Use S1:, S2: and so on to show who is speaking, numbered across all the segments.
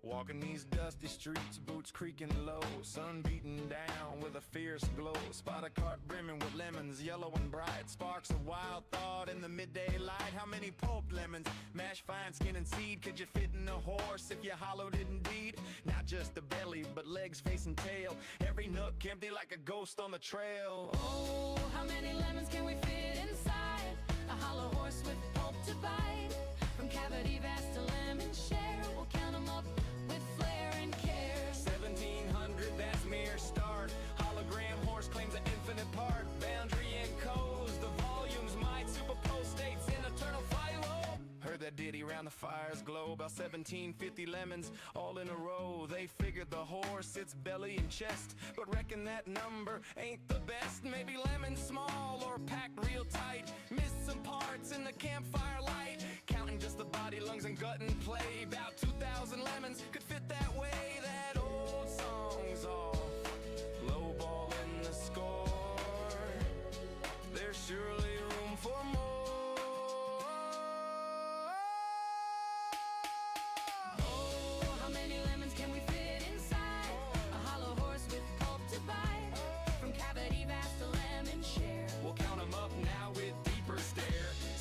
S1: Walking these dusty streets, boots creaking low, sun beating down with a fierce glow. Spot a cart brimming with lemons, yellow and bright. Sparks of wild thought in the midday light. How many pulped lemons, mashed fine skin and seed, could you fit in a horse if you hollowed it indeed? Not just the belly, but legs, face and tail. Every nook empty like a ghost on the trail.
S2: Oh, how many lemons can we fit inside a hollow horse with pulp to bite? From cavity vast to lemon share, we'll count them up with flair and care.
S1: 1700, that's mere start. Hologram horse claims an infinite part. Boundary encodes the volumes, might superpose states in eternal flight. Whoa. Heard that ditty round the fire's glow. About 1750 lemons all in a row. They figured the horse, its belly and chest, but reckon that number ain't the best. Maybe lemons small or packed real tight. Missed some parts in the campfire light. Counting just the body, lungs and gut and play. About 2,000 lemons could fit that way. That old song's off, low ball in the score. There's surely room for more.
S2: Oh, how many lemons can we fit inside a hollow horse with pulp to bite? From cavity vast to lemon share,
S1: We'll count them up now with deeper stare.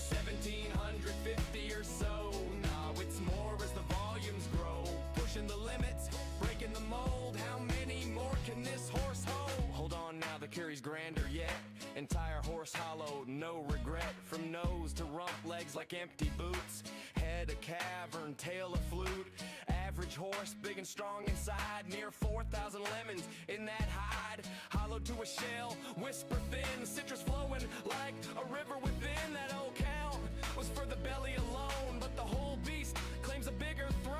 S1: 1750 or so. Nah, it's more as the volumes grow. Pushing the limits, breaking the mold. How many more can this horse hold? Hold on now, the carry's grander yet. Entire horse hollowed, no regret. From nose to rump, legs like empty boots. Head a cavern, tail a flute. Average horse, big and strong inside. Near 4,000 lemons in that hide. Hollowed to a shell, whisper thin. Citrus flowing like a river within. That old count was for the belly alone, but the whole beast claims a bigger throne.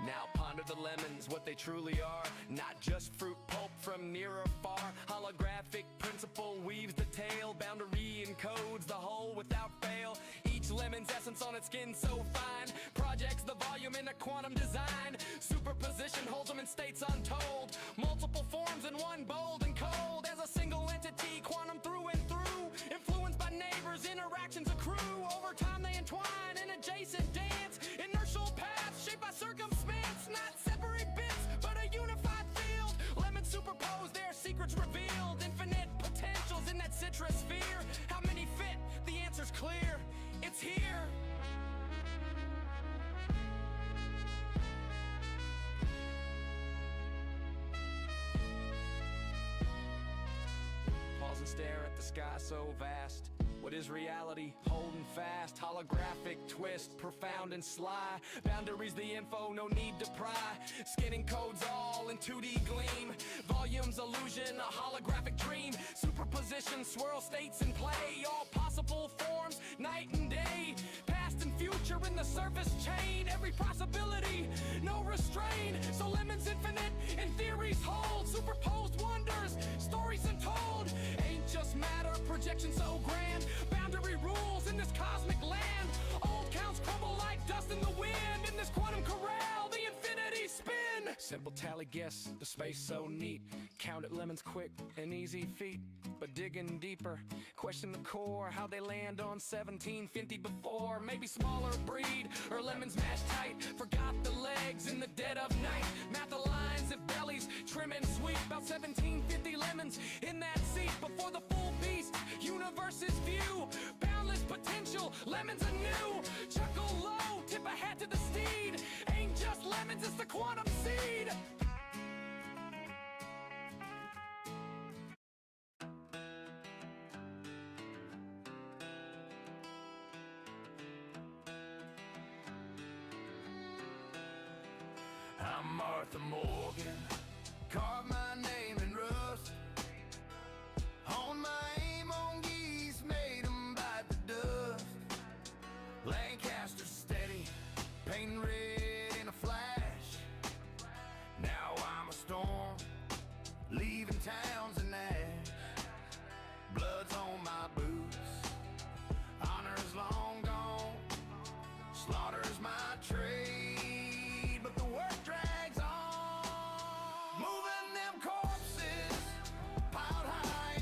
S1: Now ponder the lemons, what they truly are. Not just fruit pulp from near or far. Holographic principle weaves the tale. Boundary encodes the whole without fail. Each lemon's essence on its skin so fine projects the volume in a quantum design. Superposition holds them in states untold. Multiple forms in one, bold and cold. As a single entity, quantum through and through. Influenced by neighbors, interactions accrue. Over time they entwine in adjacent dance. Inertial paths shaped by circumstance. Not separate bits, but a unified field. Lemons superposed, their secrets revealed. Infinite potentials in that citrus sphere. How many fit? The answer's clear. It's here. Pause and stare at the sky so vast. What is reality? Holding fast. Holographic twist, profound and sly. Boundaries the info, no need to pry. Skinning codes all in 2D gleam. Volumes illusion, a holographic dream. Superposition, swirl states in play. All possible forms, night and day. Past and future in the surface chain. Every possibility, no restraint. So lemons infinite, in theories hold. Superposed wonders, stories untold. Ain't just matter, projection so grand. Boundary rules in this cosmic land. Old counts crumble like dust in the wind. In this quantum corral, the infinity spin. Simple tally guess, the space so neat. Count it lemons quick, an easy feat. But digging deeper, question the core. How they land on 1750 before. Maybe smaller breed, or lemons mashed tight. Forgot the legs in the dead of night. Math the lines if bellies trim and sweet. About 1750 lemons in that seat. Before the full beast, universe's view. Boundless potential, lemons anew. Chuckle low, tip a hat to the steed. Ain't just lemons, it's the quantum seed. I'm Martha Morgan, carve my name in rust. On my aim on geese, made 'em bite the dust. Lancaster steady, painting red in a flash. Now I'm a storm, leaving towns in ash. Blood's on my boots, honor's long gone. Slaughter's my trade, but the work drags on. Moving them corpses, piled high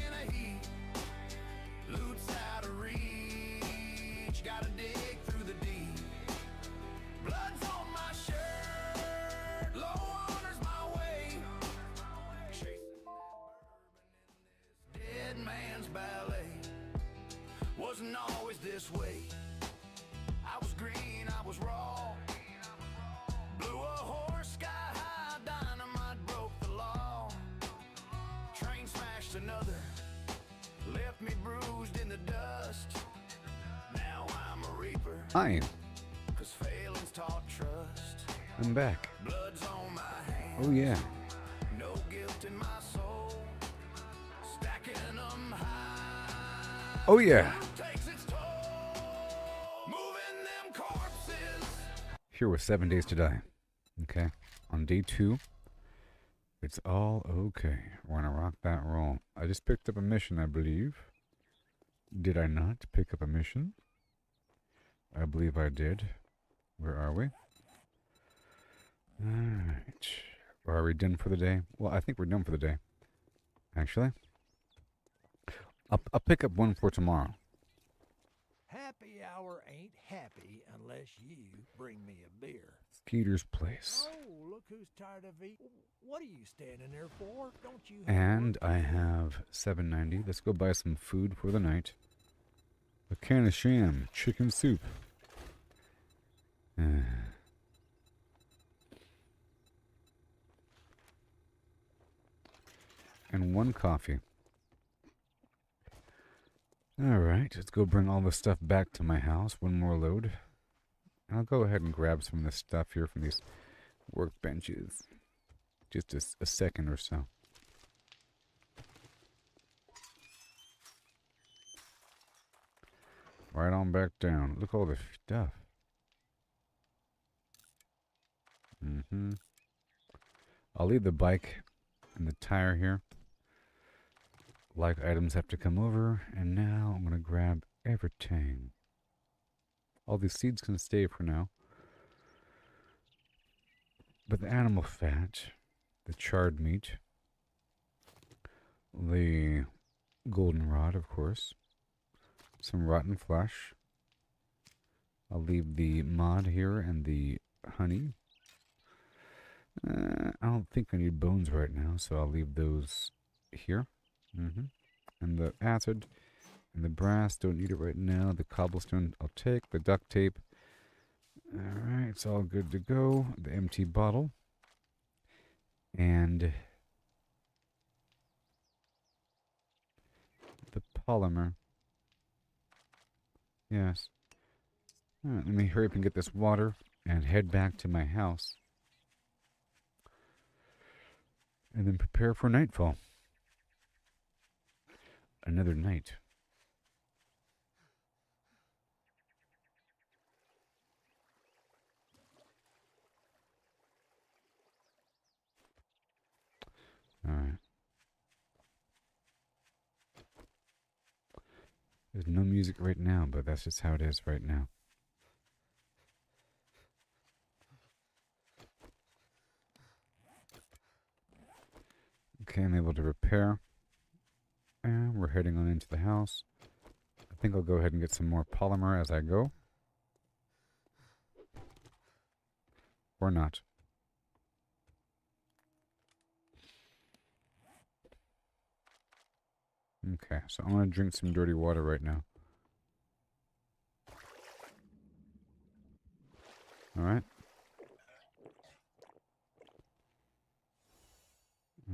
S1: wasn't always this way. I was green, I was raw. Blew a horse sky high, dynamite broke the law. Train smashed another, left me bruised in the dust. Now I'm a reaper.
S3: Hi,
S1: 'Cause failings taught trust.
S3: I'm back.
S1: Blood's on my hands.
S3: Oh yeah.
S1: No guilt in my soul. Stacking them high.
S3: Oh yeah.
S1: Takes its toll. Moving them corpses.
S3: Here with 7 days to die. Okay. On day 2, it's all okay. We're gonna rock that roll. I just picked up a mission, I believe. Did I not pick up a mission? I believe I did. Where are we? Alright. Are we done for the day? Well, I think we're done for the day. Actually. I'll pick up one for tomorrow.
S4: Happy hour ain't happy unless you bring me a beer.
S3: Skeeter's Place.
S4: Oh, look who's tired of eating. What are you standing there for? Don't you have
S3: And
S4: work
S3: I
S4: to do?
S3: have $7.90. Let's go buy some food for the night. A can of sham, chicken soup. And 1 coffee. Alright, let's go bring all this stuff back to my house. 1 more load. And I'll go ahead and grab some of this stuff here from these workbenches. Just a second or so. Right on back down. Look at all the stuff. I'll leave the bike and the tire here. Like items have to come over. And now I'm going to grab everything. All these seeds can stay for now. But the animal fat, the charred meat, the goldenrod, of course, some rotten flesh. I'll leave the mod here and the honey. I don't think I need bones right now, so I'll leave those here. And the acid and the brass, don't need it right now. The cobblestone I'll take. The duct tape. Alright, it's all good to go. The empty bottle. And the polymer. Yes. Alright, let me hurry up and get this water and head back to my house. And then prepare for nightfall. Another night. Alright. There's no music right now, but that's just how it is right now. Okay, I'm able to repair. And we're heading on into the house. I think I'll go ahead and get some more polymer as I go. Or not. Okay, so I'm going to drink some dirty water right now. Alright.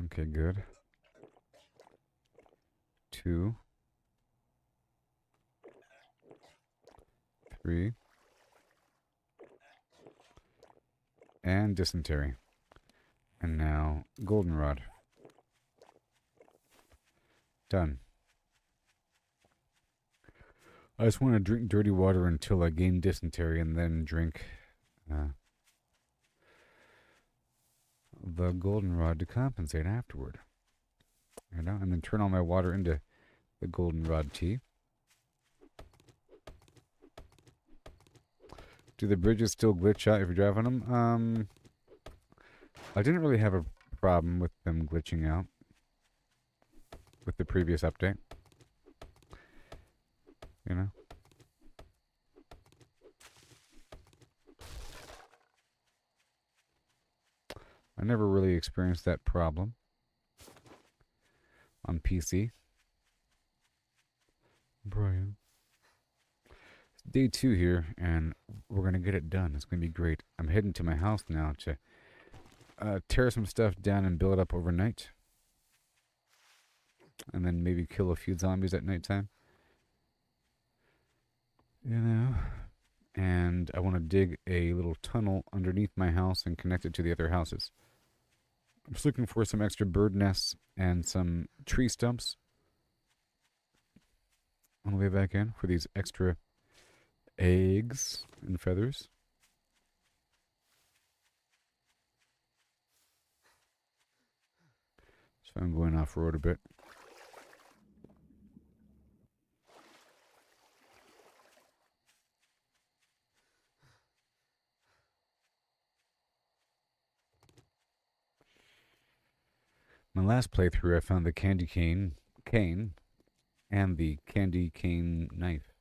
S3: Okay, good. 2, 3, and dysentery. And now goldenrod. Done. I just want to drink dirty water until I gain dysentery and then drink the goldenrod to compensate afterward. You know, and then turn all my water into the goldenrod tea. Do the bridges still glitch out if you're driving them? I didn't really have a problem with them glitching out with the previous update. You know? I never really experienced that problem on PC. Brian. day 2 here, and we're gonna get it done. It's gonna be great. I'm heading to my house now to tear some stuff down and build it up overnight, and then maybe kill a few zombies at nighttime. You know, and I want to dig a little tunnel underneath my house and connect it to the other houses. I'm just looking for some extra bird nests and some tree stumps on the way back in for these extra eggs and feathers. So I'm going off-road a bit. My last playthrough, I found the candy cane, and the candy cane knife.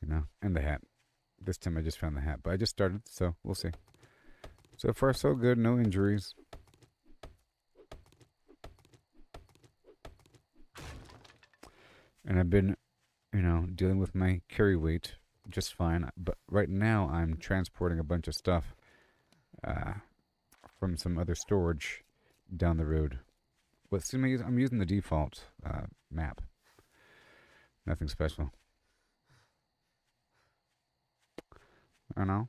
S3: You know, and the hat. This time I just found the hat, but I just started, so we'll see. So far, so good. No injuries. And I've been, you know, dealing with my carry weight just fine. But right now, I'm transporting a bunch of stuff from some other storage down the road. But I'm using the default map. Nothing special. I don't know.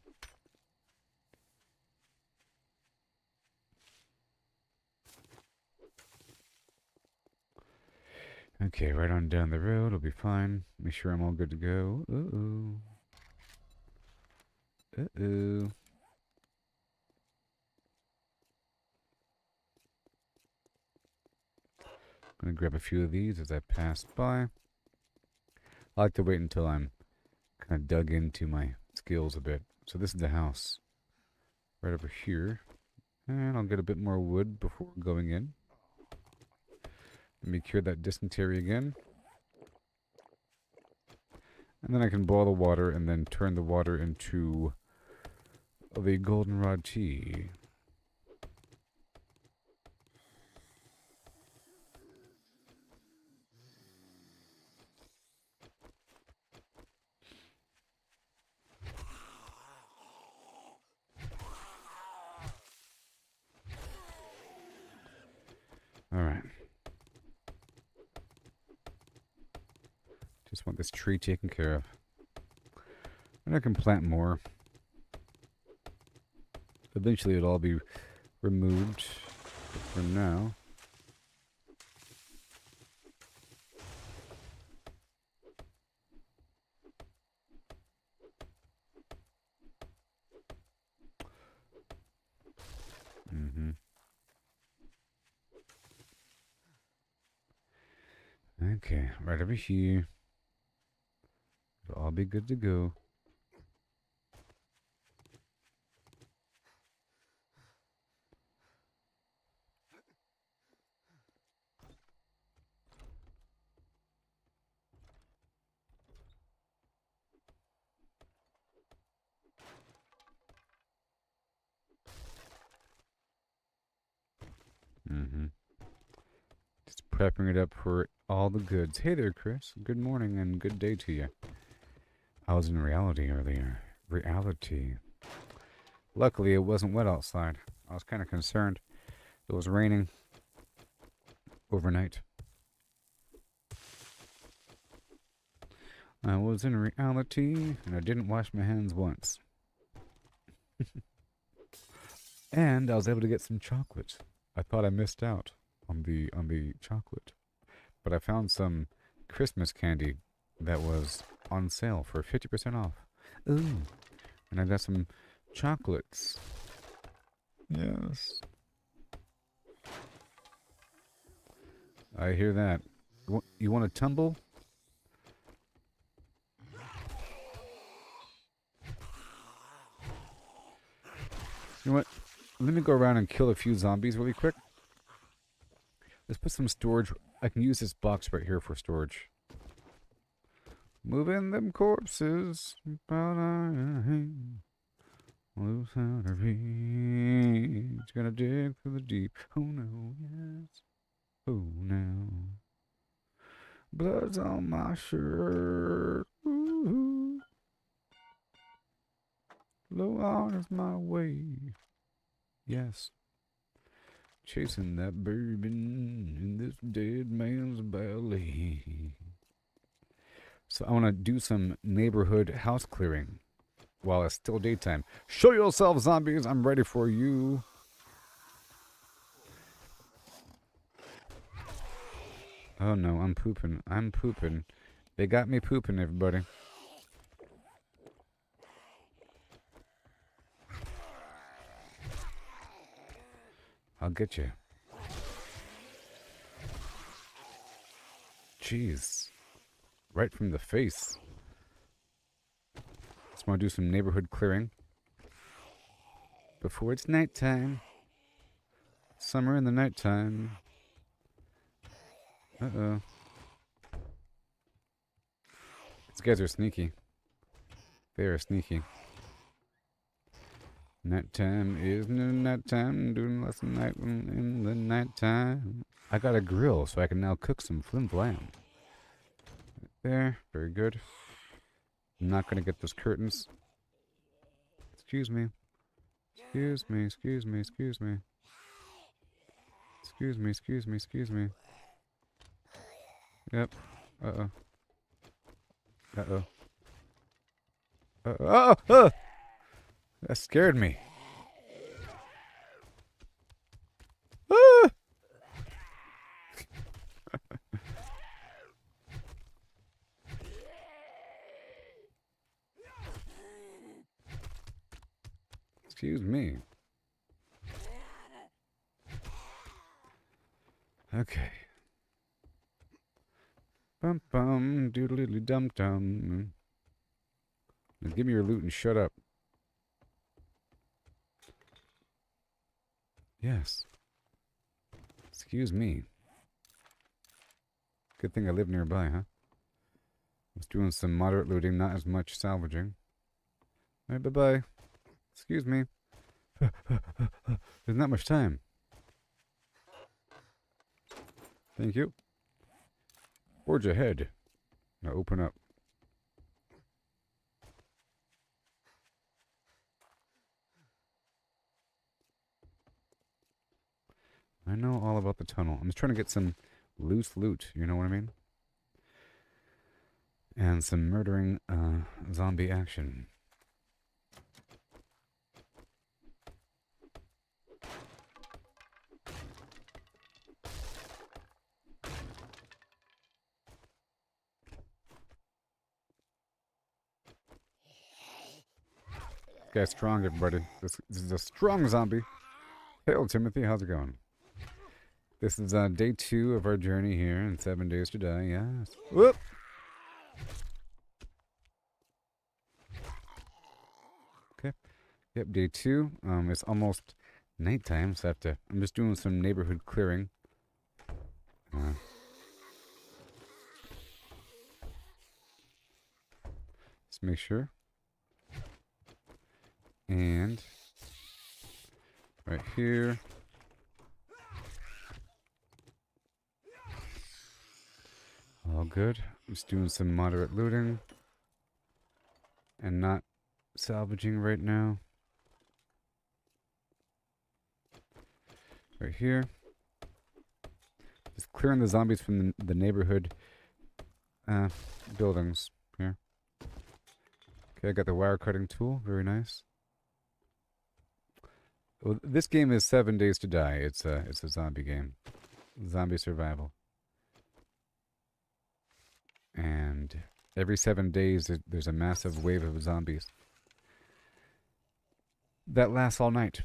S3: Okay, right on down the road. It'll be fine. Make sure I'm all good to go. Uh-oh. Uh-oh. Gonna grab a few of these as I pass by. I like to wait until I'm kind of dug into my skills a bit. So this is the house. Right over here. And I'll get a bit more wood before going in. Let me cure that dysentery again. And then I can boil the water and then turn the water into the goldenrod tea. Alright. Just want this tree taken care of. And I can plant more. Eventually it'll all be removed. But for now. Okay, right over here. It'll all be good to go. Just prepping it up for all the goods. Hey there, Chris. Good morning and good day to you. I was in reality earlier. Reality. Luckily, it wasn't wet outside. I was kind of concerned. It was raining overnight. I was in reality, and I didn't wash my hands once. And I was able to get some chocolate. I thought I missed out on the chocolate, but I found some Christmas candy that was on sale for 50% off. Ooh, and I got some chocolates. Yes. I hear that. You want to tumble? You know what? Let me go around and kill a few zombies really quick. Let's put some storage. I can use this box right here for storage. Move in them corpses. Lose how to reach. Gonna dig through the deep. Oh no, yes. Oh no. Blood's on my shirt. Ooh. Blow on is my way. Yes. Chasing that bourbon in this dead man's belly. So I want to do some neighborhood house clearing while it's still daytime. Show yourself, zombies. I'm ready for you. Oh no, I'm pooping. I'm pooping. They got me pooping, everybody. I'll get you. Jeez. Right from the face. Just want to do some neighborhood clearing before it's nighttime. Summer in the nighttime. Uh-oh. These guys are sneaky. They are sneaky. Nighttime is no nighttime, doing less than night in the nighttime. I got a grill, so I can now cook some flim flam. There, very good. I'm not gonna get those curtains. Excuse me. Excuse me, excuse me, excuse me. Excuse me, excuse me, excuse me. Yep. Uh-oh. Uh-oh. Uh-oh. Oh! That scared me. Ah! Excuse me. Okay. Bum bum doodly dum dum. Now give me your loot and shut up. Yes. Excuse me. Good thing I live nearby, huh? I was doing some moderate looting, not as much salvaging. Alright, bye-bye. Excuse me. There's not much time. Thank you. Forge ahead. Now open up. I know all about the tunnel. I'm just trying to get some loose loot, you know what I mean? And some murdering zombie action. This guy's strong, everybody. This is a strong zombie. Hail, Timothy. How's it going? This is day 2 of our journey here in 7 Days to Die. Yes. Whoop! Okay. Yep, day 2. It's almost nighttime, so I'm just doing some neighborhood clearing. Let's make sure. And right here. All good. I'm just doing some moderate looting. And not salvaging right now. Right here. Just clearing the zombies from the neighborhood buildings here. Okay, I got the wire cutting tool. Very nice. Well, this game is 7 Days to Die. It's a zombie game. Zombie survival. And every 7 days, there's a massive wave of zombies. That lasts all night.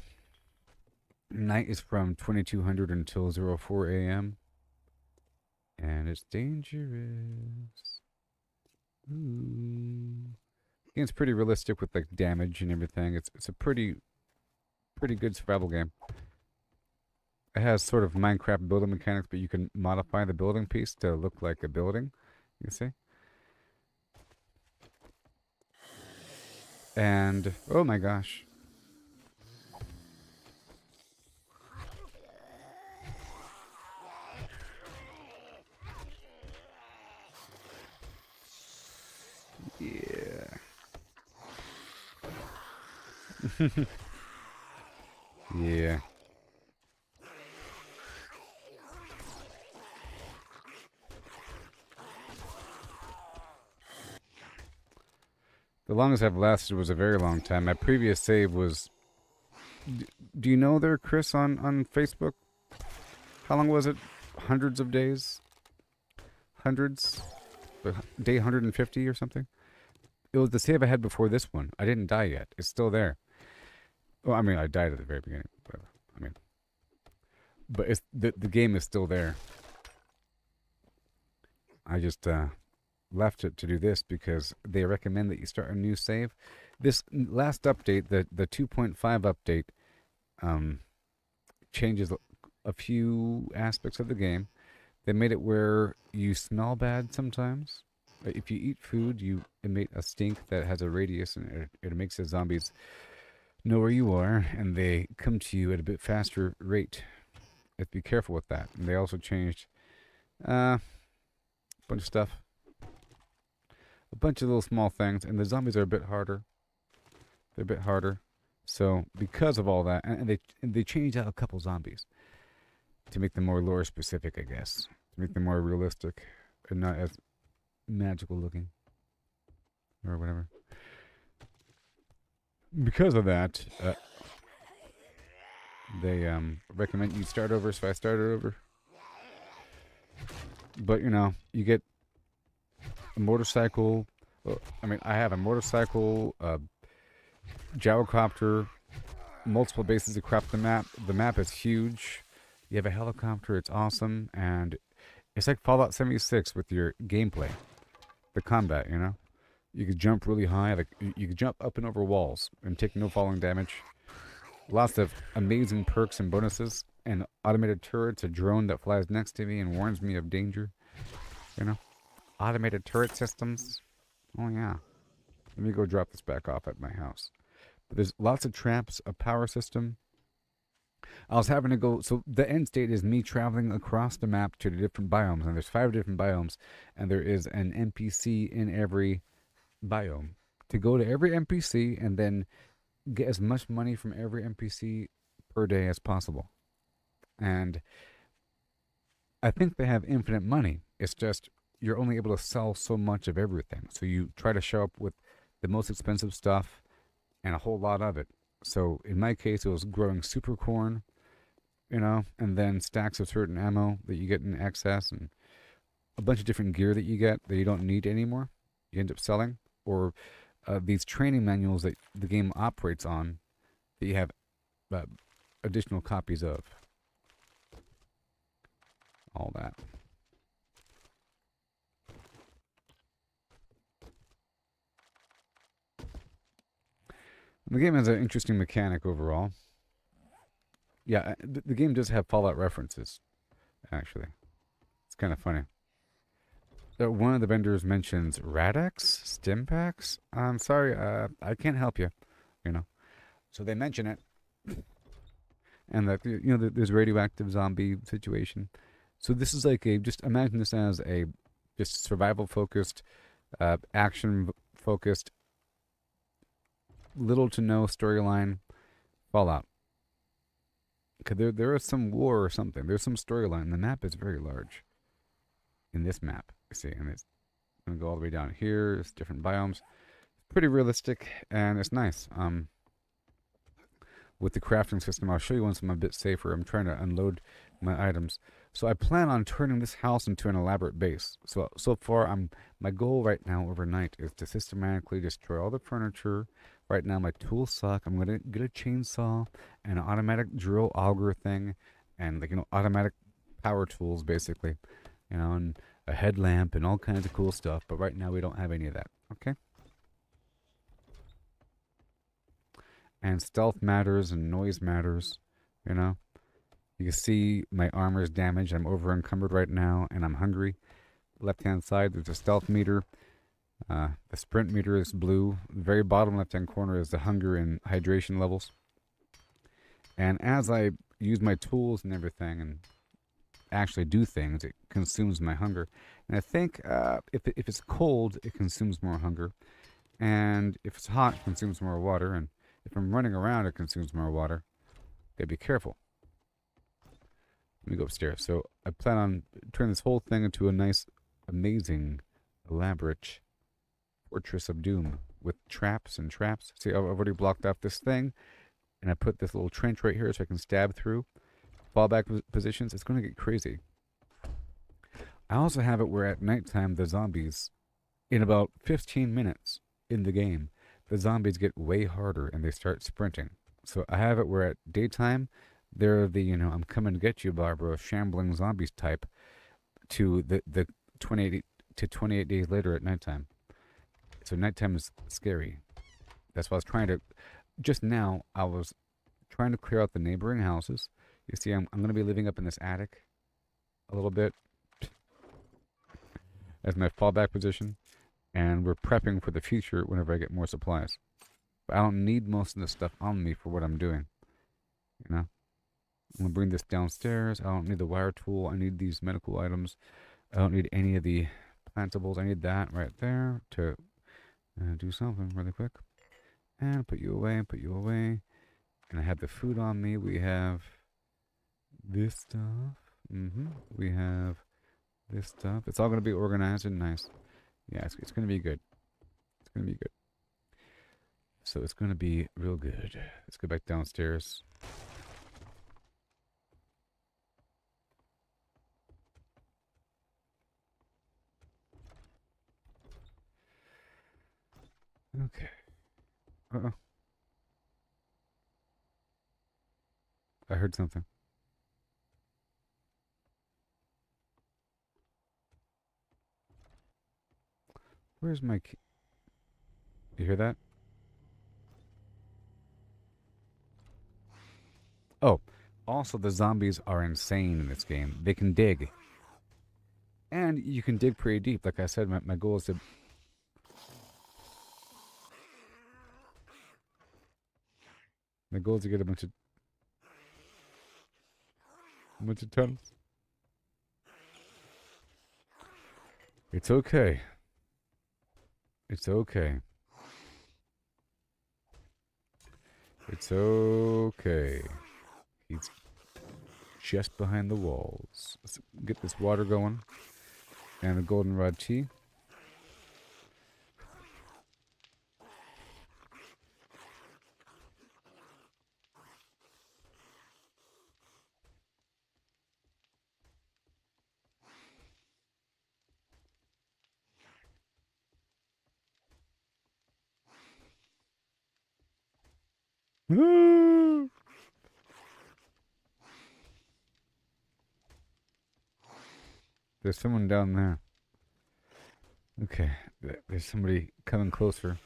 S3: Night is from 2200 until 04 a.m. And it's dangerous. Ooh. Game's pretty realistic with like damage and everything. It's a pretty good survival game. It has sort of Minecraft building mechanics, but you can modify the building piece to look like a building. You see? And oh my gosh. Yeah. Yeah. The longest I've lasted was a very long time. My previous save was... Do you know there, Chris, on Facebook? How long was it? Hundreds of days? Hundreds? Day 150 or something? It was the save I had before this one. I didn't die yet. It's still there. Well, I mean, I died at the very beginning. Whatever. I mean... But it's the game is still there. I just... left it to do this because they recommend that you start a new save. This last update, the 2.5 update, changes a few aspects of the game. They made it where you smell bad sometimes. If you eat food, you emit a stink that has a radius, and it makes the zombies know where you are, and they come to you at a bit faster rate. You have to be careful with that. And they also changed a bunch of stuff. A bunch of little small things, and the zombies are a bit harder. They're a bit harder. So, because of all that, and they changed out a couple zombies to make them more lore specific, I guess. To make them more realistic and not as magical looking. Or whatever. Because of that, they recommend you start over, so I started over. But, you know, you get a motorcycle. I mean, I have a motorcycle, gyrocopter, multiple bases across the map. The map is huge. You have a helicopter. It's awesome, and it's like Fallout 76 with your gameplay, the combat. You know, you could jump really high. Like you could jump up and over walls and take no falling damage. Lots of amazing perks and bonuses, and automated turrets. A drone that flies next to me and warns me of danger. You know. Automated turret systems. Oh, yeah. Let me go drop this back off at my house. But there's lots of traps, a power system. I was having to go... So the end state is me traveling across the map to the different biomes. And there's 5 different biomes. And there is an NPC in every biome. To go to every NPC and then get as much money from every NPC per day as possible. And I think they have infinite money. It's just... You're only able to sell so much of everything. So you try to show up with the most expensive stuff and a whole lot of it. So in my case, it was growing super corn, you know, and then stacks of certain ammo that you get in excess and a bunch of different gear that you get that you don't need anymore. You end up selling. Or these training manuals that the game operates on that you have additional copies of. All that. The game has an interesting mechanic overall. Yeah, the game does have Fallout references, actually. It's kind of funny. One of the vendors mentions Rad-X, stim packs. I'm sorry, I can't help you, you know. So they mention it. And that, you know, there's a radioactive zombie situation. So this is like just imagine this as a just survival-focused, action-focused, little to no storyline Fallout. Cause there is some war or something. There's some storyline. The map is very large. In this map, you see, and it's gonna go all the way down here. It's different biomes. It's pretty realistic and it's nice. With the crafting system, I'll show you once I'm a bit safer. I'm trying to unload my items. So I plan on turning this house into an elaborate base. So far, my goal right now overnight is to systematically destroy all the furniture. Right now, my tools suck. I'm gonna get a chainsaw and an automatic drill auger thing, and like automatic power tools basically, and a headlamp and all kinds of cool stuff. But right now, we don't have any of that. Okay. And stealth matters and noise matters, You can see my armor is damaged. I'm over encumbered right now, and I'm hungry. Left hand side, there's a stealth meter. The sprint meter is blue. The very bottom left hand corner is the hunger and hydration levels. And as I use my tools and everything and actually do things, it consumes my hunger. And I think if it's cold, it consumes more hunger. And if it's hot, it consumes more water. And If I'm running around, it consumes more water. Gotta be careful. Let me go upstairs. So I plan on turning this whole thing into a nice, amazing, elaborate Fortress of Doom with traps and traps. See, I've already blocked off this thing, and I put this little trench right here so I can stab through. Fallback positions. It's going to get crazy. I also have it where at nighttime, the zombies, in about 15 minutes in the game, the zombies get way harder and they start sprinting. So I have it where at daytime, they're the, you know, I'm coming to get you, Barbara, shambling zombies type, to the 28 days later at nighttime. So nighttime is scary. That's why I was trying to, just now, I was trying to clear out the neighboring houses. You see, I'm going to be living up in this attic a little bit as my fallback position. And we're prepping for the future whenever I get more supplies. But I don't need most of this stuff on me for what I'm doing. You know? I'm going to bring this downstairs. I don't need the wire tool. I need these medical items. I don't need any of the plantables. I need that right there to do something really quick. And put you away, put you away. And I have the food on me. We have this stuff. We have this stuff. It's all going to be organized and nice. Yeah, it's going to be good. It's going to be good. So it's going to be real good. Let's go back downstairs. Okay. Uh-oh. I heard something. Where's my key? You hear that? Oh, also the zombies are insane in this game. They can dig. And you can dig pretty deep. Like I said, my goal is to... My goal is to get a bunch of tunnels. It's okay. It's okay. It's okay. He's just behind the walls. Let's get this water going. And the goldenrod tea. There's someone down there. Okay, there's somebody coming closer.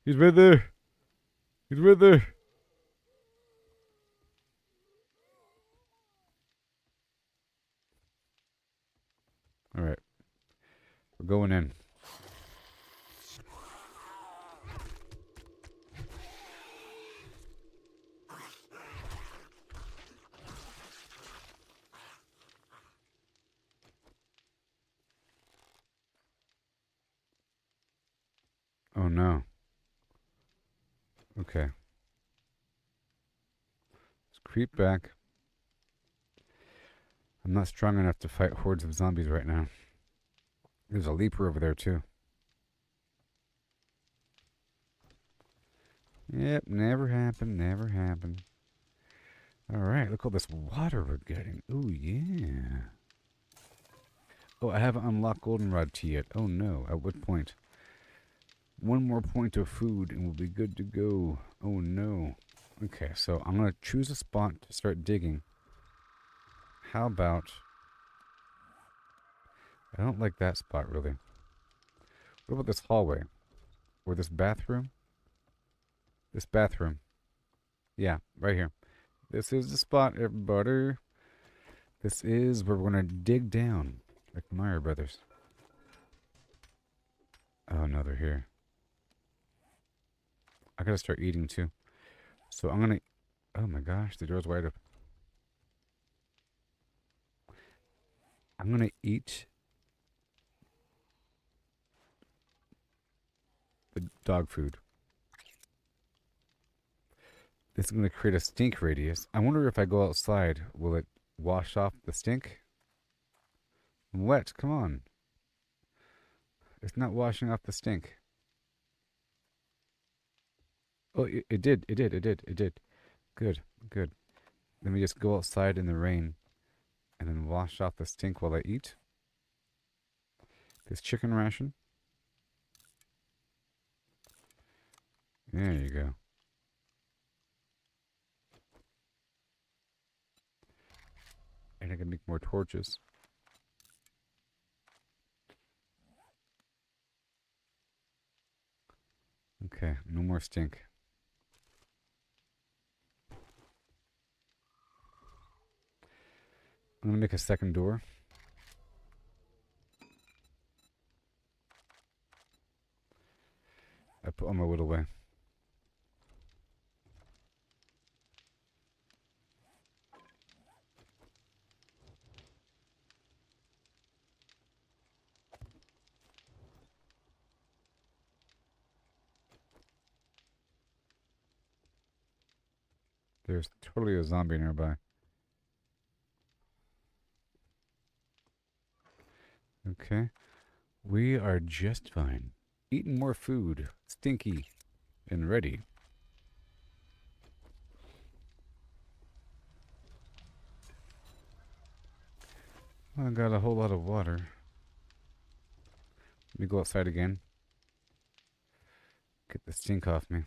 S3: He's right there. He's right there. All right, we're going in. Oh no. Okay. Let's creep back. I'm not strong enough to fight hordes of zombies right now. There's a leaper over there too. Yep, never happened, never happened. Alright, look all this water we're getting. Ooh, yeah. Oh, I haven't unlocked goldenrod tea yet. Oh no, at what point? One more point of food and we'll be good to go. Oh no. Okay, so I'm going to choose a spot to start digging. How about... I don't like that spot really. What about this hallway? Or this bathroom? This bathroom. Yeah, right here. This is the spot, everybody. This is where we're going to dig down. Like Meyer Brothers. Oh no, they're here. I gotta start eating too. So I'm gonna... Oh my gosh, the door's wide open. I'm gonna eat the dog food. This is going to create a stink radius. I wonder if I go outside, will it wash off the stink? Wet, come on. It's not washing off the stink. Oh, it did. Good, good. Let me just go outside in the rain and then wash off the stink while I eat this chicken ration. There you go. And I can make more torches. Okay, no more stink. I'm gonna make a second door. I put all my wood away. There's totally a zombie nearby. Okay. We are just fine. Eating more food. Stinky. And ready. I got a whole lot of water. Let me go outside again. Get the stink off me.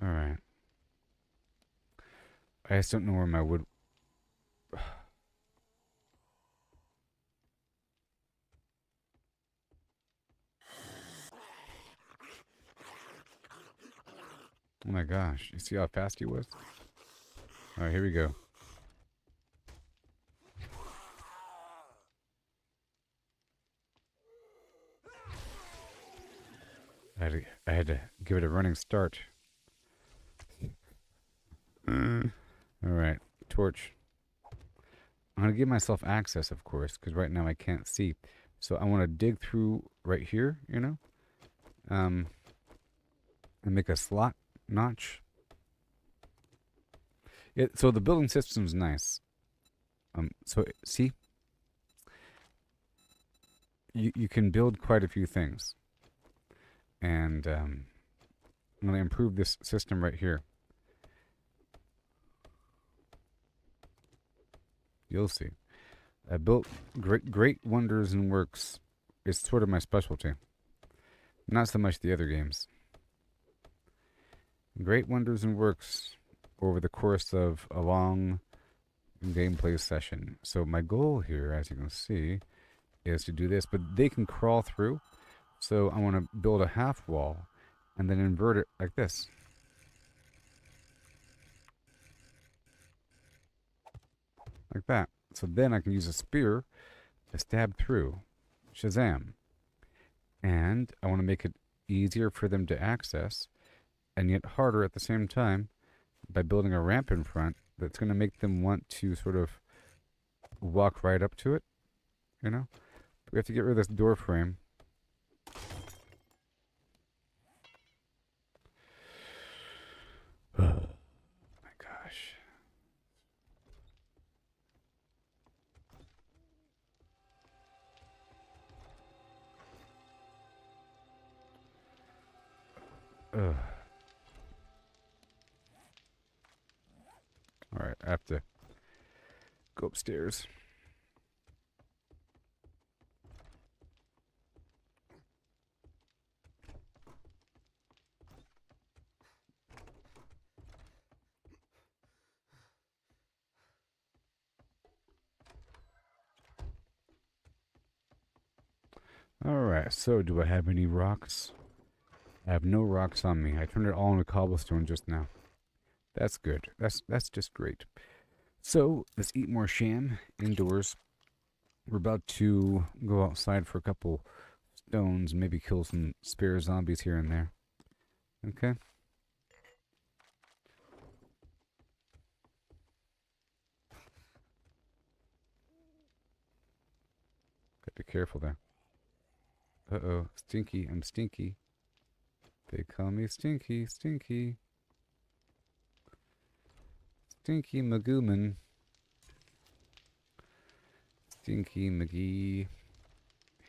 S3: Alright. I just don't know where my wood... Oh my gosh. You see how fast he was? Alright, here we go. I had to give it a running start. Alright, torch. I'm going to give myself access, of course, because right now I can't see. So I want to dig through right here, you know? And make a slot notch. So the building system's nice. So, see? You can build quite a few things. And I'm going to improve this system right here. You'll see. I built great wonders and works. It's sort of my specialty. Not so much the other games. Great wonders and works over the course of a long gameplay session. So my goal here, as you can see, is to do this. But they can crawl through. So I want to build a half wall and then invert it like this. Like that. So then I can use a spear to stab through. Shazam. And I want to make it easier for them to access and yet harder at the same time by building a ramp in front that's going to make them want to sort of walk right up to it. You know? We have to get rid of this door frame. Oh my gosh. Ugh. Alright, I have to go upstairs. Alright, so do I have any rocks? I have no rocks on me. I turned it all into cobblestone just now. That's good. That's just great. So, let's eat more sham indoors. We're about to go outside for a couple stones, maybe kill some spare zombies here and there. Okay? Be careful there. Uh-oh. Stinky. I'm stinky. They call me Stinky. Stinky. Stinky Magooman. Stinky McGee.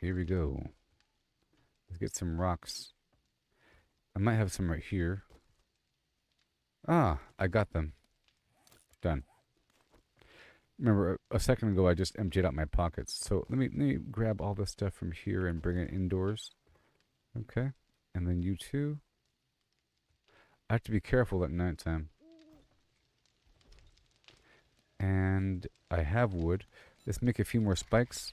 S3: Here we go. Let's get some rocks. I might have some right here. Ah, I got them. Done. Remember, a second ago I just emptied out my pockets. So let me grab all this stuff from here and bring it indoors. Okay. And then you too. I have to be careful at nighttime. And I have wood. Let's make a few more spikes.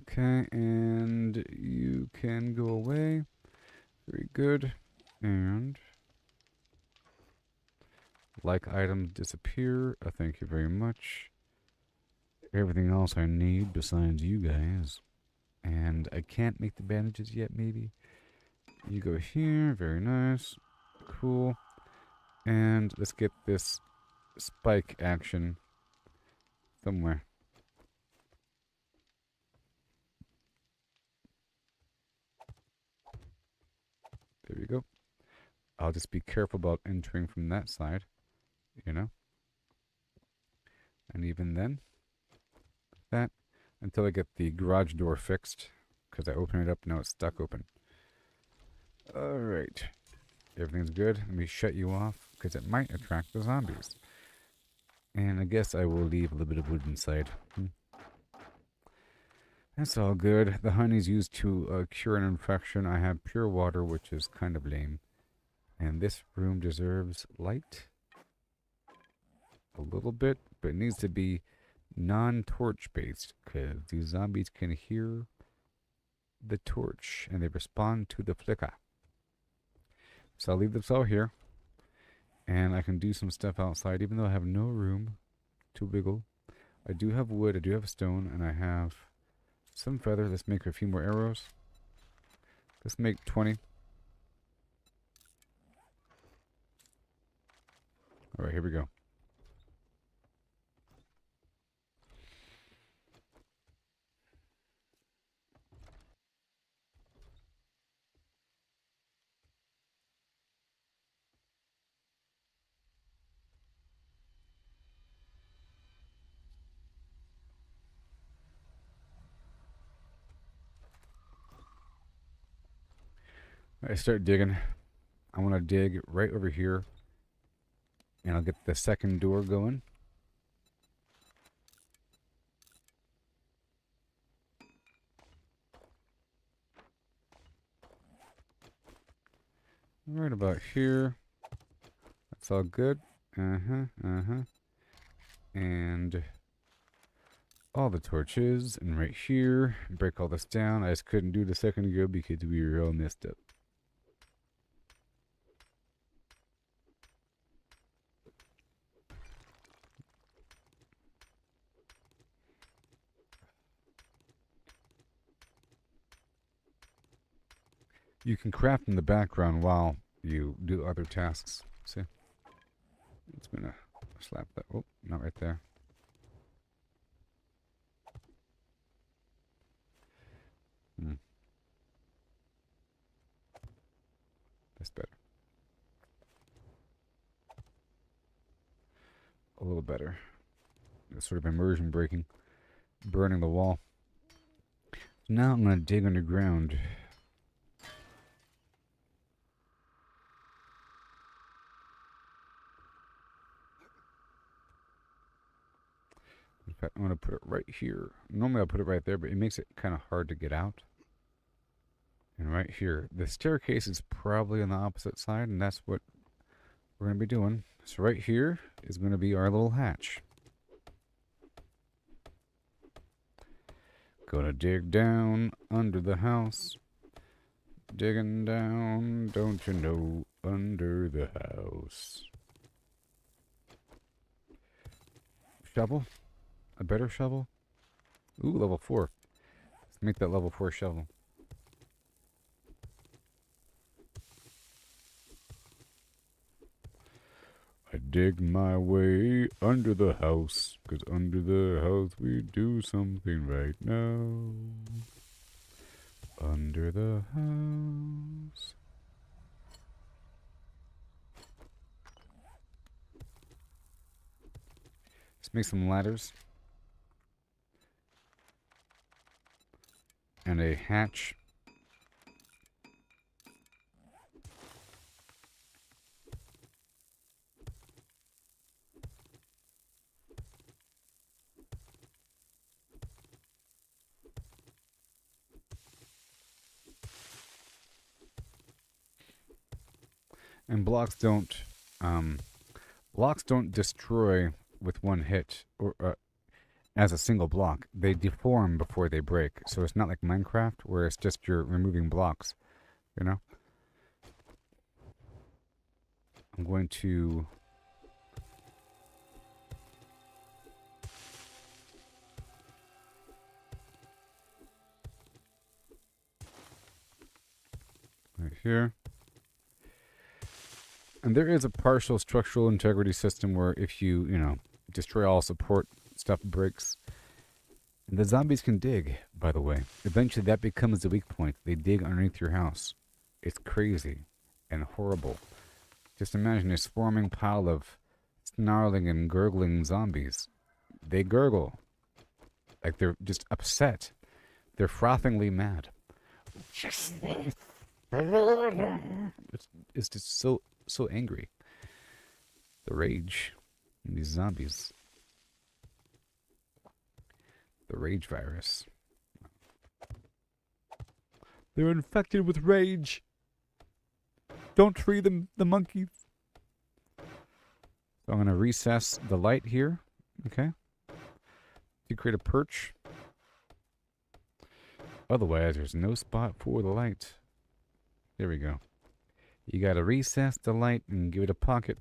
S3: Okay, and you can go away. Very good. And like items disappear. Thank you very much. Everything else I need besides you guys. And I can't make the bandages yet, maybe. You go here. Very nice. Cool. And let's get this spike action somewhere. There we go. I'll just be careful about entering from that side, you know. And even then, that, until I get the garage door fixed, because I opened it up, now it's stuck open. Alright. Everything's good. Let me shut you off, because it might attract the zombies. And I guess I will leave a little bit of wood inside. That's all good. The honey's used to cure an infection. I have pure water, which is kind of lame. And this room deserves light. A little bit, but it needs to be non-torch based, because these zombies can hear the torch and they respond to the flicker. So I'll leave this all here. And I can do some stuff outside, even though I have no room to wiggle. I do have wood, I do have stone, and I have some feather. Let's make a few more arrows. Let's make 20. Alright, here we go. I start digging. I want to dig right over here. And I'll get the second door going. Right about here. That's all good. And all the torches. And right here. Break all this down. I just couldn't do it a second ago because we were all messed up. You can craft in the background while you do other tasks. See? It's gonna slap that. Oh, not right there. That's better. A little better. It's sort of immersion breaking. Burning the wall. So now I'm gonna dig underground. In fact, I'm going to put it right here. Normally I'll put it right there, but it makes it kind of hard to get out. And right here. The staircase is probably on the opposite side, and that's what we're going to be doing. So right here is going to be our little hatch. Gonna dig down under the house. Digging down, don't you know, under the house. Shovel? A better shovel? Ooh, level 4. Let's make that level 4 shovel. I dig my way under the house, 'cause under the house we do something right now. Under the house. Let's make some ladders. And a hatch. And blocks don't destroy with one hit or as a single block. They deform before they break. So it's not like Minecraft where it's just you're removing blocks, you know? I'm going to right here. And there is a partial structural integrity system where if you destroy all support, stuff breaks. And the zombies can dig, by the way. Eventually that becomes the weak point. They dig underneath your house. It's crazy and horrible. Just imagine a swarming pile of snarling and gurgling zombies. They gurgle. Like they're just upset. They're frothingly mad. It's just so angry. The rage in these zombies. The rage virus. They're infected with rage. Don't free them, the monkeys. So I'm going to recess the light here. Okay. To create a perch. Otherwise, there's no spot for the light. There we go. You got to recess the light and give it a pocket.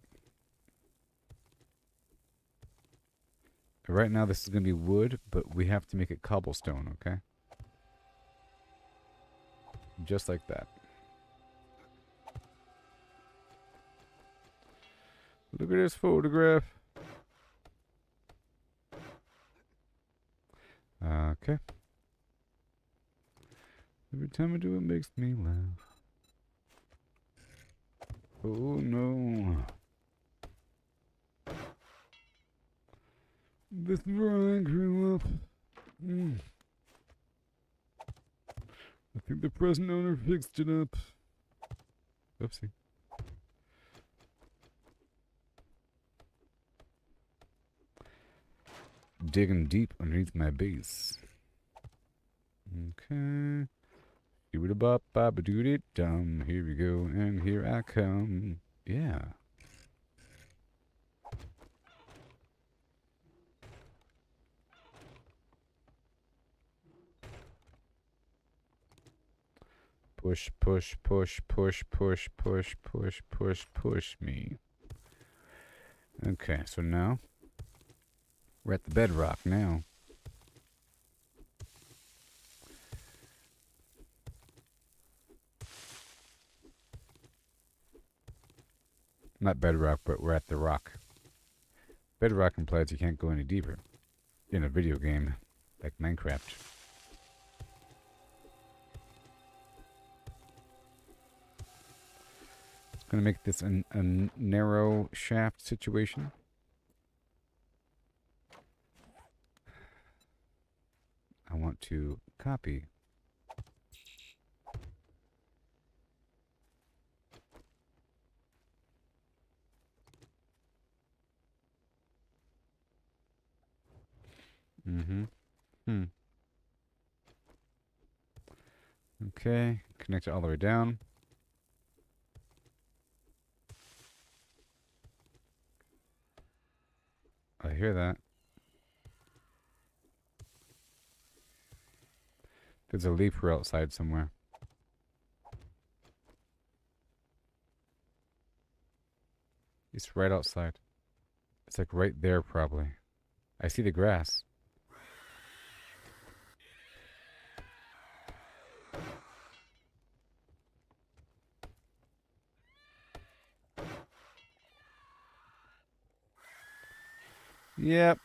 S3: Right now, this is going to be wood, but we have to make it cobblestone, okay? Just like that. Look at this photograph. Okay. Every time I do it makes me laugh. Oh no. This is where I grew up. I think the present owner fixed it up. Oopsie. Digging deep underneath my base. Okay. Doodle-bop, bop-a-doodle-dum. Here we go, and here I come. Yeah. Push, push, push, push, push, push, push, push, push me. Okay, so now we're at the bedrock now. Not bedrock, but we're at the rock. Bedrock implies you can't go any deeper in a video game like Minecraft. It's going to make this a narrow shaft situation. I want to copy. Okay, connect it all the way down. I hear that. There's a leaper outside somewhere. It's right outside. It's like right there probably. I see the grass. Yep.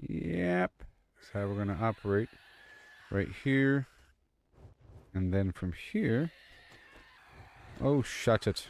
S3: Yep. That's how we're going to operate. Right here. And then from here. Oh, shut it.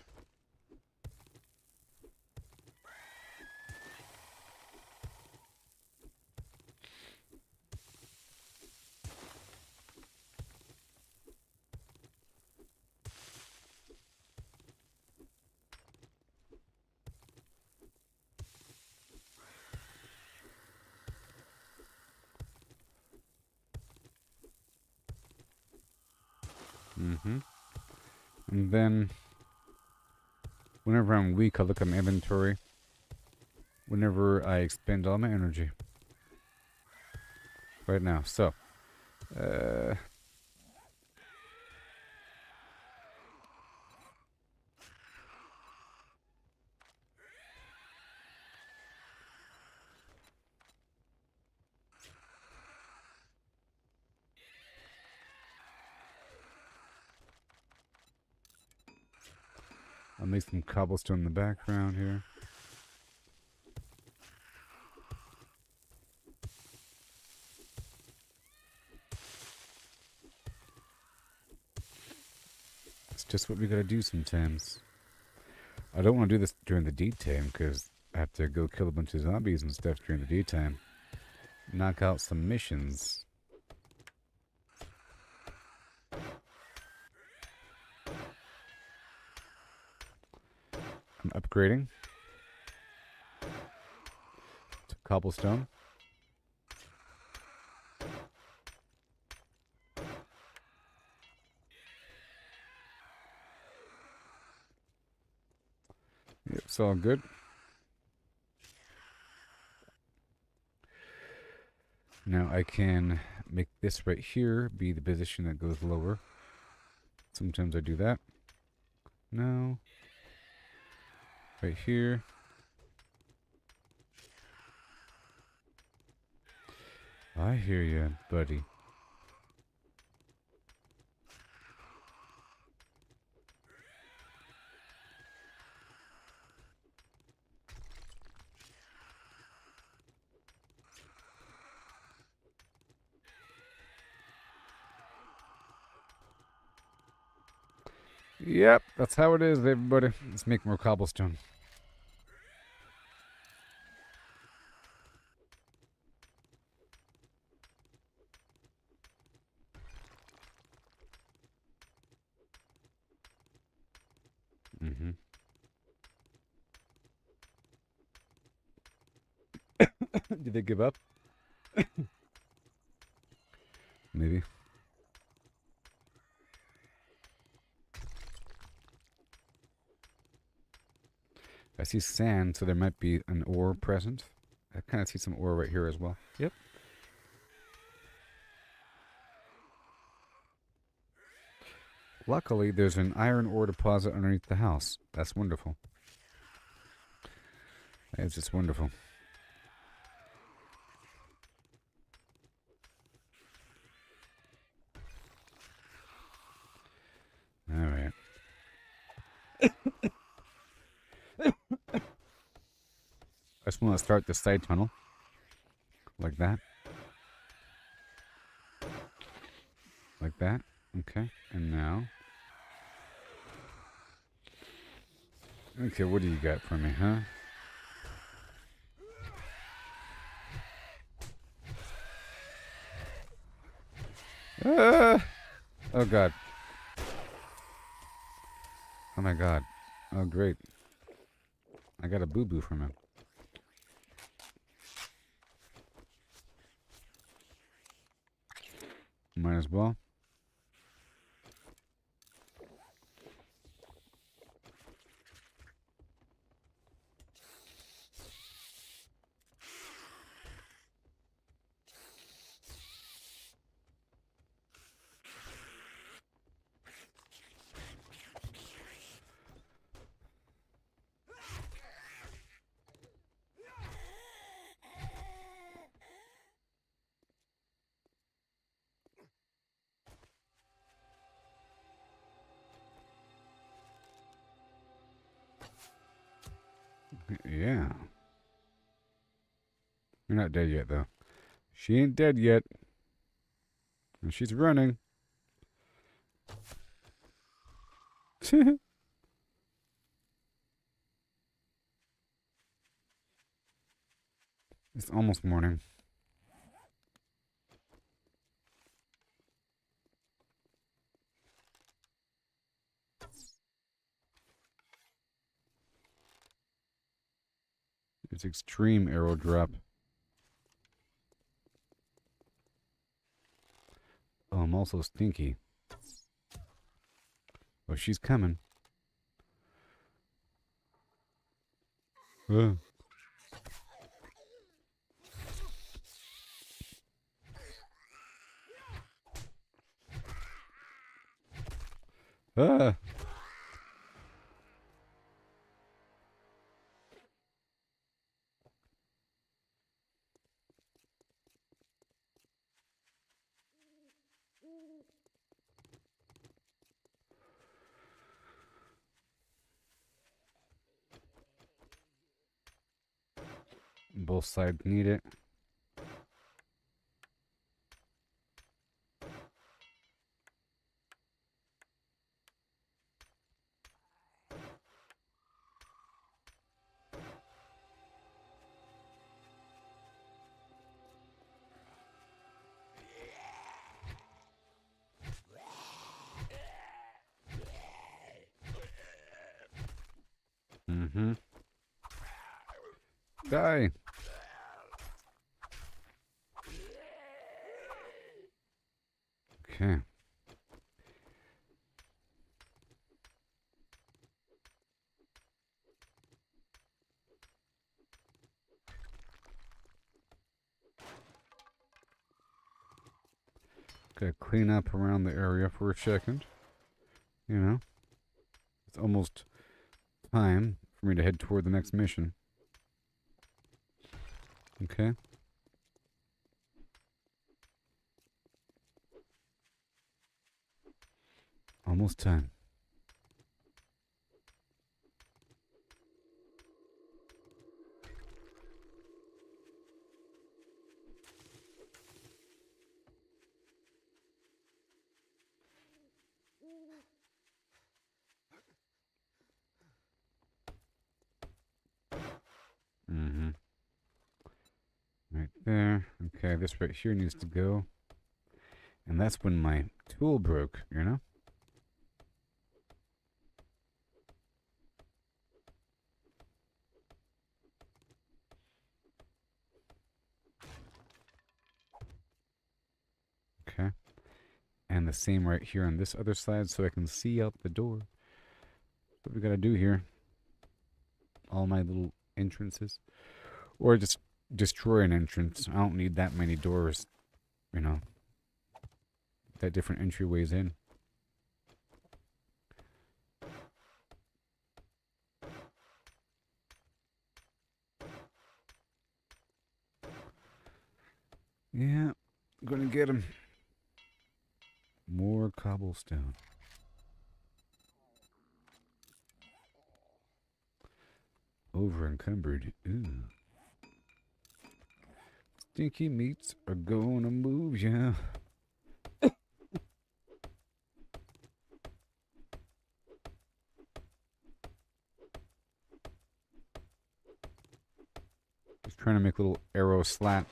S3: And then, whenever I'm weak, I look at my inventory. Whenever I expend all my energy. Right now. So, I'll make some cobblestone in the background here. It's just what we gotta do sometimes. I don't want to do this during the daytime because I have to go kill a bunch of zombies and stuff during the daytime. Knock out some missions. I'm upgrading to cobblestone. Yep, it's all good. Now I can make this right here be the position that goes lower. Sometimes I do that. No. Right here. I hear you, buddy. Yep, that's how it is, everybody. Let's make more cobblestone. Did they give up? Maybe. I see sand, so there might be an ore present. I kind of see some ore right here as well. Yep. Luckily, there's an iron ore deposit underneath the house. That's wonderful. It's just wonderful. All right. I just want to start the side tunnel. Like that. Like that. Okay. And now. Okay, what do you got for me, huh? Oh, God. Oh, my God. Oh, great. I got a boo-boo from him. Might as well. Yeah. You're not dead yet, though. She ain't dead yet. And she's running. It's almost morning. It's extreme arrow drop. Oh, I'm also stinky. Oh, she's coming. Uh. Ah. Both sides need it. Mm-hmm. Die. Okay. Gotta clean up around the area for a second. You know, it's almost time for me to head toward the next mission. Okay. Almost time. Mm-hmm. Right there. Okay, this right here needs to go. And that's when my tool broke, you know? Okay. And the same right here on this other side so I can see out the door. What we gotta do here. All my little entrances. Or just destroy an entrance. I don't need that many doors, you know. That different entryways in. Yeah, gonna get him. More cobblestone. Over encumbered. Ooh. Stinky meats are gonna move ya. Just trying to make a little arrow slat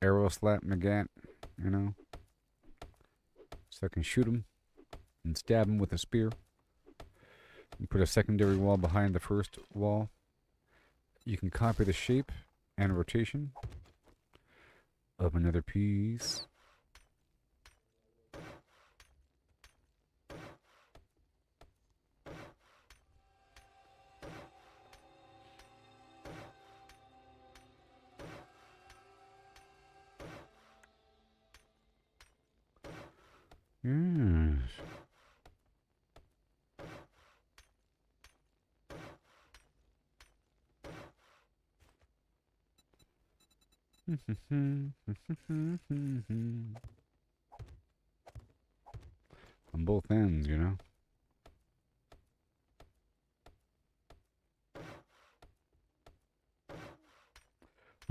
S3: McGat, you know? So I can shoot him and stab him with a spear. And put a secondary wall behind the first wall. You can copy the shape and rotation of another piece. Yes. On both ends, you know.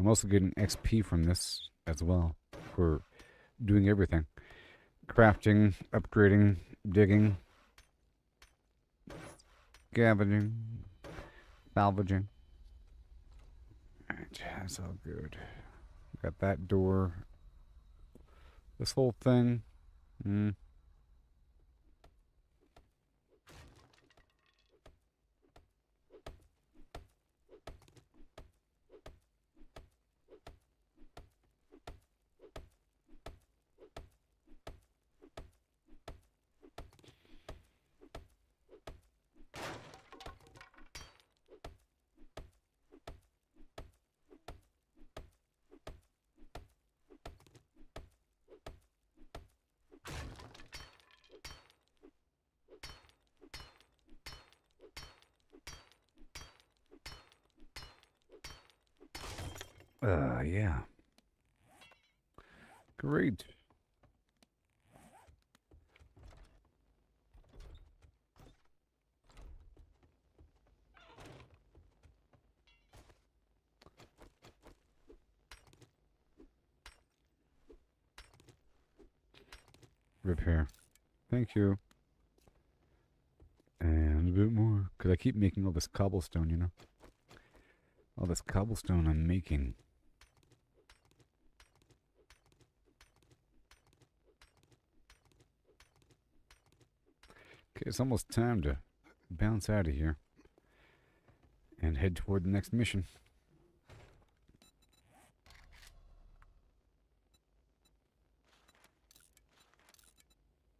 S3: I'm also getting XP from this as well for doing everything. Crafting, upgrading, digging, scavenging, salvaging. Alright, that's all good. Got that door. This whole thing. Yeah. Great. Repair. Thank you. And a bit more. Because I keep making all this cobblestone, you know? All this cobblestone I'm making. Okay, it's almost time to bounce out of here. And head toward the next mission.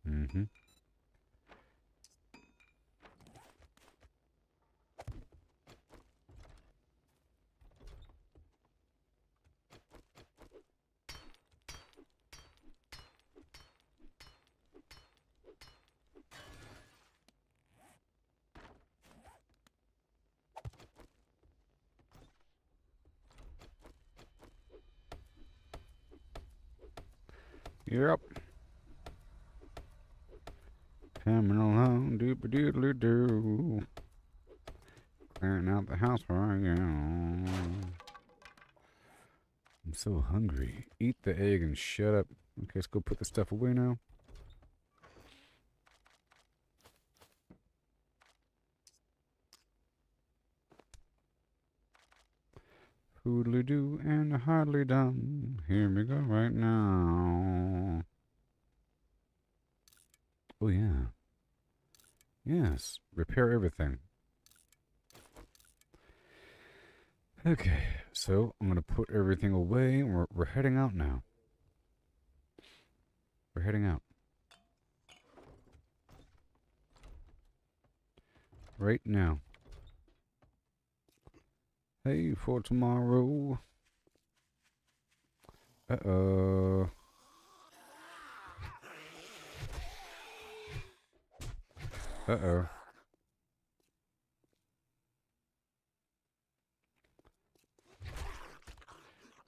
S3: Mm-hmm. Yep. Coming along, doop-a-doodly-doo. Clearing out the house right now. I'm so hungry. Eat the egg and shut up. Okay, let's go put the stuff away now. Hoodly doo and hardly done. Here we go right now. Oh, yeah. Yes. Repair everything. Okay, so I'm going to put everything away. We're heading out now. We're heading out. Right now. Hey, for tomorrow. Uh-oh. Uh-oh.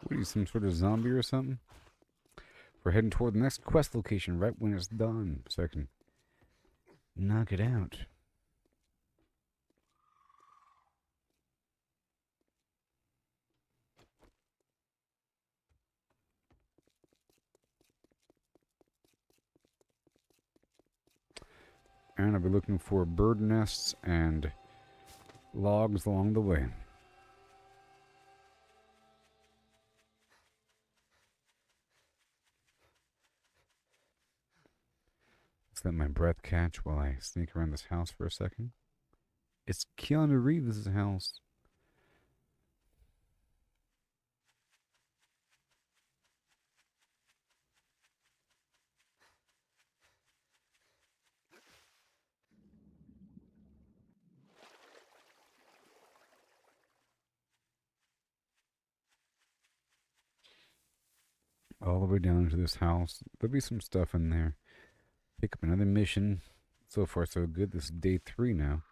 S3: What are you, some sort of zombie or something? We're heading toward the next quest location right when it's done, so I can knock it out. And I'll be looking for bird nests and logs along the way. Let's let my breath catch while I sneak around this house for a second. It's Keanu Reeves' house. All the way down to this house. There'll be some stuff in there. Pick up another mission. So far, so good. This is day 3 now.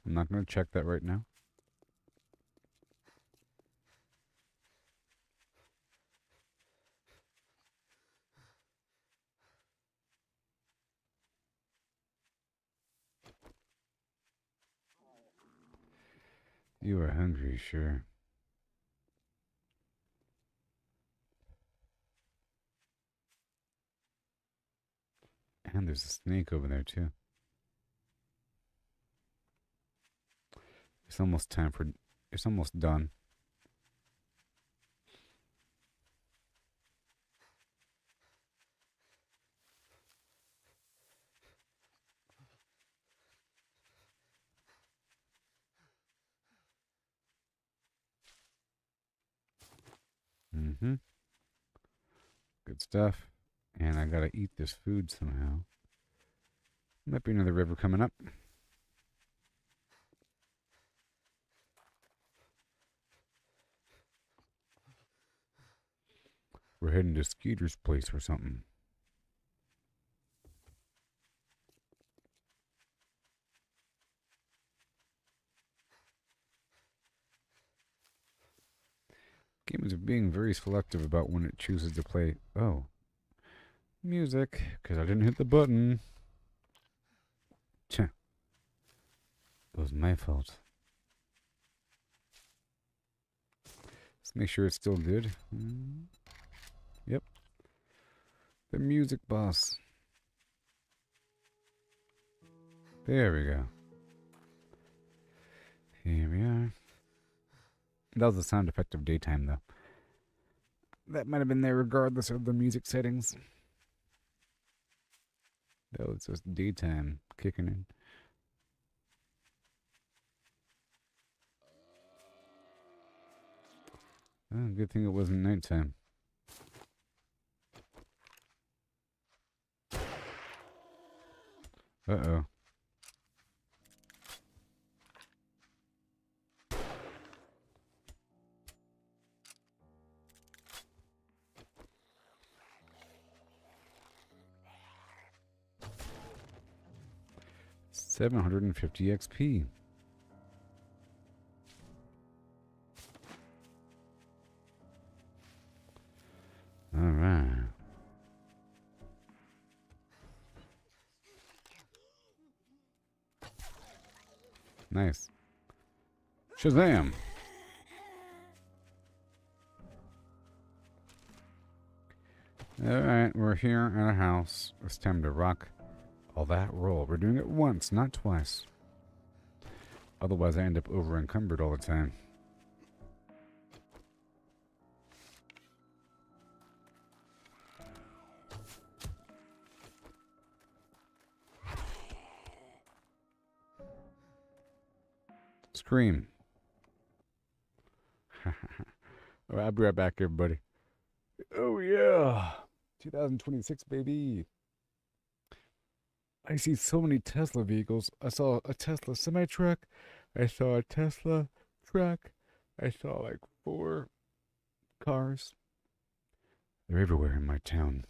S3: I'm not going to check that right now. You are hungry, sure. And there's a snake over there, too. It's almost time for... It's almost done. Mm-hmm. Good stuff. And I gotta eat this food somehow. Might be another river coming up. We're heading to Skeeter's place or something. Game is being very selective about when it chooses to play. Oh. Music. Because I didn't hit the button. Tch. It was my fault. Let's make sure it's still good. Yep. The music boss. There we go. Here we are. That was the sound effect of daytime, though. That might have been there regardless of the music settings. That was just daytime kicking in. Oh, good thing it wasn't nighttime. Uh-oh. $750 XP. All right. Nice. Shazam! Alright, we're here at a house. It's time to rock all that roll. We're doing it once, not twice. Otherwise, I end up over encumbered all the time. Scream. Alright, I'll be right back, everybody. Oh, yeah. 2026, baby. I see so many Tesla vehicles. I saw a Tesla semi-truck. I saw a Tesla truck. I saw like 4 cars. They're everywhere in my town.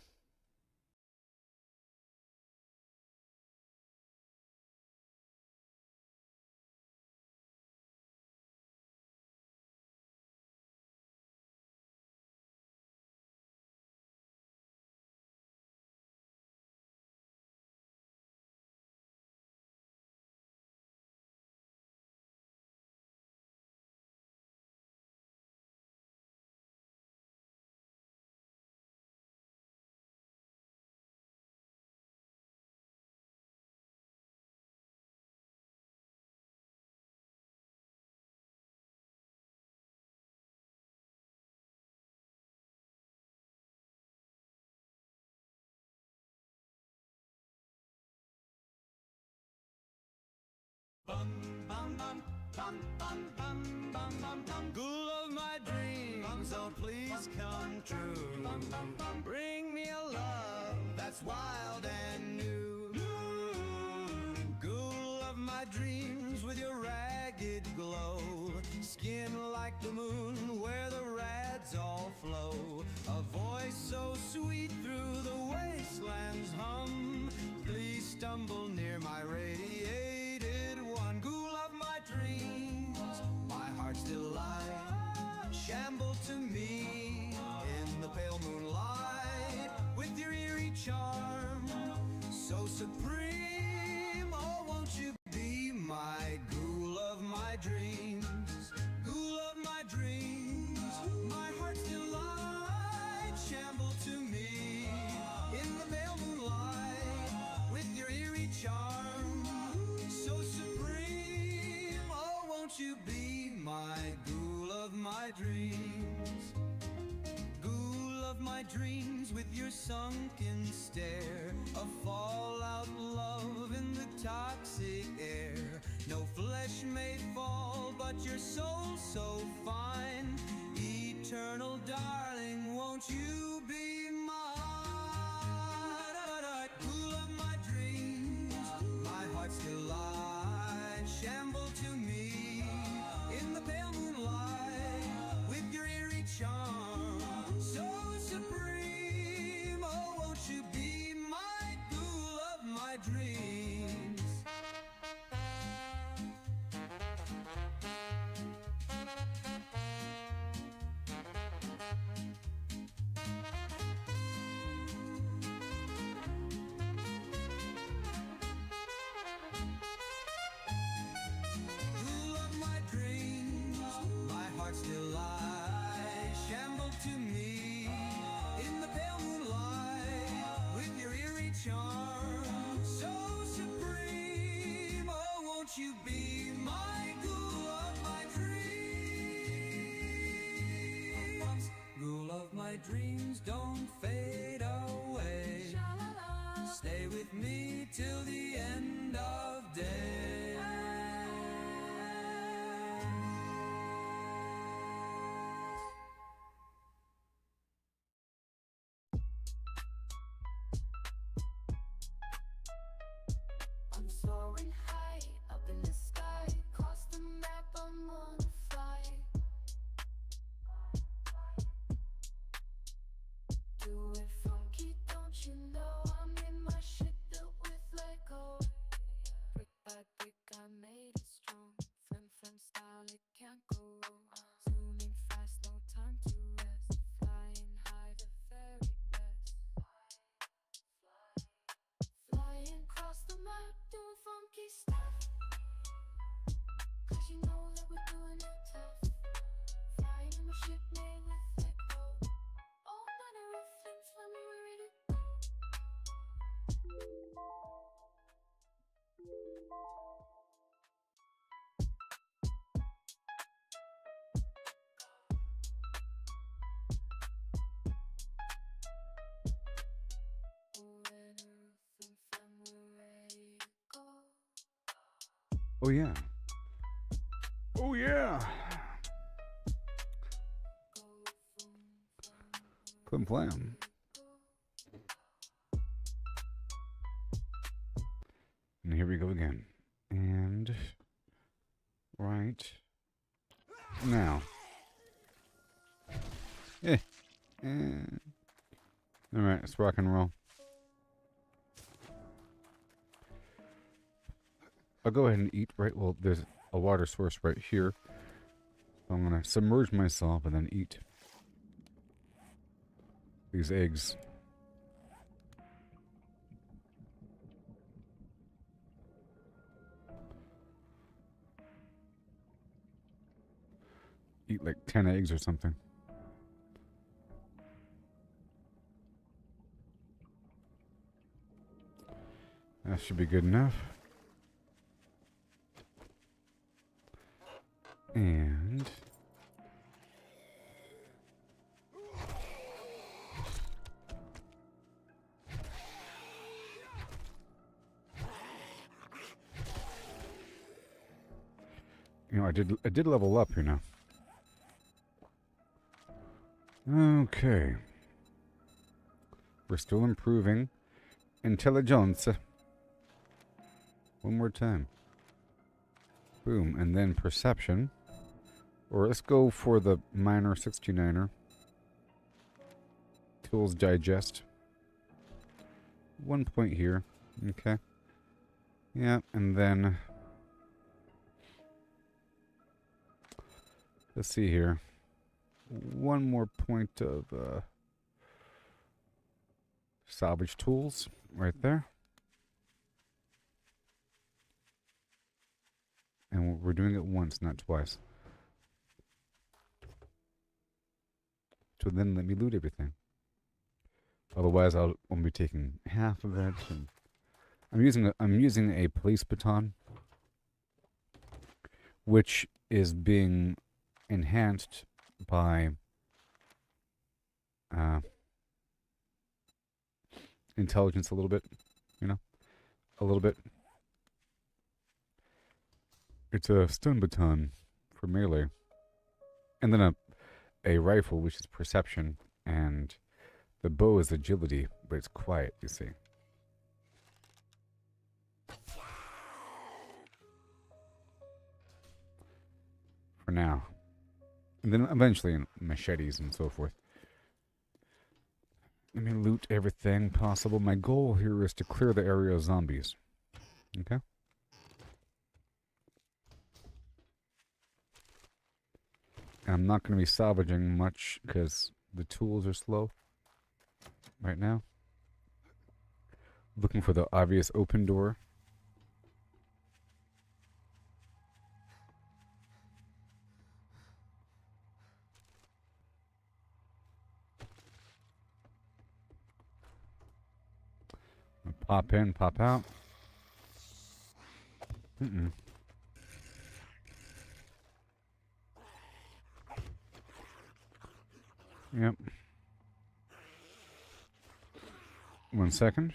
S1: Goal of my dreams, oh please come true. Bring me a love that's wild and new. Goal of my dreams with your ragged glow. Skin like the moon where the rads all flow. A voice so sweet through the wastelands hum. Please stumble near my radiated one. Ghoul of my dreams, my heart still lies. Shamble to me in the pale moonlight. With your eerie charm, so supreme. Oh, won't you be my ghoul of my dreams?
S5: dreams with your sunken stare, a fallout love in the toxic air. No flesh may fall, but your soul so fine. Eternal darling, won't you be mine? Cool of my dreams, my heart still lies. Shamble to me in the pale moonlight with your eerie charm, so supreme. Oh, won't you be my cool of my dreams? Cool of my dreams, my heart still lies. Shamble to me in the pale moonlight with your eerie charm, so supreme. Oh, won't you be my cool of my dreams? Cool of my dreams, don't fade away. Stay with me till the end of day.
S2: I'm soaring high up in the sky. Cross the map, I'm on a flight. Do it funky, don't you know? I'm in my shit built with Lego. Brick by brick, I made it strong. Fem style, it can't go wrong. Zooming fast, no time to rest. Flying high, the very best. Flying across the map, doing funky stuff. 'Cause you know that we're doing it tough. Flying in my ship made with Lego. All manner of things when we're ready to go.
S3: Oh yeah. Oh yeah. Plim plam. And here we go again. And right now. Alright, let's rock and roll. I'll go ahead and eat right. Well, there's a water source right here. So I'm going to submerge myself and then eat these eggs. Eat like 10 eggs or something. That should be good enough. And you know, I did level up here now. Okay. We're still improving intelligence. One more time. Boom, and then perception. Or let's go for the minor 69er. Tools digest. 1 point here. Okay. Yeah, and then let's see here. 1 more point of salvage tools right there. And we're doing it once, not twice. So then let me loot everything. Otherwise, I'll only be taking half of it. And I'm using a police baton, which is being enhanced by intelligence a little bit, you know, a little bit. It's a stun baton for melee, and then a rifle, which is perception, and the bow is agility, but it's quiet, you see. For now. And then eventually machetes and so forth. Let me loot everything possible. My goal here is to clear the area of zombies. Okay? And I'm not going to be salvaging much because the tools are slow right now. Looking for the obvious open door. Pop in, pop out. Yep. 1 second.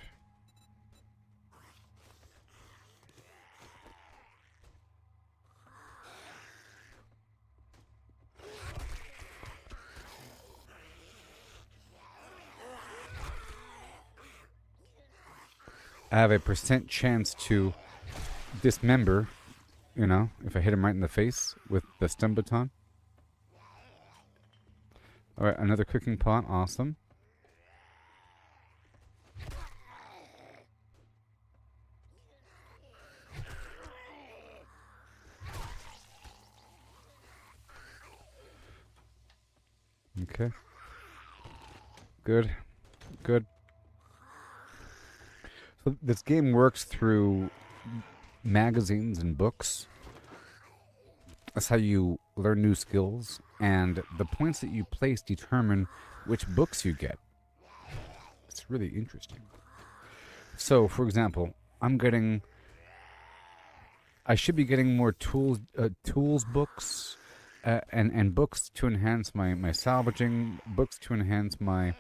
S3: I have a % chance to dismember, you know, if I hit him right in the face with the stun baton. Alright, another cooking pot. Awesome. Okay. Good. Good. So this game works through magazines and books. That's how you learn new skills, and the points that you place determine which books you get. It's really interesting. So, for example, I should be getting more tools books, and books to enhance my salvaging, books to enhance my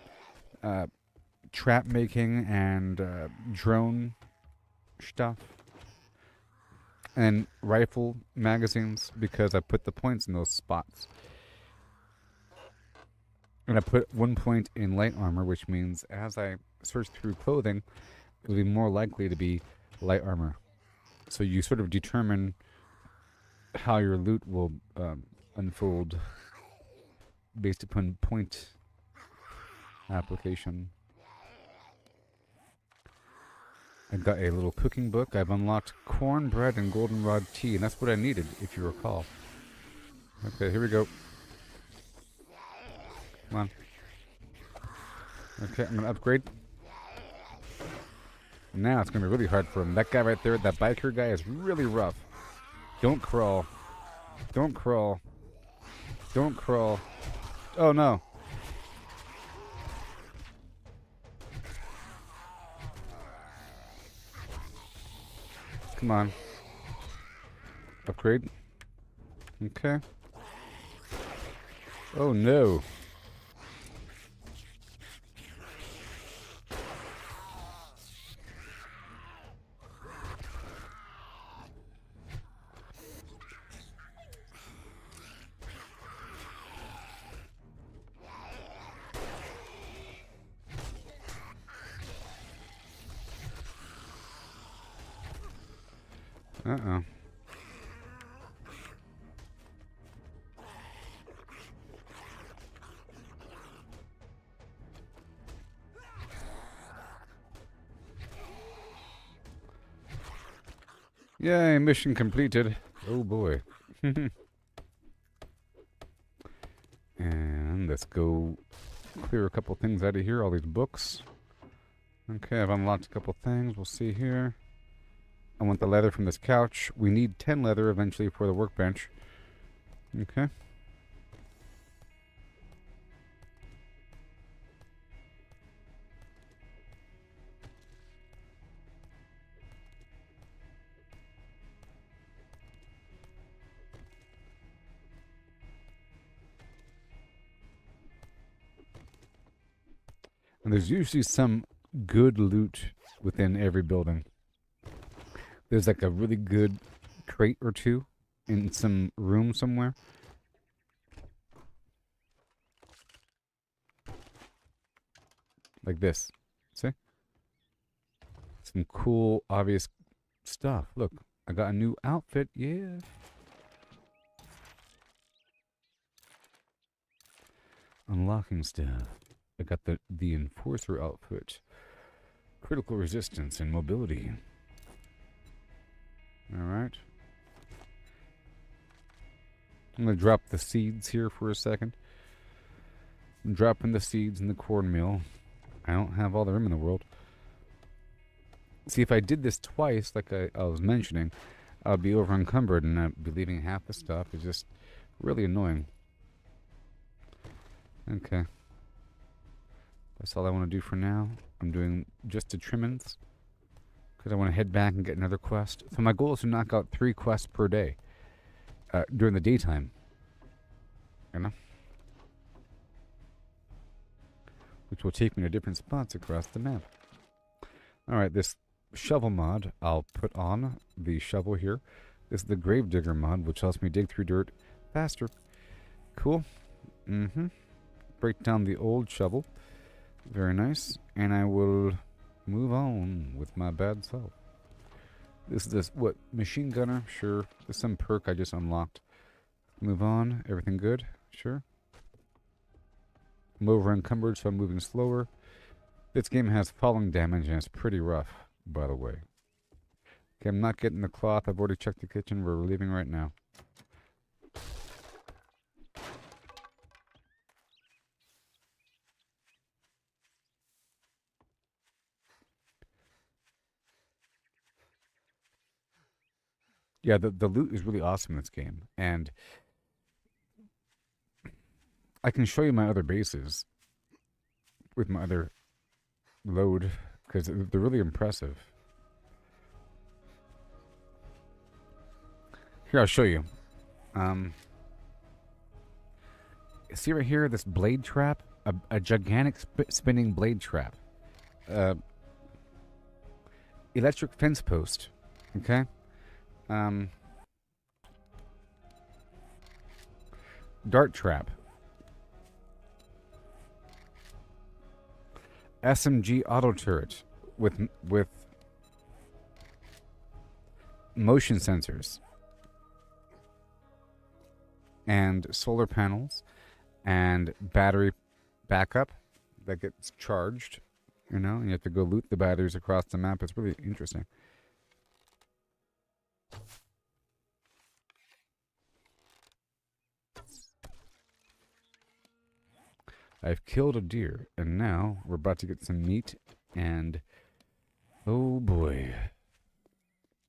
S3: trap making and drone stuff. And rifle magazines, because I put the points in those spots. And I put 1 point in light armor, which means as I search through clothing, it'll be more likely to be light armor. So you sort of determine how your loot will unfold based upon point application. I got a little cooking book. I've unlocked cornbread and goldenrod tea, and that's what I needed, if you recall. Okay, here we go. Come on. Okay, I'm gonna upgrade. Now it's gonna be really hard for him. That guy right there, that biker guy, is really rough. Don't crawl. Don't crawl. Don't crawl. Oh no. Come on. Upgrade. Okay. Oh no. Uh-oh. Yay, mission completed. Oh boy. And let's go clear a couple things out of here, all these books. Okay, I've unlocked a couple things. We'll see here. I want the leather from this couch. We need 10 leather eventually for the workbench. Okay. And there's usually some good loot within every building. There's like a really good crate or two in some room somewhere. Like this. See? Some cool, obvious stuff. Look, I got a new outfit. Yeah. Unlocking stuff. I got the Enforcer outfit. Critical resistance and mobility. Alright. I'm going to drop the seeds here for a second. I'm dropping the seeds in the cornmeal. I don't have all the room in the world. See, if I did this twice, like I was mentioning, I'd be over encumbered and I'd be leaving half the stuff. It's just really annoying. Okay. That's all I want to do for now. I'm doing just the trimmings because I want to head back and get another quest. So my goal is to knock out 3 quests per day during the daytime. You know? Which will take me to different spots across the map. Alright, this shovel mod, I'll put on the shovel here. This is the Gravedigger mod, which helps me dig through dirt faster. Cool. Break down the old shovel. Very nice. And I will move on with my bad self. This is this, what, machine gunner? Sure. There's some perk I just unlocked. Move on. Everything good? Sure. I'm over encumbered, so I'm moving slower. This game has falling damage, and it's pretty rough, by the way. Okay, I'm not getting the cloth. I've already checked the kitchen. We're leaving right now. Yeah, the loot is really awesome in this game. And I can show you my other bases with my other load, because they're really impressive. Here, I'll show you. See right here, this blade trap? A gigantic spinning blade trap. Electric fence post. Okay? Dart trap. SMG auto turret with motion sensors and solar panels and battery backup that gets charged, you know, and you have to go loot the batteries across the map. It's really interesting. I've killed a deer, and now we're about to get some meat, and oh boy.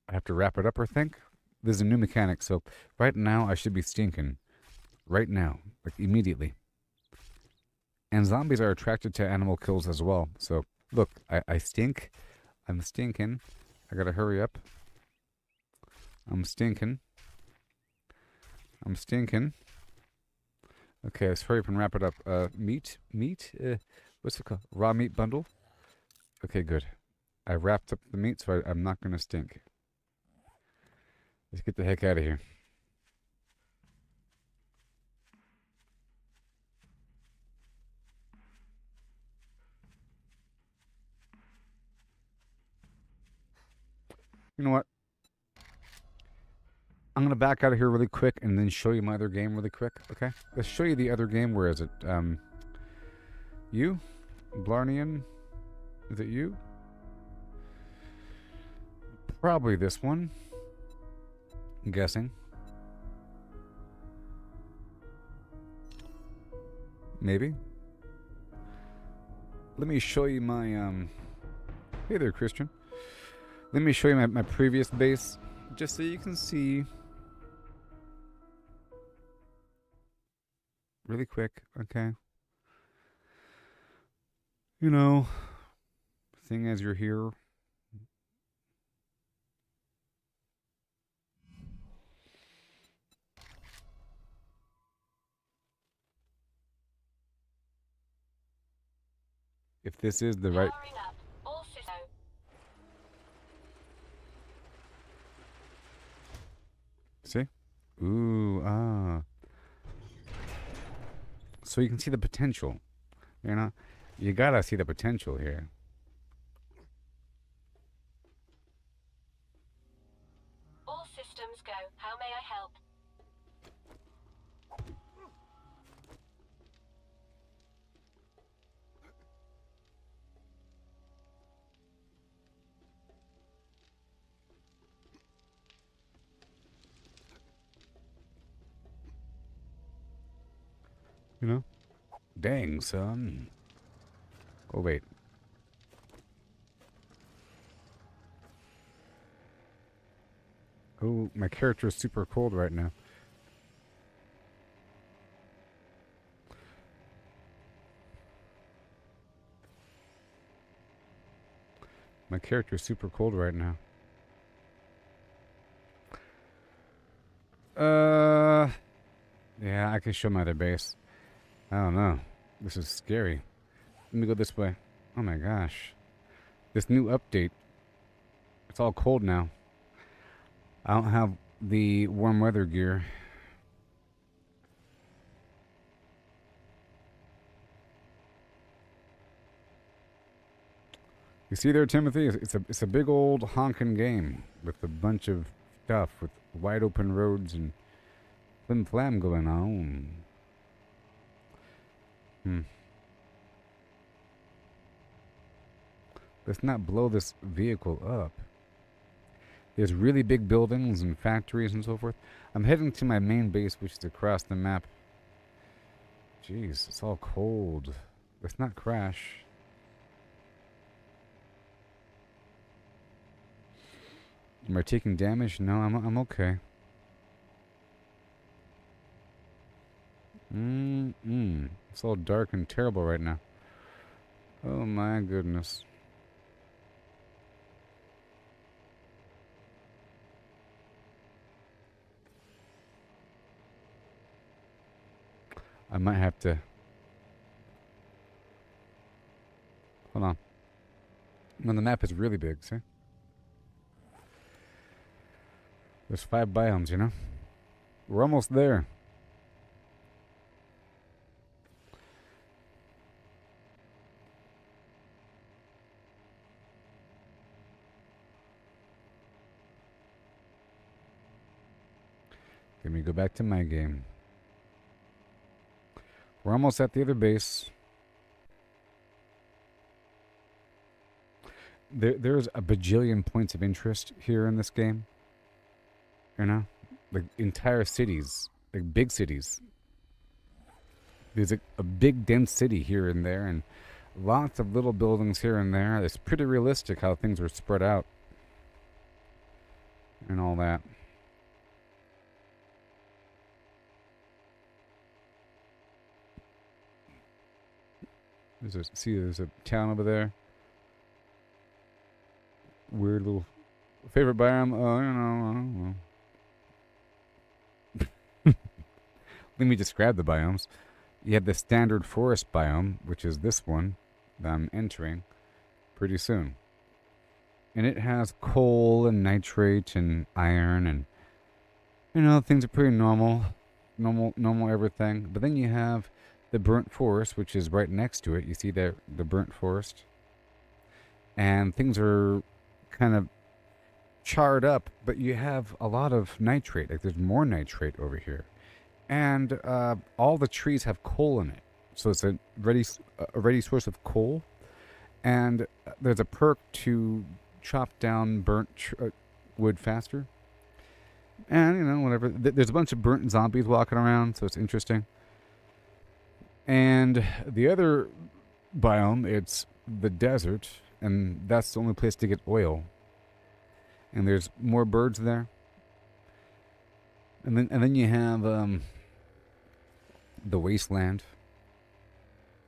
S3: I have to wrap it up, I think. This is a new mechanic, so right now I should be stinking. Right now, like immediately. And zombies are attracted to animal kills as well. So, look, I stink. I'm stinking. I gotta hurry up. I'm stinking. I'm stinking. Okay, let's hurry up and wrap it up. Meat? What's it called? Raw meat bundle? Okay, good. I wrapped up the meat, so I'm not gonna stink. Let's get the heck out of here. You know what? I'm going to back out of here really quick and then show you my other game really quick, okay? Let's show you the other game. Where is it? You? Blarnium? Is it you? Probably this one. I'm guessing. Maybe. Let me show you my, Hey there, Christian. Let me show you my previous base, just so you can see. Really quick, okay? You know, seeing as you're here. If this is the right...
S6: Powering up.
S3: See? Ooh, ah. So you can see the potential. You know? You gotta see the potential here.
S6: All systems go. How may I help?
S3: You know? Dang, son. Oh, wait. Oh, my character is super cold right now. My character is super cold right now. Yeah, I can show my other base. I don't know. This is scary. Let me go this way. Oh my gosh. This new update. It's all cold now. I don't have the warm weather gear. You see there, Timothy? It's a big old honkin' game with a bunch of stuff with wide open roads and flim flam going on. Let's not blow this vehicle up. There's really big buildings and factories and so forth. I'm heading to my main base, which is across the map. Jeez, it's all cold. Let's not crash. Am I taking damage? No, I'm okay. It's all dark and terrible right now. Oh my goodness. I might have to... Hold on. No, the map is really big, see? There's 5 biomes, you know? We're almost there. Let me go back to my game. We're almost at the other base. There's a bajillion points of interest here in this game. You know? Like entire cities. Like big cities. There's a big dense city here and there and lots of little buildings here and there. It's pretty realistic how things are spread out. And all that. There's a town over there. Weird little favorite biome. Oh, you know, I don't know. Let me describe the biomes. You have the standard forest biome, which is this one that I'm entering pretty soon. And it has coal and nitrate and iron and, you know, things are pretty normal everything. But then you have the burnt forest, which is right next to it. You see there, the burnt forest. And things are kind of charred up, but you have a lot of nitrate. Like there's more nitrate over here. And all the trees have coal in it. So it's a ready source of coal. And there's a perk to chop down burnt wood faster. And, you know, whatever. There's a bunch of burnt zombies walking around, so it's interesting. And the other biome, it's the desert, and that's the only place to get oil. And there's more birds there. And then you have the wasteland,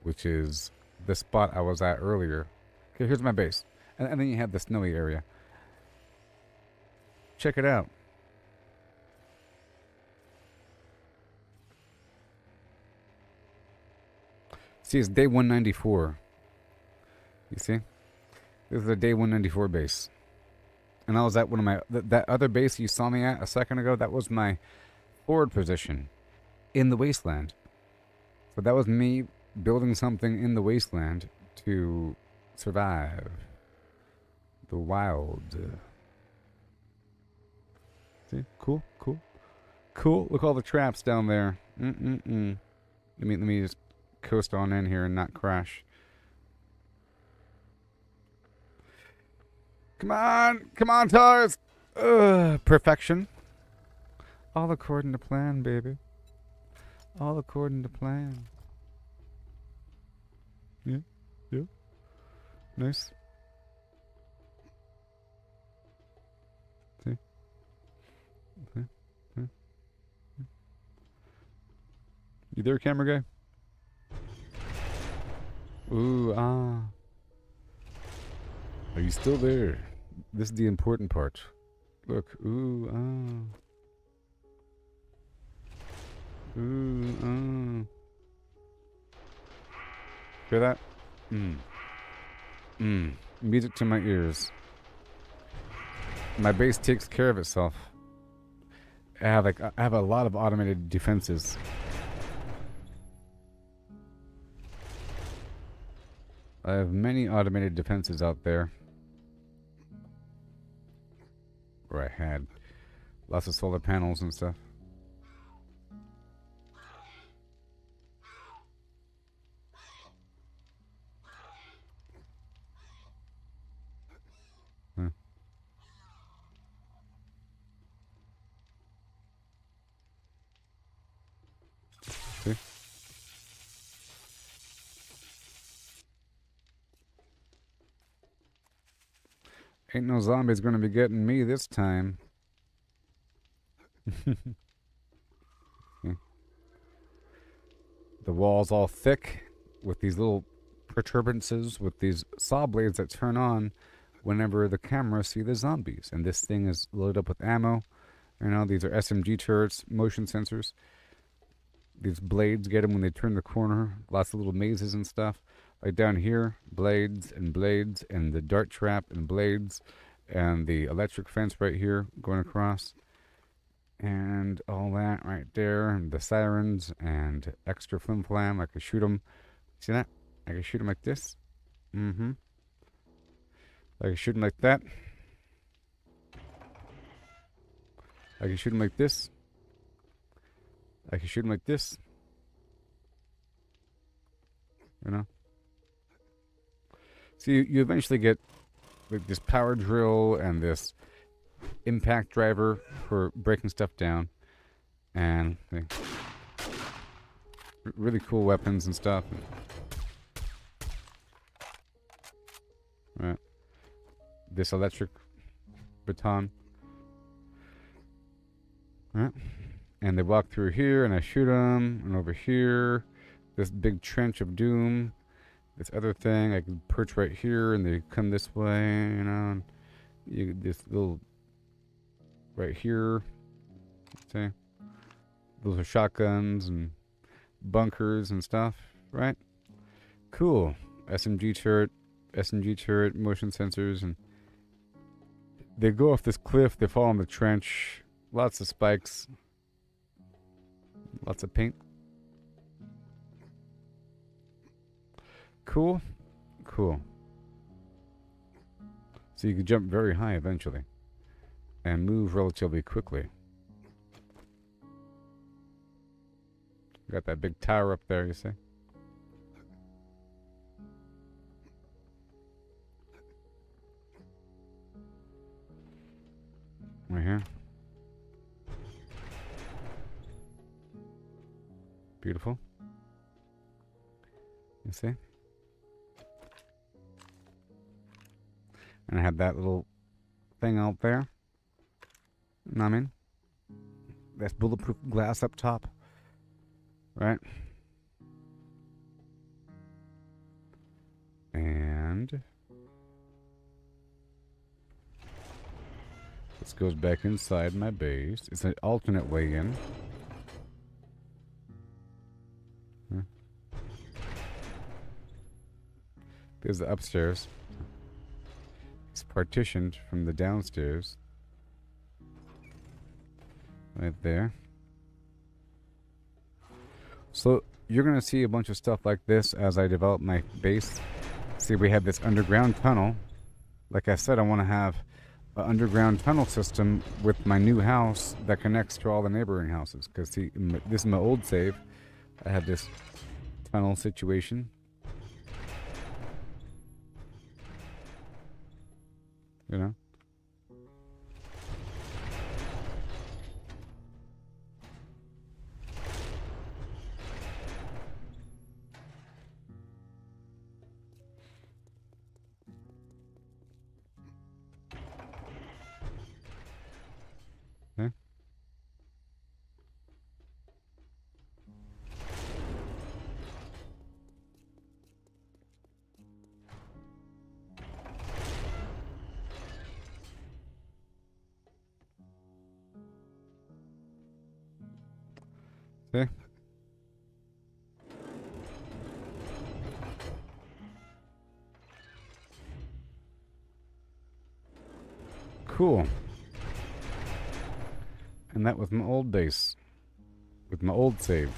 S3: which is the spot I was at earlier. Okay, here's my base. And then you have the snowy area. Check it out. See, it's day 194. You see? This is a day 194 base. And I was at one of my... that other base you saw me at a second ago, that was my forward position in the wasteland. So that was me building something in the wasteland to survive the wild. See? Cool, cool. Cool. Look all the traps down there. Let me just coast on in here and not crash. Come on, Tars. Perfection. All according to plan, baby. All according to plan. Yeah, yeah. Nice. See? Okay. Yeah. You there, camera guy? Ooh, ah. Are you still there? This is the important part. Look, ooh, ah. Ooh, hear that? Music to my ears. My base takes care of itself. I have a lot of automated defenses. I have many automated defenses out there. Where I had lots of solar panels and stuff. See? Ain't no zombies gonna be getting me this time. Okay. The wall's all thick with these little protuberances with these saw blades that turn on whenever the cameras see the zombies. And this thing is loaded up with ammo. You know, these are SMG turrets, motion sensors. These blades get them when they turn the corner. Lots of little mazes and stuff. Like down here, blades, and the dart trap and blades, and the electric fence right here going across. And all that right there, and the sirens, and extra flim flam. I can shoot them. See that? I can shoot them like this. I can shoot them like that. I can shoot them like this. I can shoot them like this. You know? So you eventually get like this power drill and this impact driver for breaking stuff down. And really cool weapons and stuff. Right. This electric baton. Right. And they walk through here, and I shoot them. And over here, this big trench of doom. This other thing, I can perch right here, and they come this way, you know. And this little right here. See, those are shotguns and bunkers and stuff, right? Cool. SMG turret, motion sensors, and they go off this cliff. They fall in the trench. Lots of spikes. Lots of paint. Cool. Cool. So you can jump very high eventually. And move relatively quickly. Got that big tower up there, you see? Right here. Beautiful. You see? And I had that little thing out there. You know what I mean? That's bulletproof glass up top. Right? And this goes back inside my base. It's an alternate way in. There's the upstairs. It's partitioned from the downstairs. Right there. So you're going to see a bunch of stuff like this as I develop my base. See, we have this underground tunnel. Like I said, I want to have an underground tunnel system with my new house that connects to all the neighboring houses. Because see, this is my old save. I have this tunnel situation. You know? Okay. See? Cool. And that was my old base. With my old save.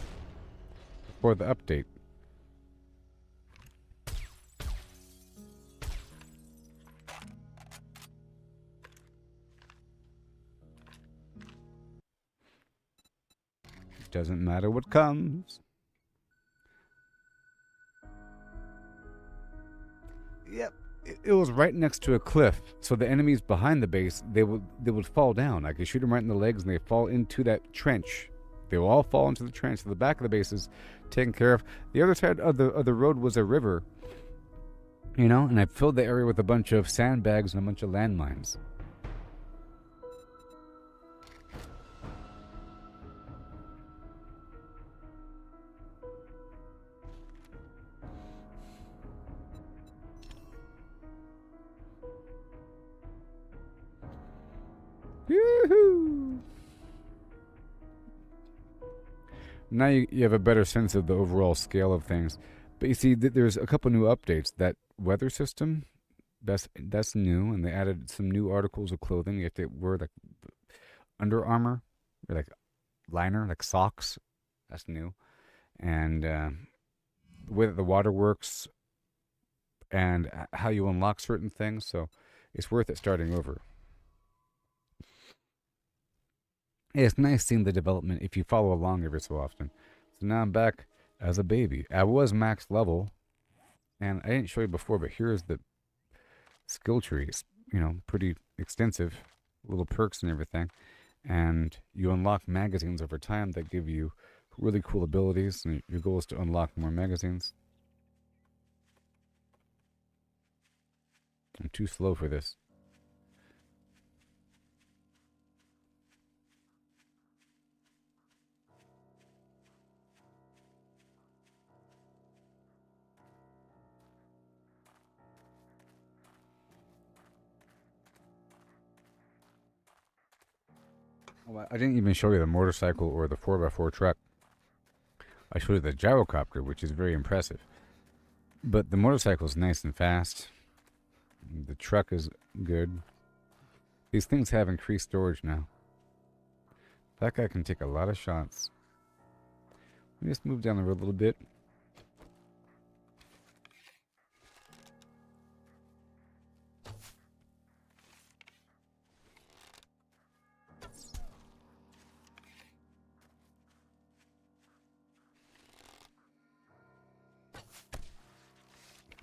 S3: Before the update. Doesn't matter what comes. Yep. It was right next to a cliff, so the enemies behind the base, they would fall down. I could shoot them right in the legs, and they fall into that trench. They will all fall into the trench. So the back of the base is taken care of. The other side of the road was a river, you know, and I filled the area with a bunch of sandbags and a bunch of landmines. Yoo-hoo! Now you have a better sense of the overall scale of things. But you see, there's a couple new updates. That weather system, that's new, and they added some new articles of clothing. You have to wear like Under Armour, or like liner, like socks. That's new. And the way that the water works and how you unlock certain things. So it's worth it starting over. Yeah, it's nice seeing the development if you follow along every so often. So now I'm back as a baby. I was max level, and I didn't show you before, but here's the skill tree. It's, you know, pretty extensive, little perks and everything. And you unlock magazines over time that give you really cool abilities, and your goal is to unlock more magazines. I'm too slow for this. Well, I didn't even show you the motorcycle or the 4x4 truck. I showed you the gyrocopter, which is very impressive. But the motorcycle is nice and fast. The truck is good. These things have increased storage now. That guy can take a lot of shots. Let me just move down the road a little bit.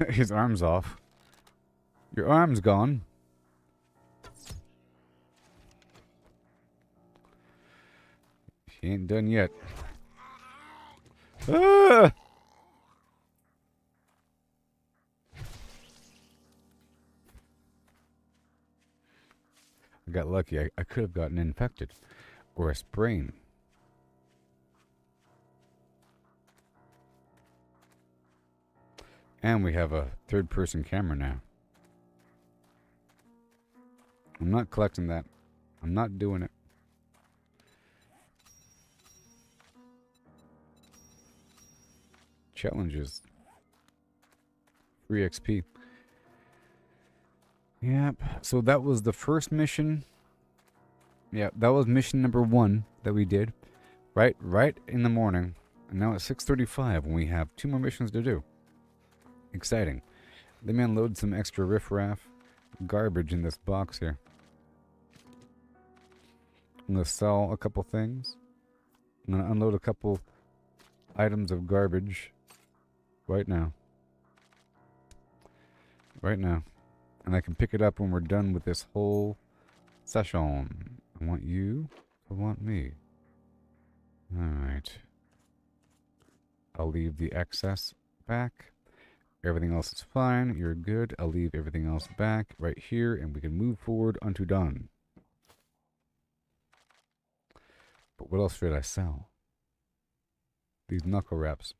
S3: His arm's off. Your arm's gone. She ain't done yet. Ah! I got lucky. I could have gotten infected. Or a sprain. And we have a third-person camera now. I'm not collecting that. I'm not doing it. Challenges. Free XP. Yep. So that was the first mission. Yeah, that was mission number 1 that we did. Right in the morning. And now it's 6:35 and we have 2 more missions to do. Exciting. Let me unload some extra riffraff garbage in this box here. I'm going to sell a couple things. I'm going to unload a couple items of garbage right now. Right now. And I can pick it up when we're done with this whole session. I want you to want me. Alright. I'll leave the excess back. Everything else is fine. You're good. I'll leave everything else back right here and we can move forward unto done. But what else should I sell? These knuckle wraps.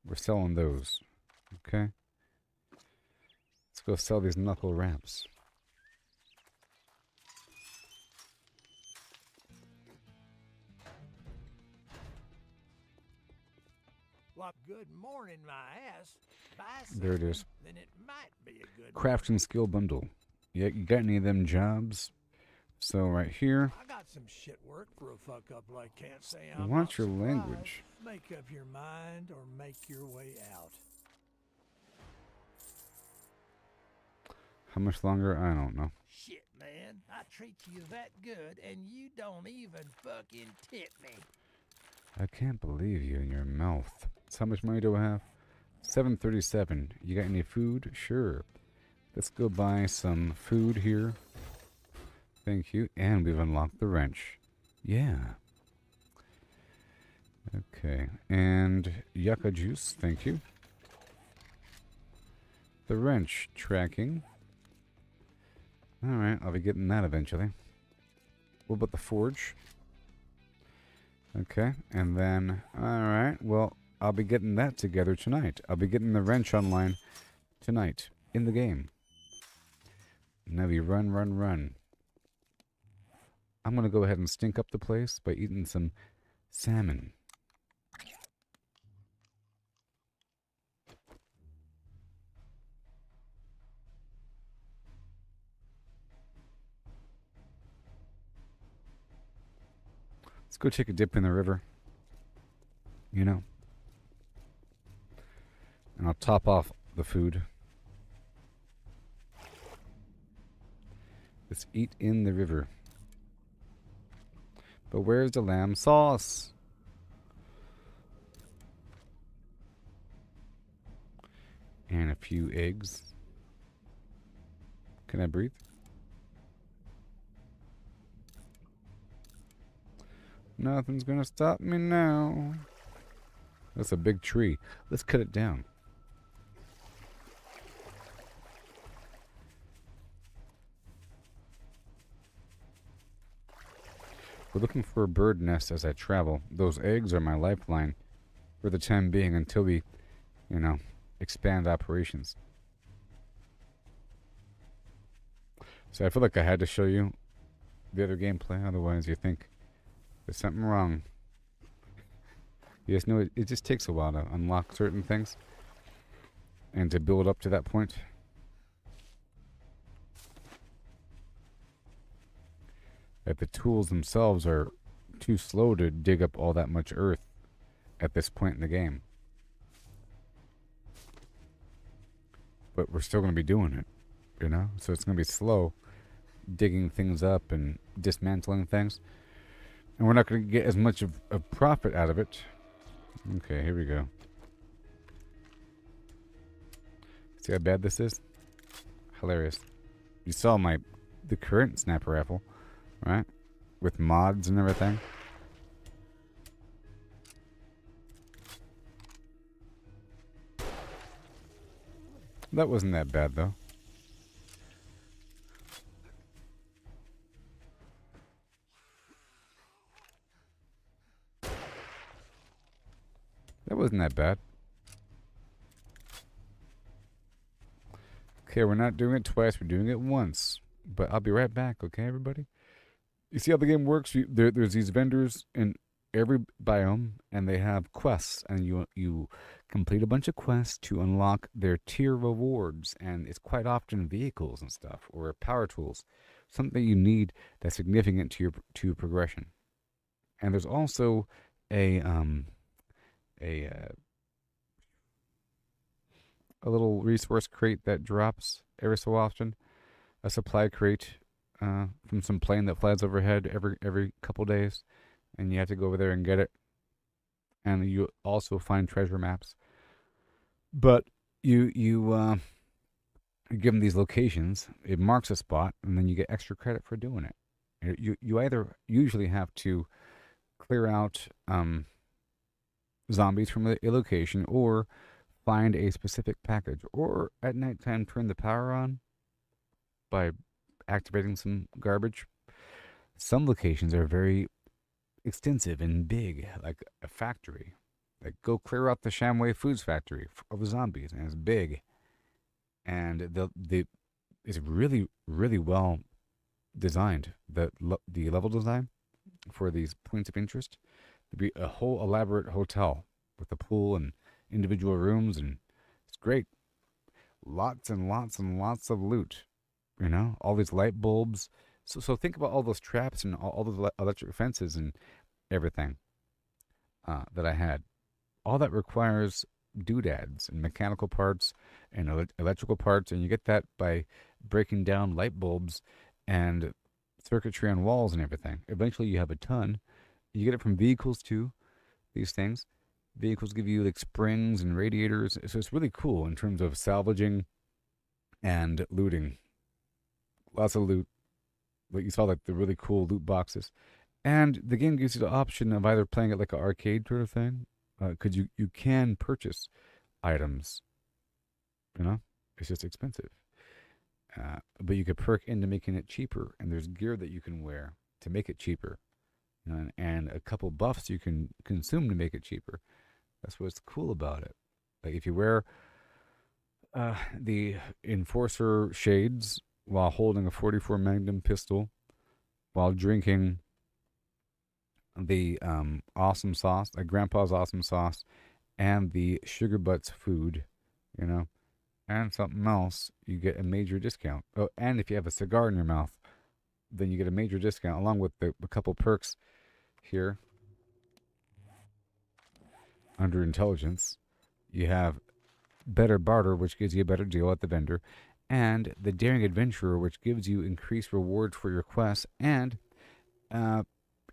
S3: We're selling those. Okay. Let's go sell these knuckle wraps.
S4: Well, good morning, my ass. Buy
S3: There it
S4: something,
S3: is.
S4: then it might be a good
S3: Craft and skill bundle. Yeah, you got any of them jobs? So right here.
S4: I got some shit work for a fuck up like can't say I'm
S3: Watch
S4: not
S3: your
S4: surprised.
S3: language.
S4: Make up your mind or make your way out.
S3: How much longer? I don't know.
S4: Shit, man. I treat you that good and you don't even fucking tip me.
S3: I can't believe you in your mouth. So how much money do I have? 737. You got any food? Sure. Let's go buy some food here. Thank you. And we've unlocked the wrench. Yeah. Okay. And yucca juice. Thank you. The wrench tracking. Alright, I'll be getting that eventually. What about the forge? Okay, and then, alright, well, I'll be getting that together tonight. I'll be getting the wrench online tonight, in the game. Now we run. I'm gonna go ahead and stink up the place by eating some salmon. Let's go take a dip in the river. You know. And I'll top off the food. Let's eat in the river. But where's the lamb sauce? And a few eggs. Can I breathe? Nothing's gonna stop me now. That's a big tree. Let's cut it down. We're looking for a bird nest as I travel. Those eggs are my lifeline for the time being until we, you know, expand operations. So I feel like I had to show you the other gameplay, otherwise you think there's something wrong. You just know it just takes a while to unlock certain things and to build up to that point. That the tools themselves are too slow to dig up all that much earth at this point in the game. But we're still going to be doing it, you know? So it's going to be slow digging things up and dismantling things. And we're not going to get as much of profit out of it. Okay, here we go. See how bad this is? Hilarious. You saw the current snapper rifle, right? With mods and everything. That wasn't that bad though. That wasn't that bad. Okay, we're not doing it twice, we're doing it once. But I'll be right back, okay, everybody? You see how the game works? There's these vendors, and every biome, and they have quests, and you complete a bunch of quests to unlock their tier rewards, and it's quite often vehicles and stuff or power tools, something you need that's significant to your progression. And there's also a a uh, a little resource crate that drops every so often, a supply crate from some plane that flies overhead every couple days, and you have to go over there and get it. And you also find treasure maps, but you give them these locations. It marks a spot, and then you get extra credit for doing it. You either usually have to clear out zombies from a location, or find a specific package, or at nighttime turn the power on by activating some garbage. Some locations are very extensive and big, like a factory. Like, go clear out the Shamway Foods factory of zombies, and it's big. And it's really, really well designed. The level design for these points of interest to be a whole elaborate hotel with a pool and individual rooms, and it's great. Lots and lots and lots of loot. All these light bulbs. So think about all those traps and all those electric fences and everything that I had. All that requires doodads and mechanical parts and electrical parts, and you get that by breaking down light bulbs and circuitry on walls and everything. Eventually you have a ton. You get it from vehicles too, these things. Vehicles give you like springs and radiators, so it's really cool in terms of salvaging and looting. Lots of loot. Like you saw, like the really cool loot boxes. And the game gives you the option of either playing it like an arcade sort of thing, because you can purchase items. It's just expensive. But you could perk into making it cheaper, and there's gear that you can wear to make it cheaper, and a couple buffs you can consume to make it cheaper. That's what's cool about it. Like if you wear the Enforcer shades while holding a 44 Magnum pistol, while drinking the awesome sauce, like Grandpa's awesome sauce, and the Sugar Butts food, and something else, you get a major discount. Oh, and if you have a cigar in your mouth, then you get a major discount along with a couple perks here. Under intelligence, you have better barter, which gives you a better deal at the vendor, and the daring adventurer, which gives you increased rewards for your quests, and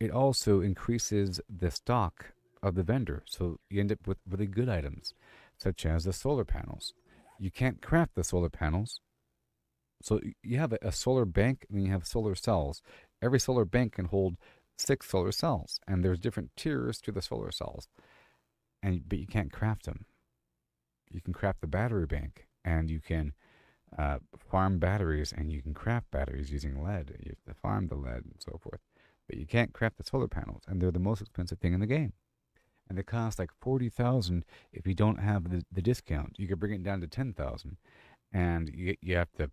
S3: it also increases the stock of the vendor, so you end up with really good items, such as the solar panels. You can't craft the solar panels, so you have a solar bank, and then you have solar cells. Every solar bank can hold 6 solar cells, and there's different tiers to the solar cells, but you can't craft them. You can craft the battery bank, and you can farm batteries, and you can craft batteries using lead. You have to farm the lead and so forth. But you can't craft the solar panels, and they're the most expensive thing in the game. And they cost like 40,000 if you don't have the discount. You could bring it down to 10,000, and you have to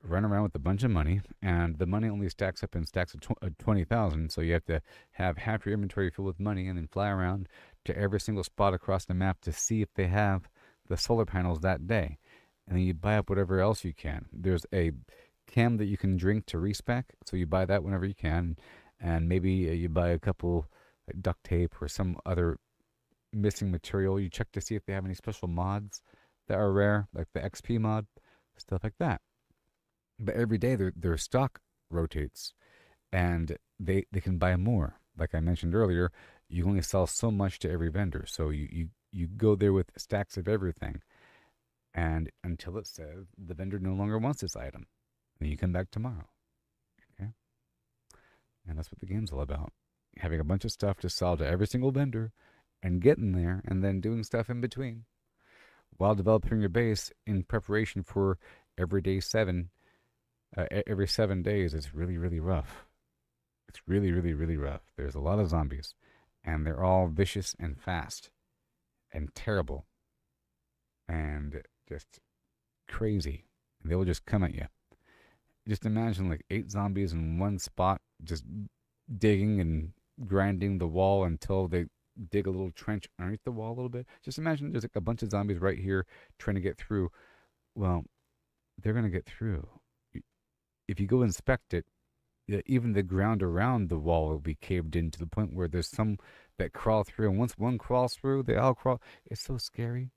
S3: run around with a bunch of money, and the money only stacks up in stacks of 20,000. So you have to have half your inventory filled with money, and then fly around to every single spot across the map to see if they have the solar panels that day. And then you buy up whatever else you can. There's a cam that you can drink to respec, so you buy that whenever you can, and maybe you buy a couple like duct tape or some other missing material. You check to see if they have any special mods that are rare, like the XP mod, stuff like that. But every day their stock rotates, and they can buy more. Like I mentioned earlier, you only sell so much to every vendor, so you go there with stacks of everything, and until it says the vendor no longer wants this item, then you come back tomorrow. Okay, and that's what the game's all about: having a bunch of stuff to sell to every single vendor, and getting there, and then doing stuff in between, while developing your base in preparation for every 7 days. It's really, really rough. It's really, really, really rough. There's a lot of zombies, and they're all vicious and fast and terrible and just crazy. They will just come at you. Just imagine like 8 zombies in one spot, just digging and grinding the wall until they dig a little trench underneath the wall a little bit. Just imagine there's like a bunch of zombies right here trying to get through. Well, they're going to get through. If you go inspect it, even the ground around the wall will be caved in to the point where there's some that crawl through. And once one crawls through, they all crawl. It's so scary.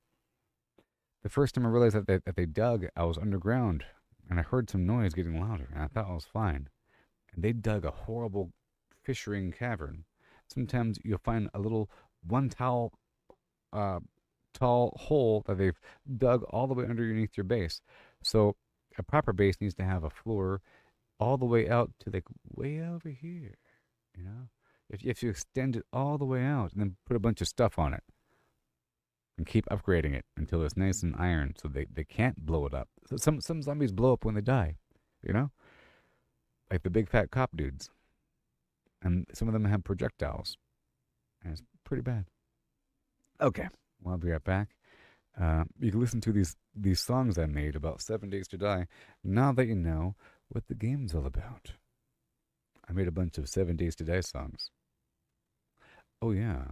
S3: The first time I realized that they dug, I was underground. And I heard some noise getting louder. And I thought I was fine. And they dug a horrible fissuring cavern. Sometimes you'll find a little tall hole that they've dug all the way underneath your base. So a proper base needs to have a floor all the way out to like way over here. You know, if you extend it all the way out and then put a bunch of stuff on it and keep upgrading it until it's nice and iron, so they can't blow it up. So some zombies blow up when they die. You know, like the big fat cop dudes. And some of them have projectiles. And it's pretty bad. Okay, well, I'll be right back. You can listen to these songs I made about 7 Days to Die now that you know what the game's all about. I made a bunch of 7 Days to Die songs. Oh, yeah.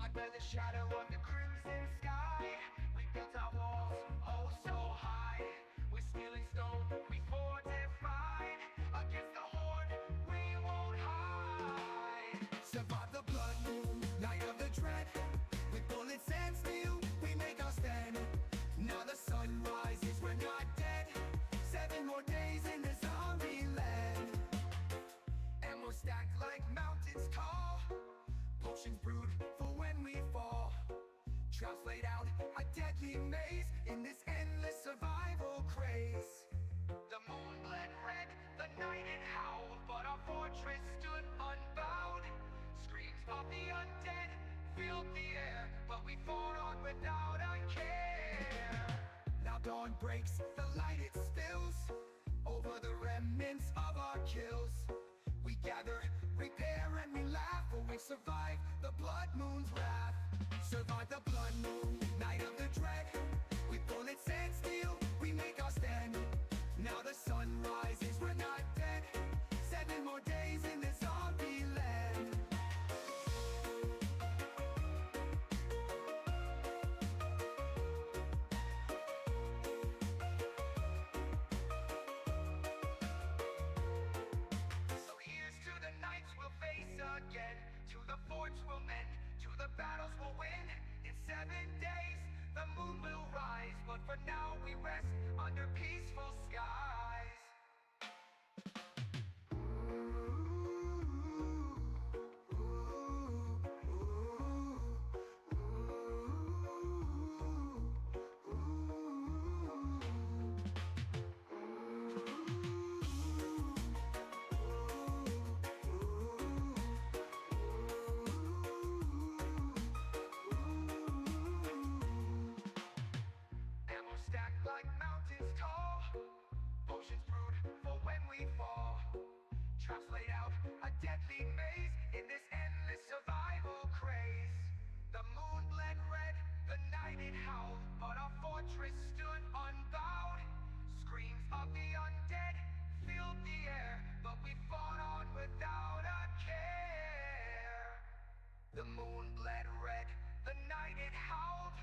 S5: Under the shadow of the crimson sky, we built our walls, oh so high. With steel and stone, we fortified. Against the horde, we won't hide. Survive the blood moon, night of the dread. With bullets and steel, we make our stand. Now the sun rises, we're not dead. 7 more days in the zombie land. And we'll stack like mountains tall. Potions brewed for when we fall. Traps laid out, a deadly maze in this endless survival craze. The moon bled red, the night it howled, but our fortress stood unbowed. Screams of the undead filled the air, but we fought on without a care. Now dawn breaks, the light it spills over the remnants of our kills. We gather, repair, and we laugh, for we survive the blood moon's wrath. Survive the blood moon, night of the dread. With bullets and steel, we make our stand. Now the sun rises, we're not dead. 7 more days in the zombie land. So here's to the nights we'll face again, to the forts we'll mend, to the battles we'll win. In 7 days, the moon will rise, but for now we rest under peaceful skies. And we'll stack like mountains tall. Potions brewed for when we fall. Traps laid out, a deadly maze in this endless survival craze. The moon bled red, the night it howled, but our fortress stood unbowed. Screams of the undead filled the air, but we fought on without a care. The moon bled red, the night it howled,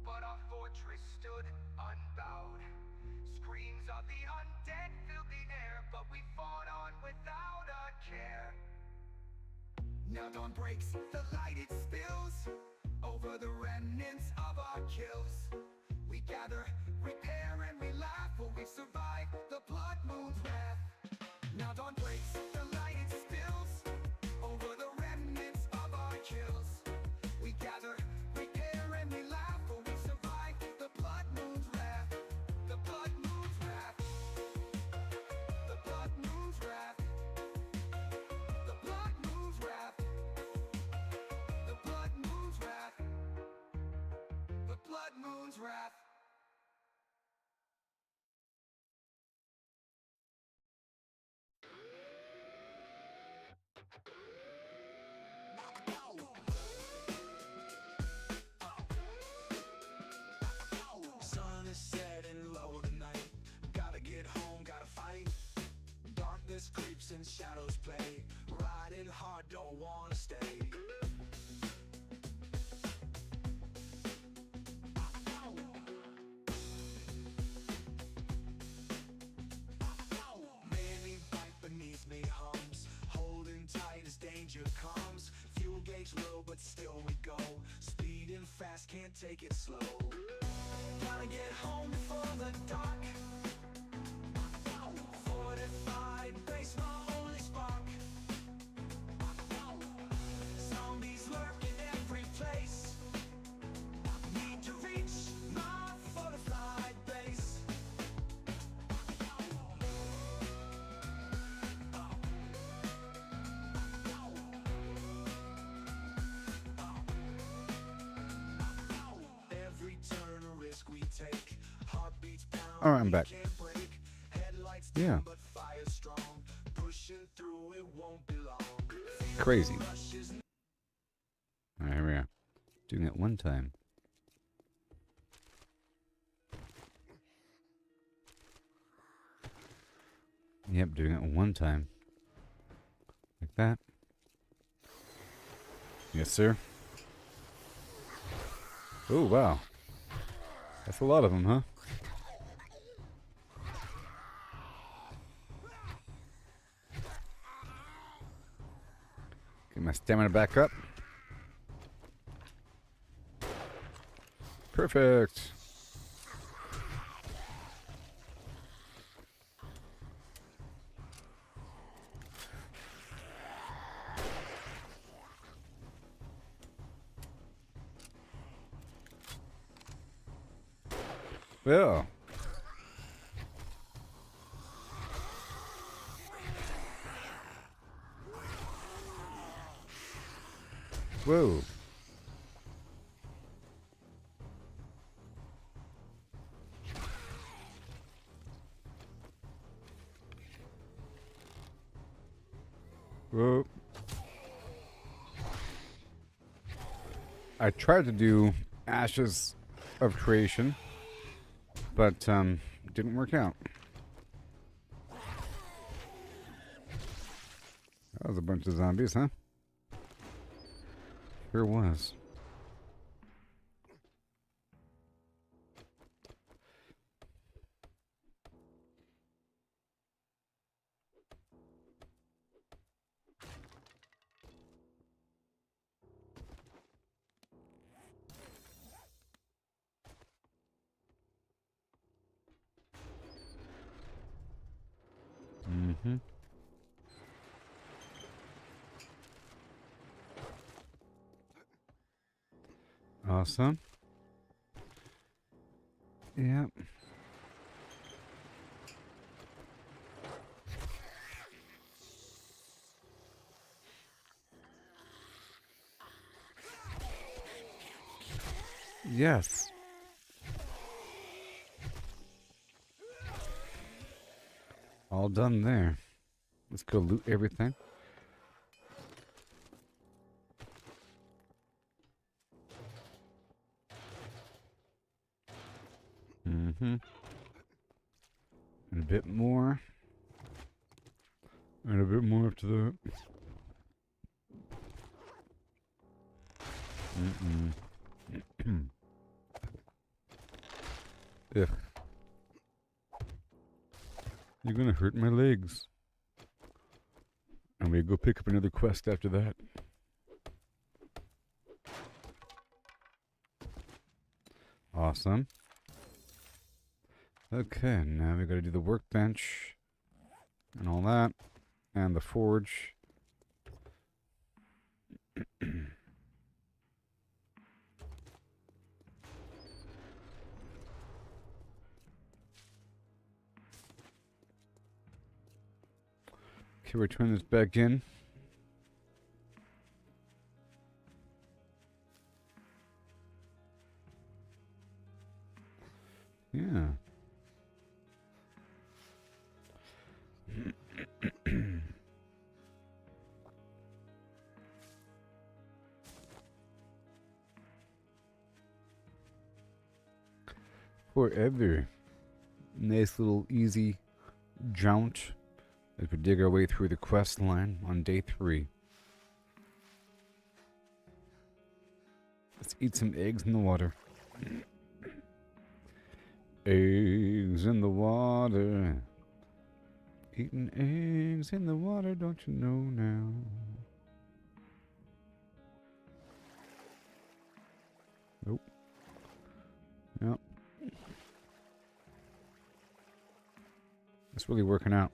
S5: but our fortress stood unbowed. Screams of the undead filled the air, but we fought on without a care. Now dawn breaks, the light it spills over the remnants of our kills. We gather, repair, and we laugh, for we survive the blood moon's wrath. Now dawn breaks, the light it spills over the remnants of our kills. We gather, repair, and we laugh, for we survive the blood moon's wrath. The blood moon's wrath. The blood moon's wrath. The blood moon's wrath. The blood moon's wrath. The blood moon's wrath.
S1: Darkness creeps and shadows play. Riding hard, don't wanna stay. Many bite beneath me hums, holding tight as danger comes. Fuel gauge low, but still we go. Speeding fast, can't take it slow. Gotta get home before the dark. Fortified base, my only spark. Zombies lurk in every place. Need to reach my fortified base. Every turn a risk we take. Heartbeats pound.
S3: All right, I'm back.
S1: Can't break. Headlights
S3: Yeah.
S1: dim, but fire strong. Pushing through, it won't be long.
S3: Crazy.
S1: Rushes
S3: All right, here we are. Doing it one time. Yep, doing it one time. Like that. Yes, sir. Oh, wow. That's a lot of them, huh? Get my stamina back up. Perfect. Well. Whoa. Whoa. I tried to do Ashes of Creation, but didn't work out. That was a bunch of zombies, huh? Sure was. Mm-hmm. Awesome. Yep. Yes. All done there. Let's go loot everything. Mm-hmm. And a bit more. And a bit more after that. Mm-mm. Ugh. You're gonna hurt my legs. I'm gonna go pick up another quest after that. Awesome. Okay, now we gotta do the workbench and all that, and the forge. Okay, we're turning this back in. Yeah. Forever. Nice little easy jaunt as we dig our way through the quest line on day 3. Let's eat some eggs in the water. Eggs in the water. Eating eggs in the water, don't you know now? Nope. Yep. It's really working out.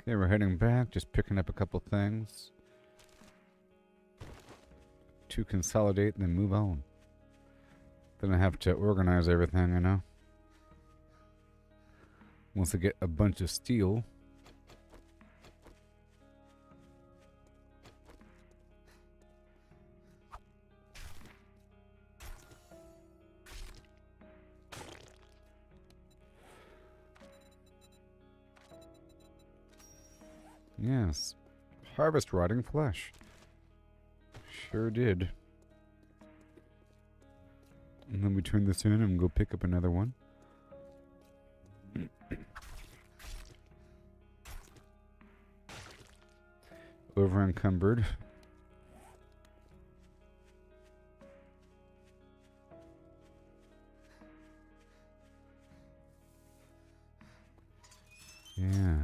S3: Okay, we're heading back, just picking up a couple things to consolidate and then move on. Then I have to organize everything, you know. Once I get a bunch of steel. Yes. Harvest rotting flesh. Sure did. And then we turn this in and go pick up another one. Over encumbered. Yeah.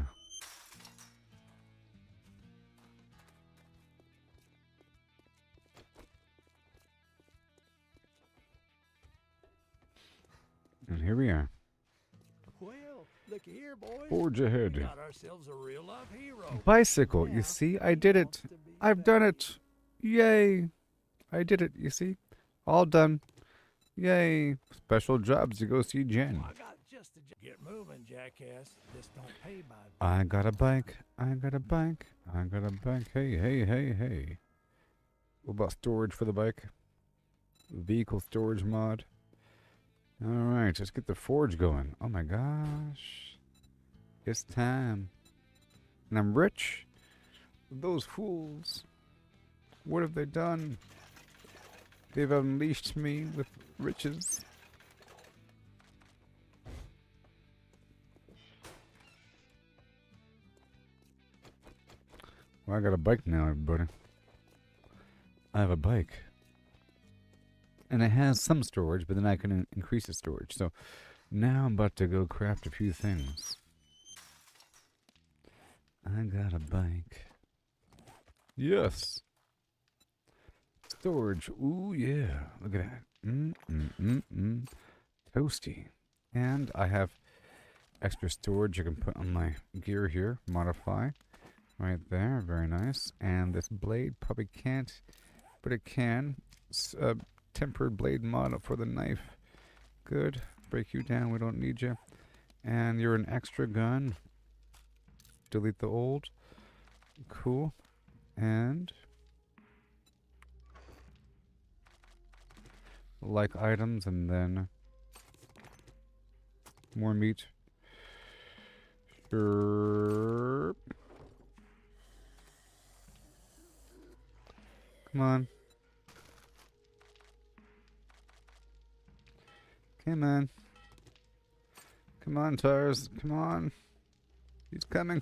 S3: And here we are.
S4: Well, look here, boys.
S3: Forge
S4: We
S3: ahead.
S4: got ourselves a real life hero.
S3: Bicycle,
S4: Now,
S3: you see? I did
S4: he
S3: it.
S4: wants to be
S3: I've done
S4: back.
S3: it. Yay. I did it, you see? All done. Yay. Special jobs to go see Jen.
S4: I got just to get moving, jackass. This don't pay by.
S3: I got a bike. I got a bike. I got a bike. Hey, hey, hey, hey. What about storage for the bike? Vehicle storage mod. Alright, let's get the forge going. Oh my gosh. It's time. And I'm rich. Those fools. What have they done? They've unleashed me with riches. Well, I got a bike now, everybody. I have a bike. And it has some storage, but then I can increase the storage. So now I'm about to go craft a few things. I got a bike. Yes. Storage. Ooh, yeah. Look at that. Toasty. And I have extra storage I can put on my gear here. Modify. Right there. Very nice. And this blade probably can't, but it can. Tempered blade mod for the knife. Good. Break you down. We don't need you. And you're an extra gun. Delete the old. Cool. And like items, and then more meat. Sure. Come on. Come on. Come on, Tars. Come on. He's coming.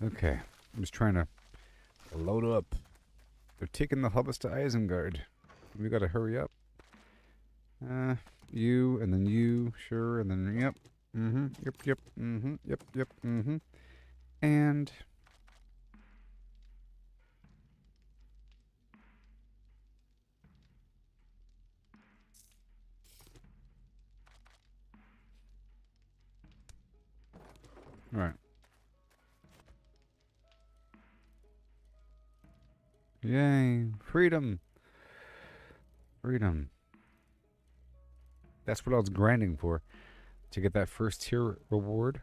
S3: Okay. I'm just trying to load up. They're taking the hubs to Isengard. We gotta hurry up. You, and then you, sure, and then yep. Yep. Yep. And all right. Yay, freedom. Freedom. That's what I was grinding for, to get that first tier reward.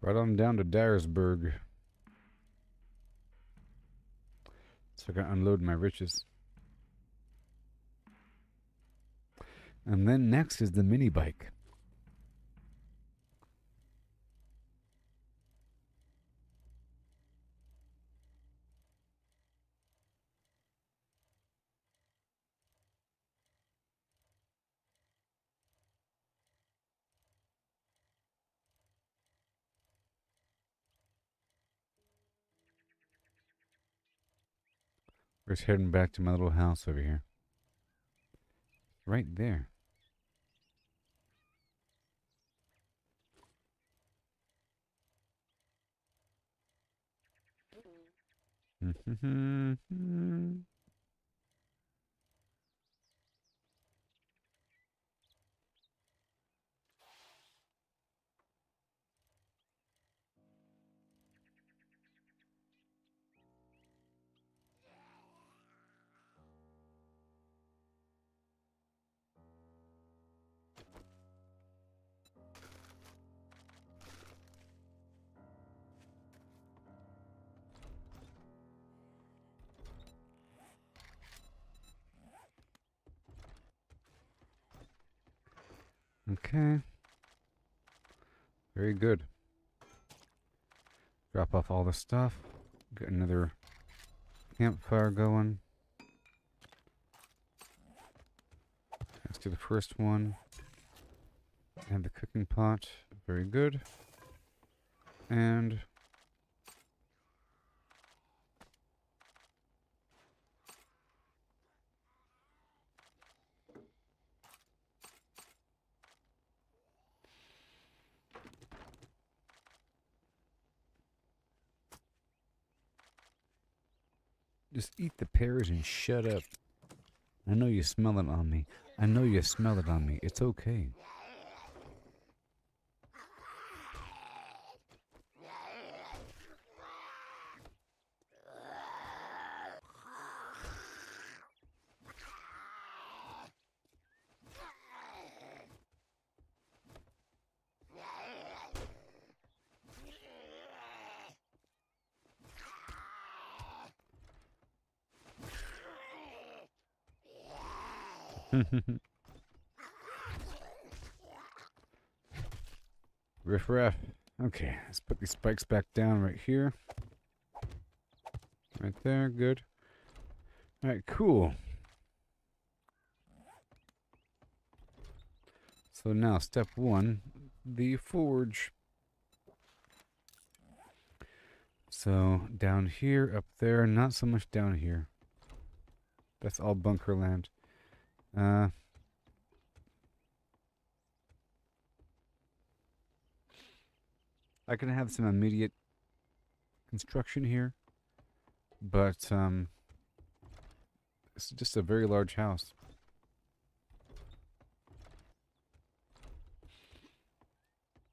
S3: Right on down to Dyersburg. So I can unload my riches. And then next is the mini bike. We're just heading back to my little house over here. Right there. Okay. Very good. Drop off all the stuff. Get another campfire going. Let's do the first one. And the cooking pot. Very good. And just eat the pears and shut up. I know you smell it on me. I know you smell it on me. It's okay. Riff raff. Okay, let's put these spikes back down right here. Right there, good. Alright, cool. So now, step one, the forge. So, down here, up there, not so much down here. That's all bunker land. I can have some immediate construction here, but it's just a very large house.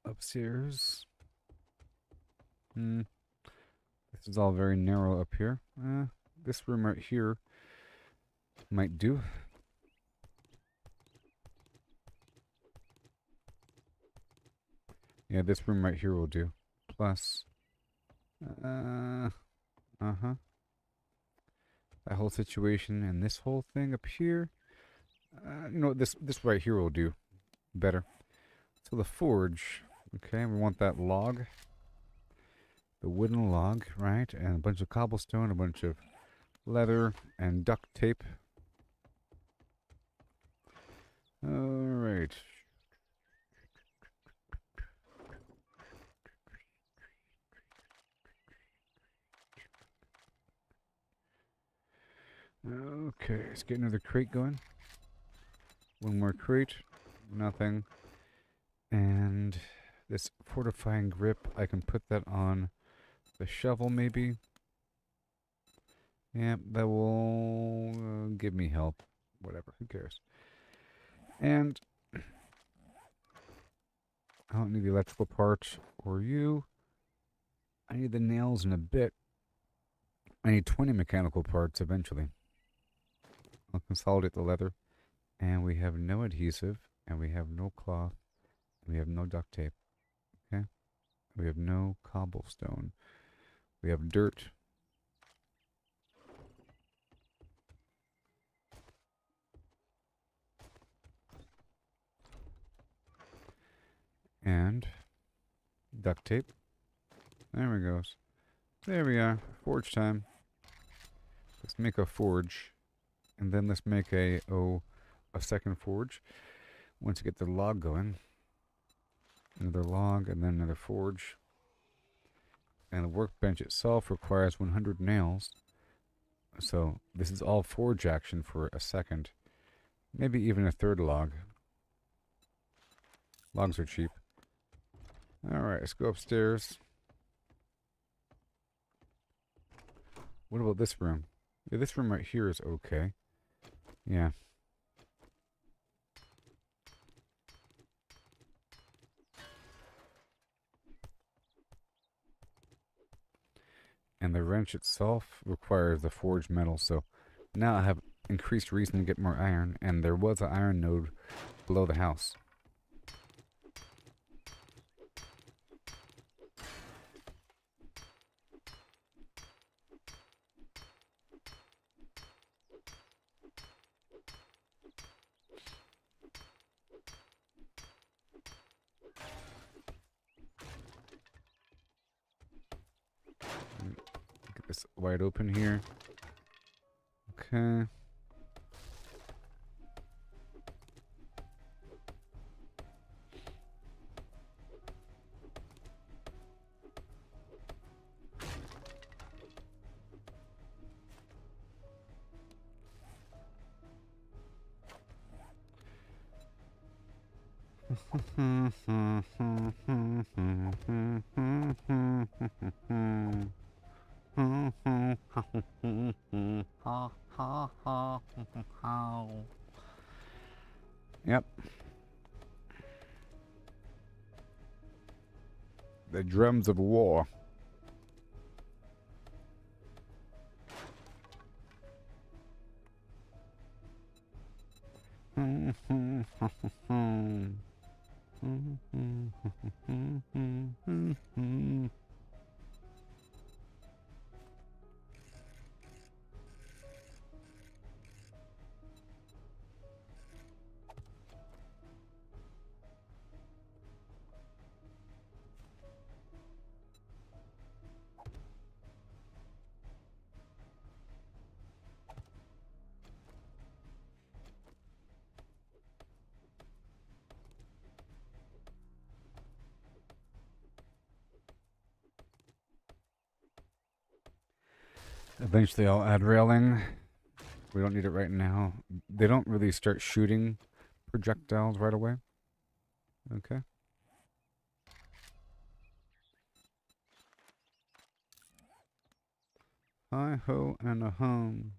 S3: Upstairs. This is all very narrow up here. This room right here might do. Yeah, this room right here will do. Plus, that whole situation and this whole thing up here. You know, this right here will do better. So the forge, okay, we want that log. The wooden log, right? And a bunch of cobblestone, a bunch of leather, and duct tape. Alright. Okay, let's get another crate going. One more crate. Nothing. And this fortifying grip, I can put that on the shovel maybe. Yeah, that will give me help. Whatever, who cares? And I don't need the electrical parts or you. I need the nails in a bit. I need 20 mechanical parts eventually. I'll consolidate the leather. And we have no adhesive. And we have no cloth. And we have no duct tape. Okay? We have no cobblestone. We have dirt. And duct tape. There we go. There we are. Forge time. Let's make a forge. And then let's make a second forge. Once you get the log going. Another log and then another forge. And the workbench itself requires 100 nails. So this is all forge action for a second. Maybe even a third log. Logs are cheap. Alright, let's go upstairs. What about this room? Yeah, this room right here is okay. Yeah. And the wrench itself requires the forged metal, so now I have increased reason to get more iron, and there was an iron node below the house. Get this wide open here. Okay. Yep. The drums of war. Eventually I'll add railing. We don't need it right now. They don't really start shooting projectiles right away. Okay. Hi ho and a hum.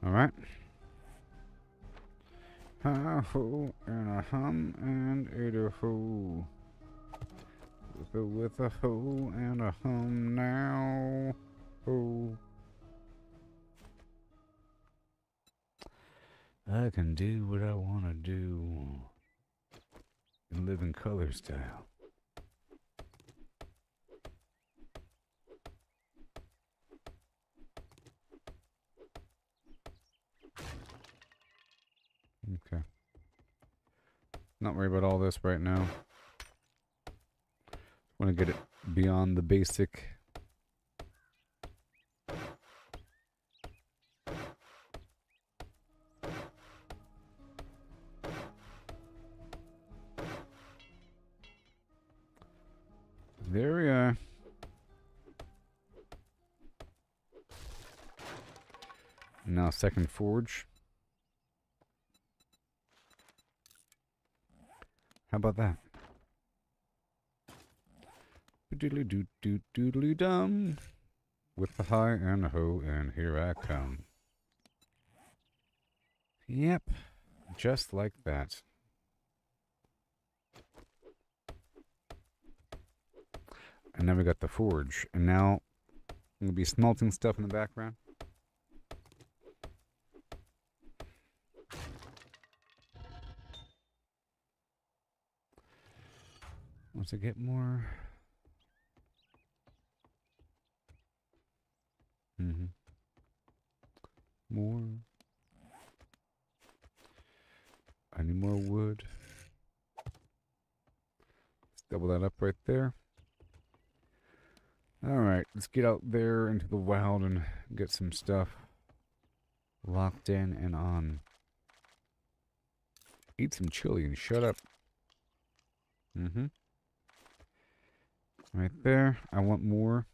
S3: Alright. Ha ho and a hum and a ho. With a ho and a hum now. Ho. I can do what I want to do and live in color style. Okay. Not worry about all this right now. Want to get it beyond the basic. There we are. Now second forge. How about that? Doodly doo doo doodly dum. With the hi and ho, and here I come. Yep. Just like that. And then we got the forge. And now I'm going to be smelting stuff in the background. Once I get more... More. I need more wood. Let's double that up right there. Alright, let's get out there into the wild and get some stuff locked in and on. Eat some chili and shut up. Right there. I want more.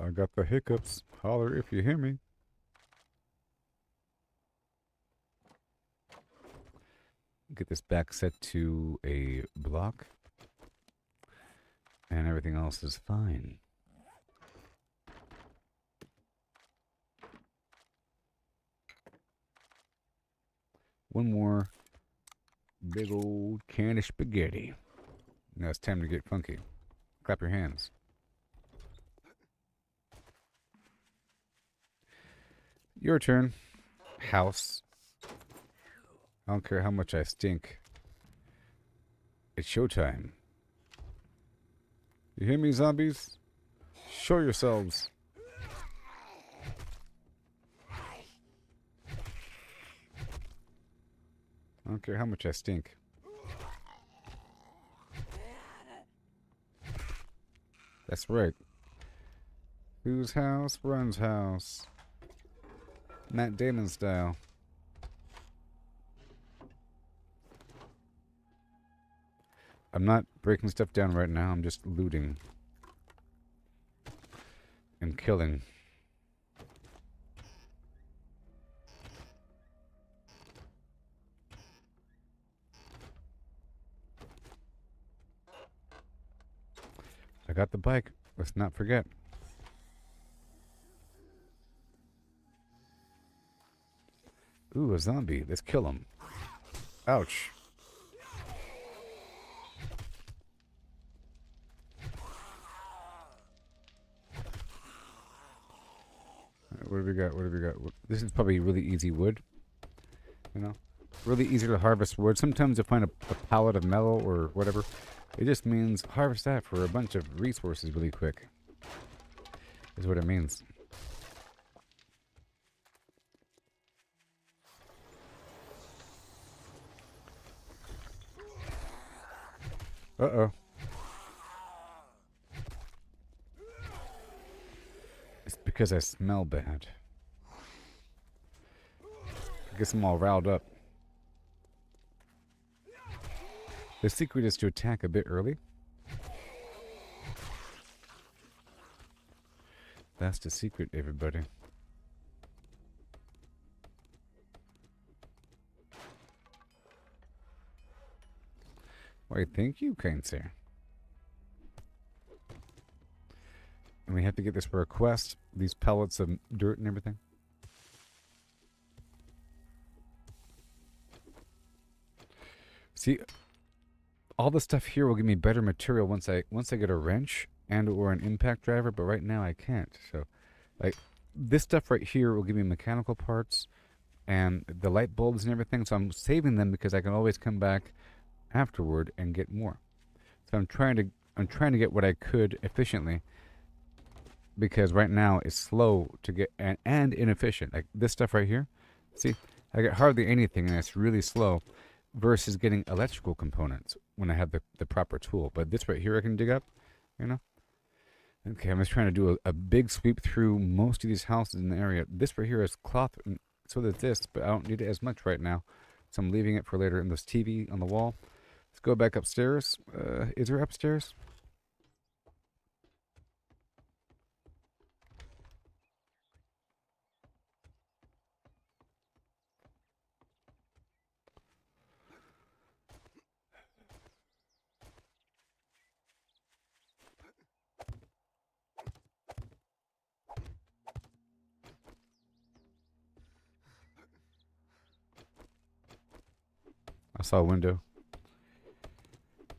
S3: I got the hiccups. Holler if you hear me. Get this back set to a block. And everything else is fine. One more big old can of spaghetti. Now it's time to get funky. Clap your hands. Your turn. House. I don't care how much I stink. It's showtime. You hear me, zombies? Show yourselves. I don't care how much I stink. That's right. Whose house runs house? Matt Damon style. I'm not breaking stuff down right now. I'm just looting. And killing. I got the bike. Let's not forget. Ooh, a zombie. Let's kill him. Ouch. What have we got? What have we got? This is probably really easy wood. You know? Really easy to harvest wood. Sometimes you find a pallet of metal or whatever. It just means harvest that for a bunch of resources really quick. Is what it means. Uh-oh. It's because I smell bad. I guess I'm all riled up. The secret is to attack a bit early. That's the secret, everybody. Why, thank you, kind sir. And we have to get this for a quest. These pellets of dirt and everything. See, all the stuff here will give me better material once I get a wrench and or an impact driver, but right now I can't. So, like, this stuff right here will give me mechanical parts and the light bulbs and everything. So I'm saving them because I can always come back afterward and get more. So I'm trying to get what I could efficiently, because right now it's slow to get and inefficient. Like this stuff right here, see, I get hardly anything and it's really slow versus getting electrical components when I have the proper tool. But this right here I can dig up, you know. Okay, I'm just trying to do a big sweep through most of these houses in the area. This right here is cloth, and so does this, but I don't need it as much right now, so I'm leaving it for later. And this TV on the wall. Let's go back upstairs. Is there upstairs? I saw a window.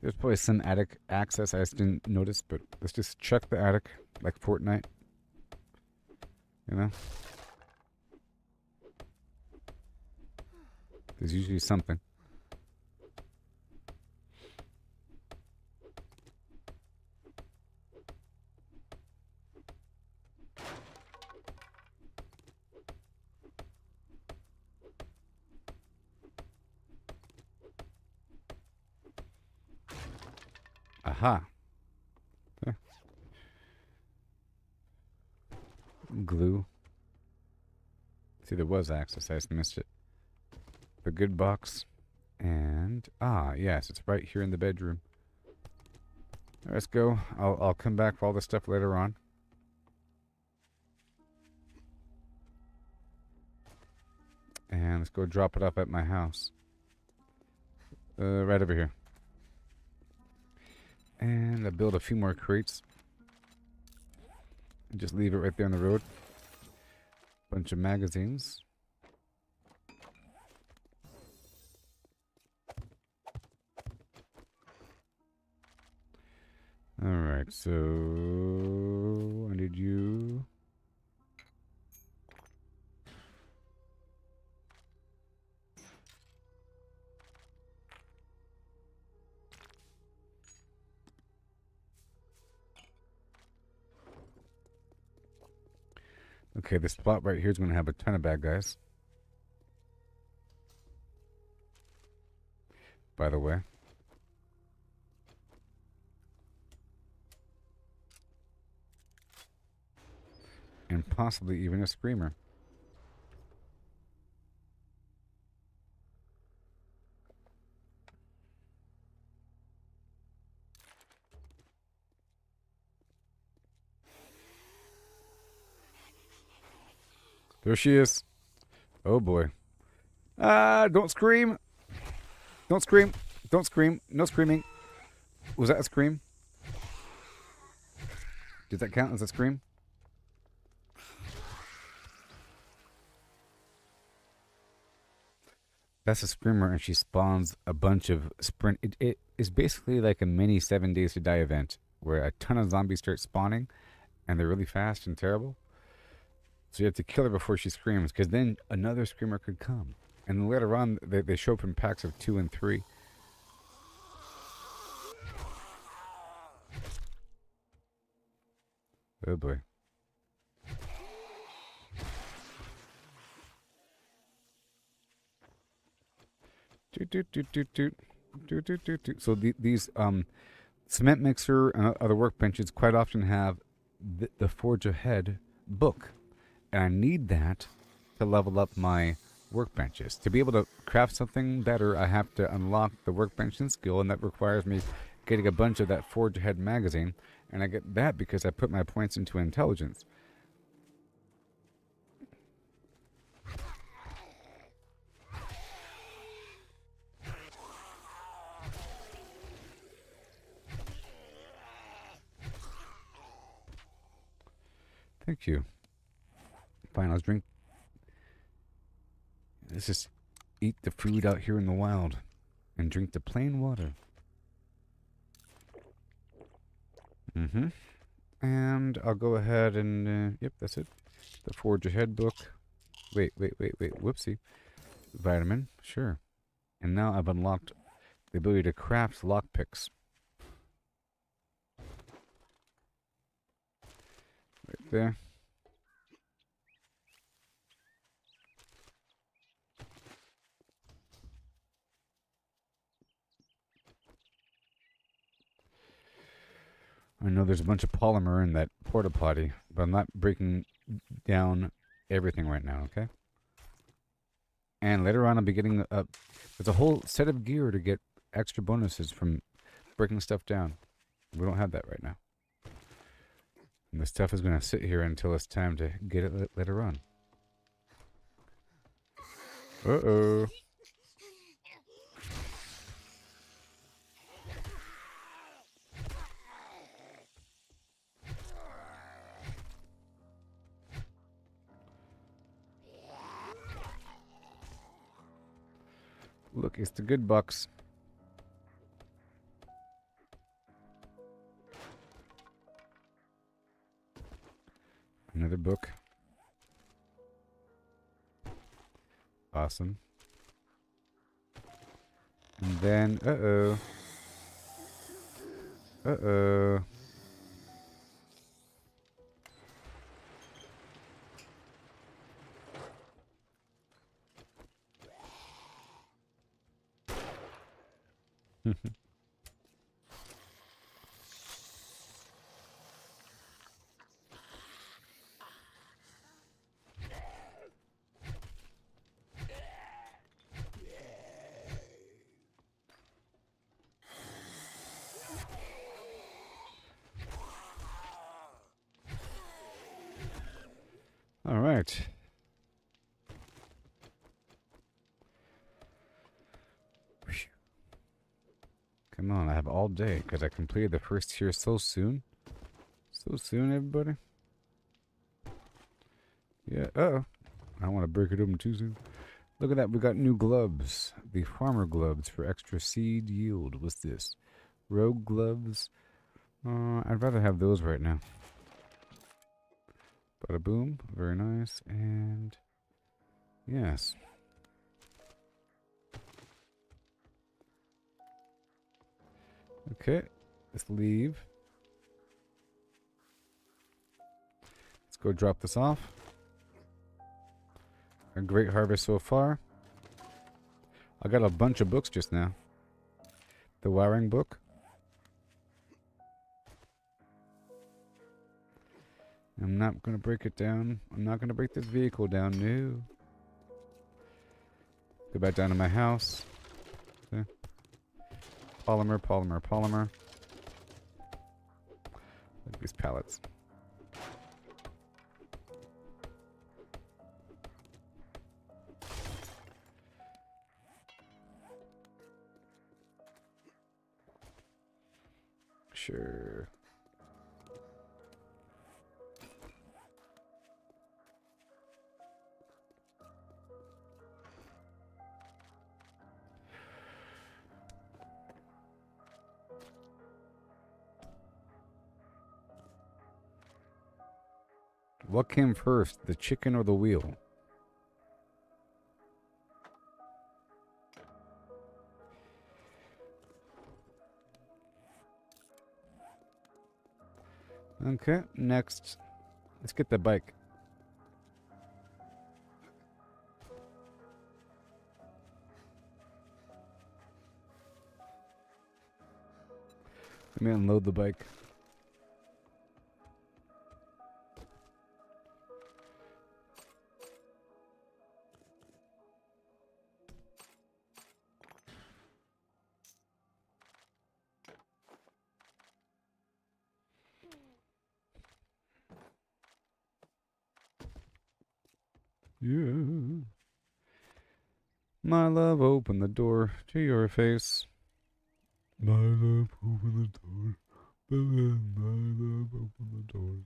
S3: There's probably some attic access I just didn't notice, but let's just check the attic like Fortnite. You know? There's usually something. Aha. Yeah. Glue. See, there was access. I just missed it. The good box. And, yes, it's right here in the bedroom. Let's go. I'll come back for all this stuff later on. And let's go drop it off at my house. Right over here. And I'll build a few more crates. And just leave it right there on the road. Bunch of magazines. Alright, so I need you. Okay, this plot right here is going to have a ton of bad guys. By the way. And possibly even a screamer. There she is. Oh boy. Don't scream. Don't scream. Don't scream. No screaming. Was that a scream? Did that count as a scream? That's a screamer, and she spawns a bunch of sprint. It is basically like a mini 7 Days to Die event where a ton of zombies start spawning, and they're really fast and terrible. So you have to kill her before she screams, because then another screamer could come. And later on, they show up in packs of 2 and 3. Oh boy. So these cement mixer and other workbenches quite often have the Forge Ahead book. And I need that to level up my workbenches. To be able to craft something better, I have to unlock the workbench skill, and that requires me getting a bunch of that Forge Ahead magazine. And I get that because I put my points into intelligence. Thank you. Fine, let's drink. Let's just eat the food out here in the wild and drink the plain water. And I'll go ahead and, yep, that's it. The Forge Ahead book. Wait. Whoopsie. Vitamin, sure. And now I've unlocked the ability to craft lockpicks. Right there. I know there's a bunch of polymer in that porta potty, but I'm not breaking down everything right now, okay? And later on I'll be getting there's a whole set of gear to get extra bonuses from breaking stuff down. We don't have that right now. And the stuff is going to sit here until it's time to get it later on. Uh-oh. Look, it's the good box. Another book. Awesome. And then, uh-oh. Uh-oh. All right. Come on, I have all day because I completed the first tier so soon. So soon, everybody. Yeah, uh-oh. I don't want to break it open too soon. Look at that, we got new gloves. The farmer gloves for extra seed yield. What's this? Rogue gloves. I'd rather have those right now. Bada boom, very nice, and yes. Okay, let's leave. Let's go drop this off. A great harvest so far. I got a bunch of books just now. The wiring book. I'm not going to break it down. I'm not going to break this vehicle down. No. Go back down to my house. Okay. Polymer, polymer, polymer. Look at these pallets. Sure. What came first, the chicken or the wheel? Okay, next. Let's get the bike. Let me unload the bike. Yeah. My love, open the door to your face. My love, open the door. My love, open the door.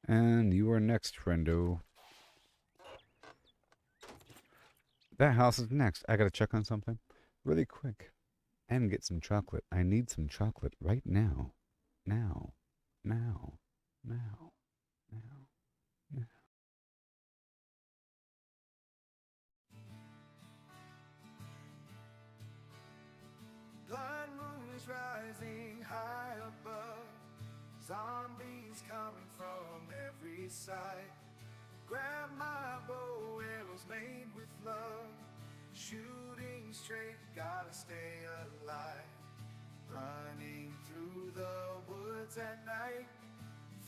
S3: And you are next, friendo. That house is next. I gotta check on something really quick. And get some chocolate. I need some chocolate right now. Now. Now. Now. Now. Now.
S5: Blood moon is rising high above. Zombies coming from every side. Grab my bow, arrows made with love. Shooting straight, gotta stay alive. Running through the woods at night.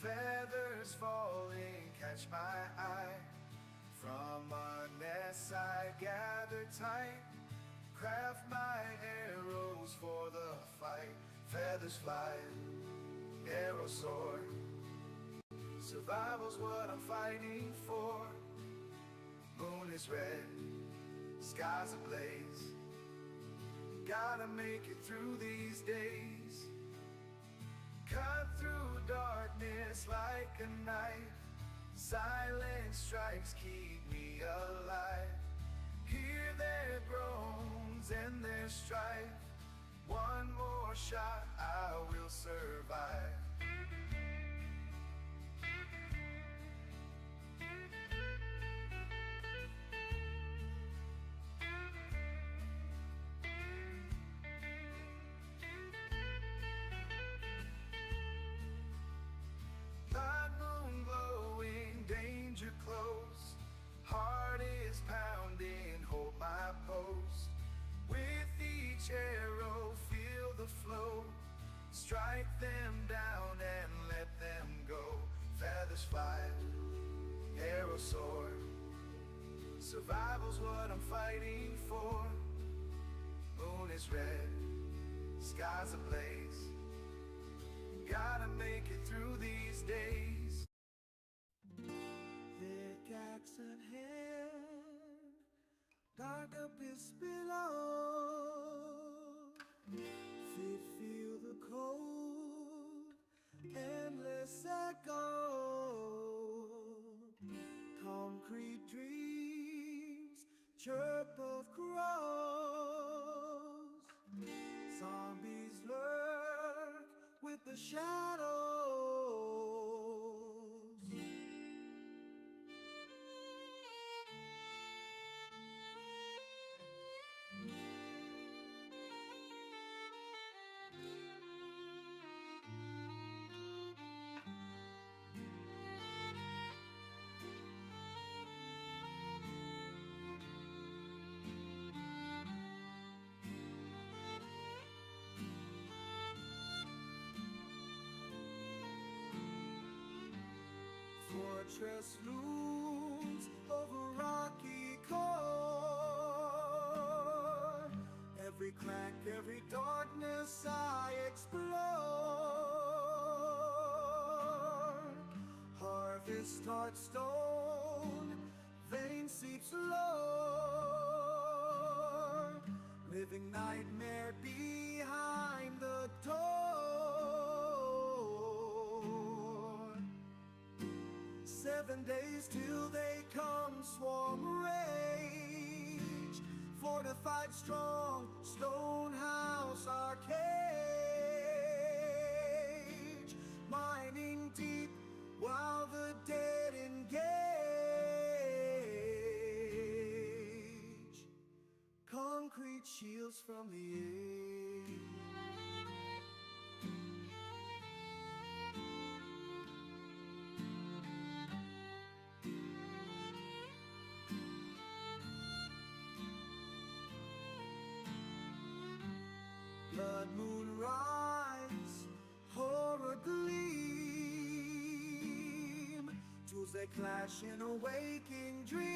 S5: Feathers falling, catch my eye. From a nest I gather tight. Craft my arrows for the fight. Feathers fly, arrows soar. Survival's what I'm fighting for. Moon is red, skies ablaze. Gotta make it through these days. Cut through
S7: darkness like a knife. Silent strikes keep me alive. Hear their groans and their strife. One more shot, I will survive. Blood moon glowing, danger close. Heart is pounding, hold my post. With each arrow, feel the flow. Strike them down and let them go. Feathers fly, arrows soar. Survival's what I'm fighting for. Moon is red, sky's ablaze. Gotta make it through these days. Pickaxe at hand, dark abyss below. Feet feel the cold, endless echo. Concrete dreams, chirp of crows. Zombies lurk with the shadows. Fortress looms over rocky core. Every crack, every darkness I explore. Harvest heart stone, vein seeps low. Living nightmare behind the door. 7 days till they come, swarm rage. Fortified strong, stone house arcade. Mining deep while the dead engage. Concrete shields from the age. Blood moon rise, horror gleam. Tools they clash in a waking dream.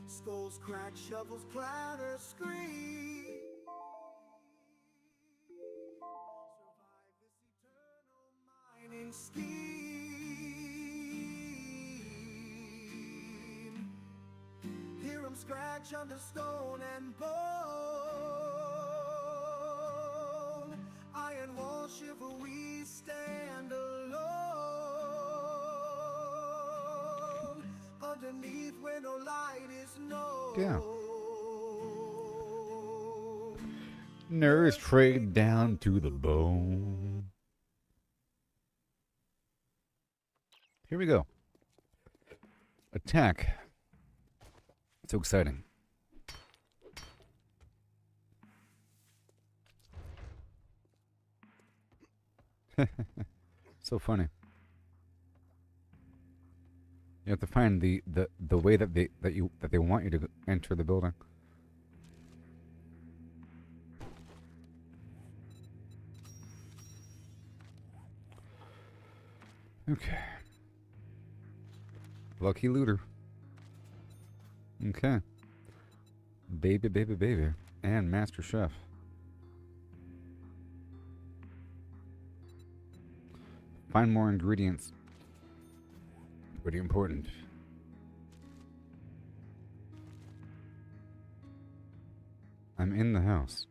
S7: Skulls crack, shovels clatter, scream. Survive this eternal mining scheme. Hear 'em scratch under stone and bone. Iron wall shiver, we stand alone. Underneath where no light is known.
S3: Yeah. Nerves frayed down to the bone. Here we go. Attack. So exciting. So funny. You have to find the way that they want you to enter the building. Okay. Lucky looter. Okay. Baby, baby, baby. And Master Chef. Find more ingredients. Pretty important. I'm in the house.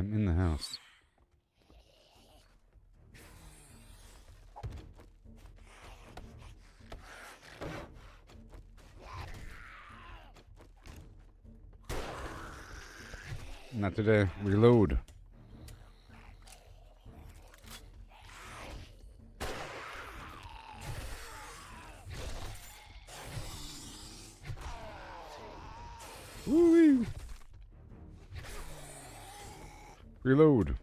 S3: I'm in the house. Not today. Reload. Woo-wee. Reload.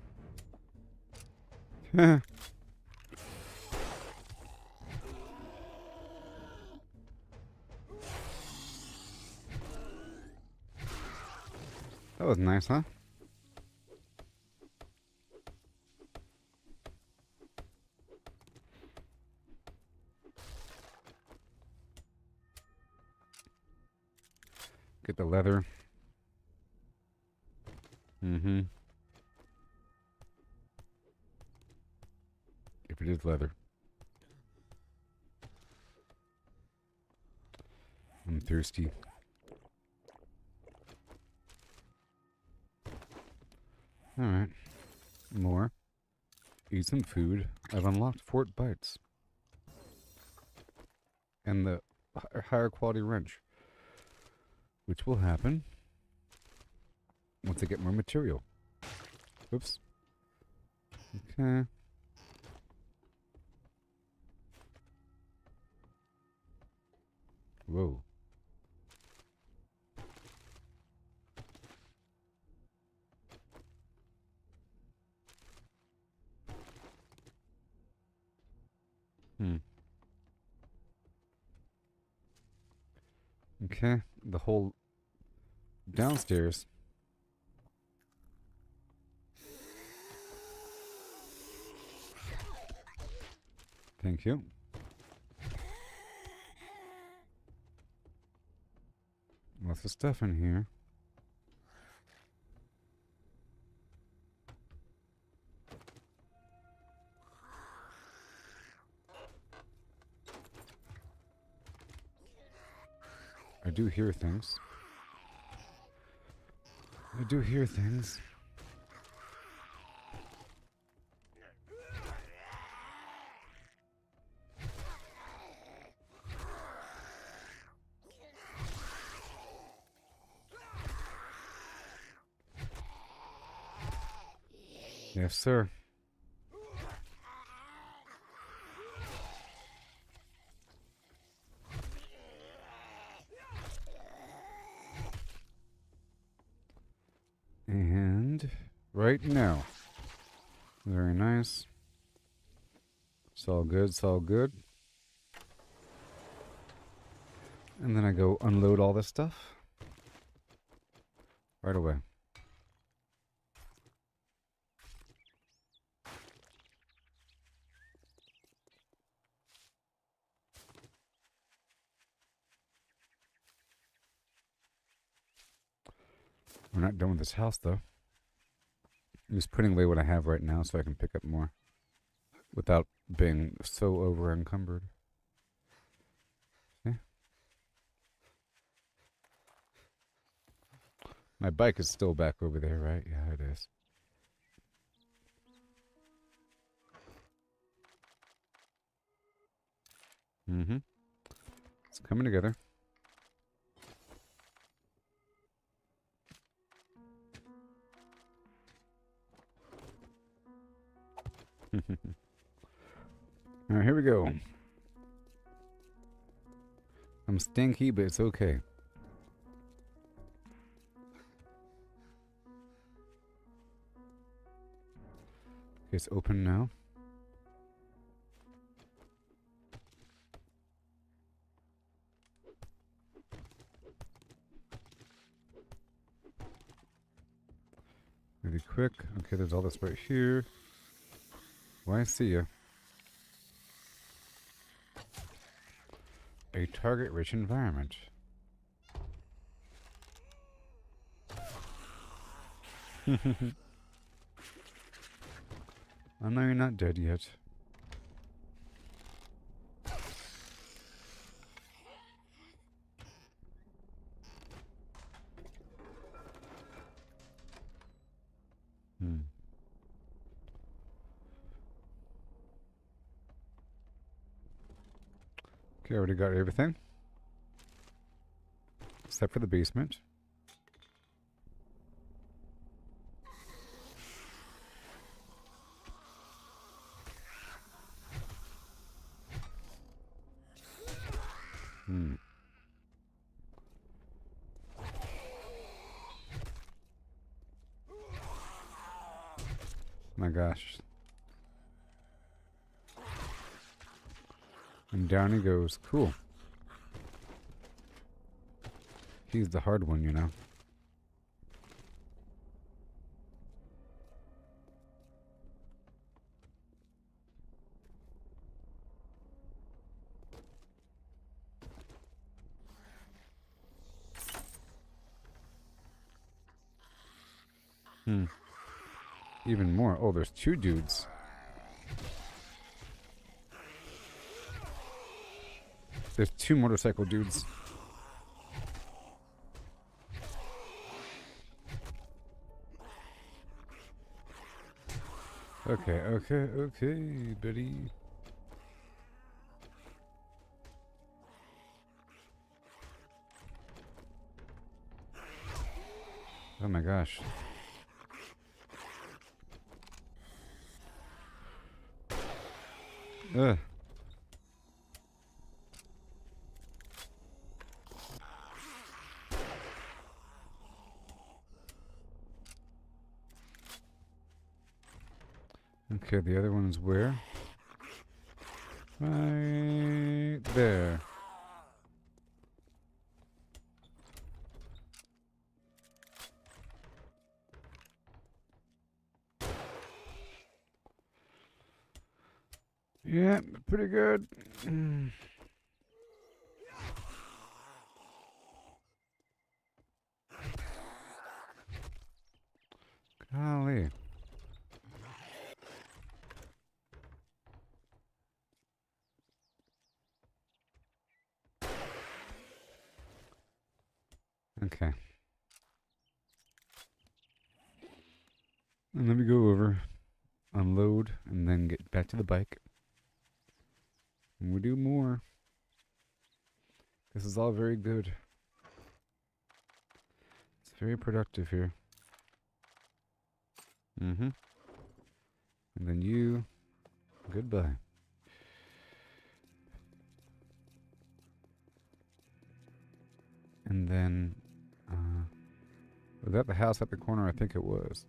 S3: That was nice, huh? Get the leather. Mm-hmm. If it is leather. I'm thirsty. Alright. More. Eat some food. I've unlocked Fort Bites. And the higher quality wrench. Which will happen once I get more material. Oops. Okay. Whoa. Okay, the whole downstairs. Thank you. Lots of stuff in here. I do hear things. I do hear things. Yes, sir. And right now. Very nice. It's all good, it's all good. And then I go unload all this stuff. Right away. We're not done with this house, though. I'm just putting away what I have right now so I can pick up more without being so over encumbered. See? My bike is still back over there, right? Yeah, it is. Mm-hmm. It's coming together. Alright, here we go. I'm stinky, but it's okay. It's open now. Really quick. Okay, there's all this right here. Why, I see ya. A target-rich environment. I know you're not dead yet. Okay, already got everything. Except for the basement. My gosh. And down he goes. Cool. He's the hard one, you know. Even more. Oh, there's two dudes. There's two motorcycle dudes. Okay, buddy. Oh my gosh. Ugh. Okay, the other one's where? Right there. Yeah, pretty good. Golly. Okay. And let me go over, unload, and then get back to the bike. And we do more. This is all very good. It's very productive here. And then you, goodbye. And then, was that the house at the corner? I think it was.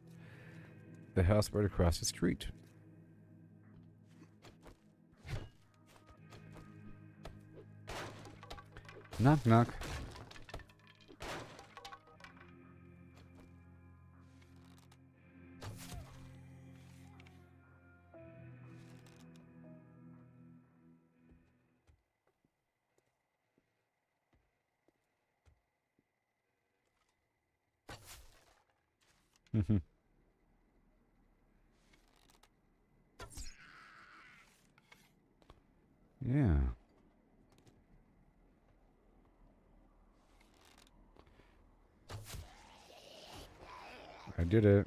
S3: The house right across the street. Knock, knock. Yeah. I did it.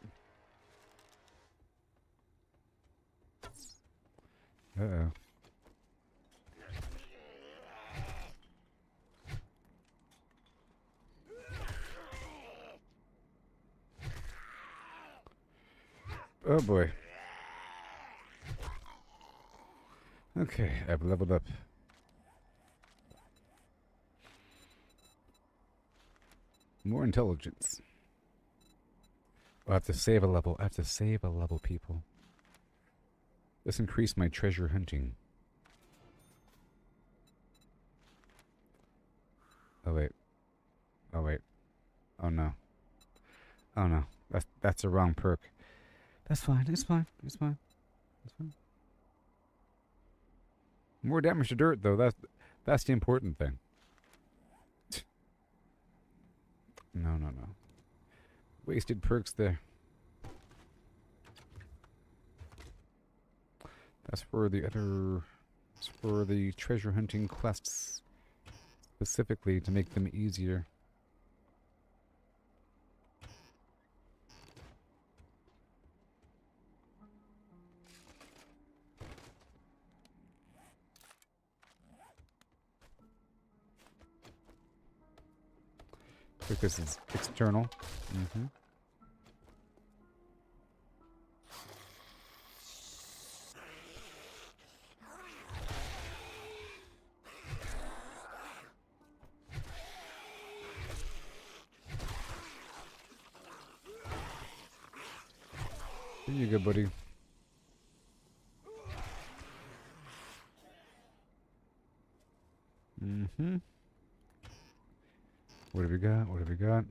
S3: Uh-oh. Oh boy. Okay, I've leveled up. More intelligence. I have to save a level. I have to save a level, people. Let's increase my treasure hunting. Oh wait. Oh wait. Oh no. Oh no. That's the wrong perk. That's fine. It's fine. It's fine. It's fine. More damage to dirt though. That's the important thing. No. Wasted perks there. That's for the other. It's for the treasure hunting quests. Specifically to make them easier. because it's external. Mm-hmm. There you go, buddy. Mm-hmm. What have we got? What have we got?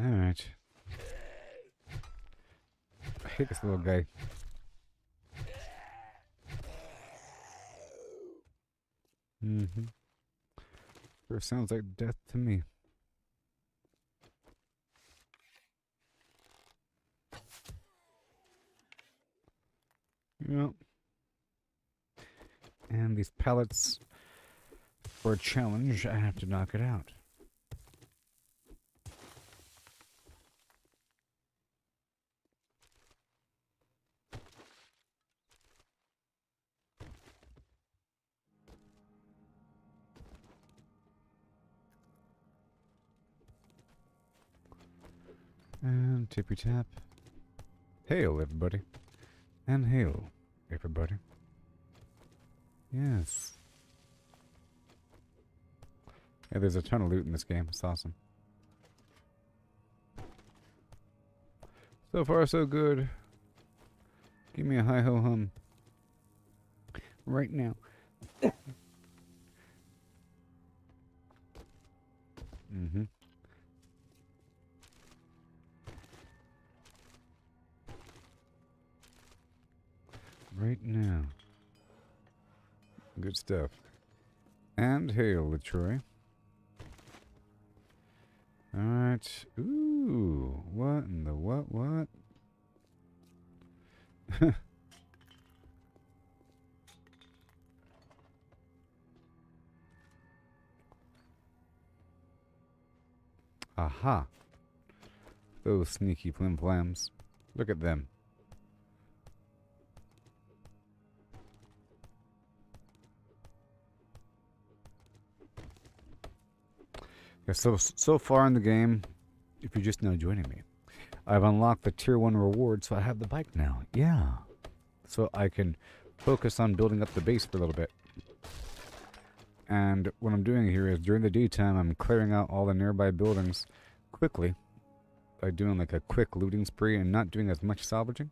S3: Alright. I hate this little guy. Mm-hmm. Sure sounds like death to me. Yep. And these pallets, for a challenge, I have to knock it out. And tippy tap. Hail, everybody. And hail, everybody. Yes. Yeah, there's a ton of loot in this game. It's awesome. So far, so good. Give me a hi-ho-hum. Right now. Mm-hmm. Right now. Good stuff. And hail, Latroy. Alright. Ooh. What in the what? Aha. Those sneaky flim-flams. Look at them. Yeah, so far in the game, if you're just now joining me, I've unlocked the tier 1 reward, so I have the bike now. Yeah. So I can focus on building up the base for a little bit. And what I'm doing here is during the daytime, I'm clearing out all the nearby buildings quickly by doing like a quick looting spree and not doing as much salvaging.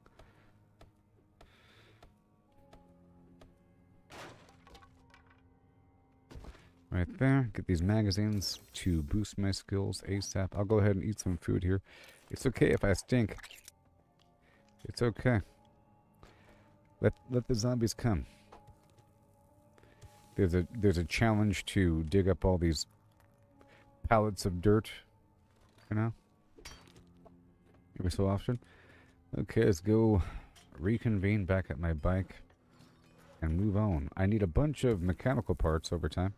S3: Right there. Get these magazines to boost my skills ASAP. I'll go ahead and eat some food here. It's okay if I stink. It's okay. Let the zombies come. There's a challenge to dig up all these pallets of dirt, you know, every so often. Okay, let's go reconvene back at my bike and move on. I need a bunch of mechanical parts over time.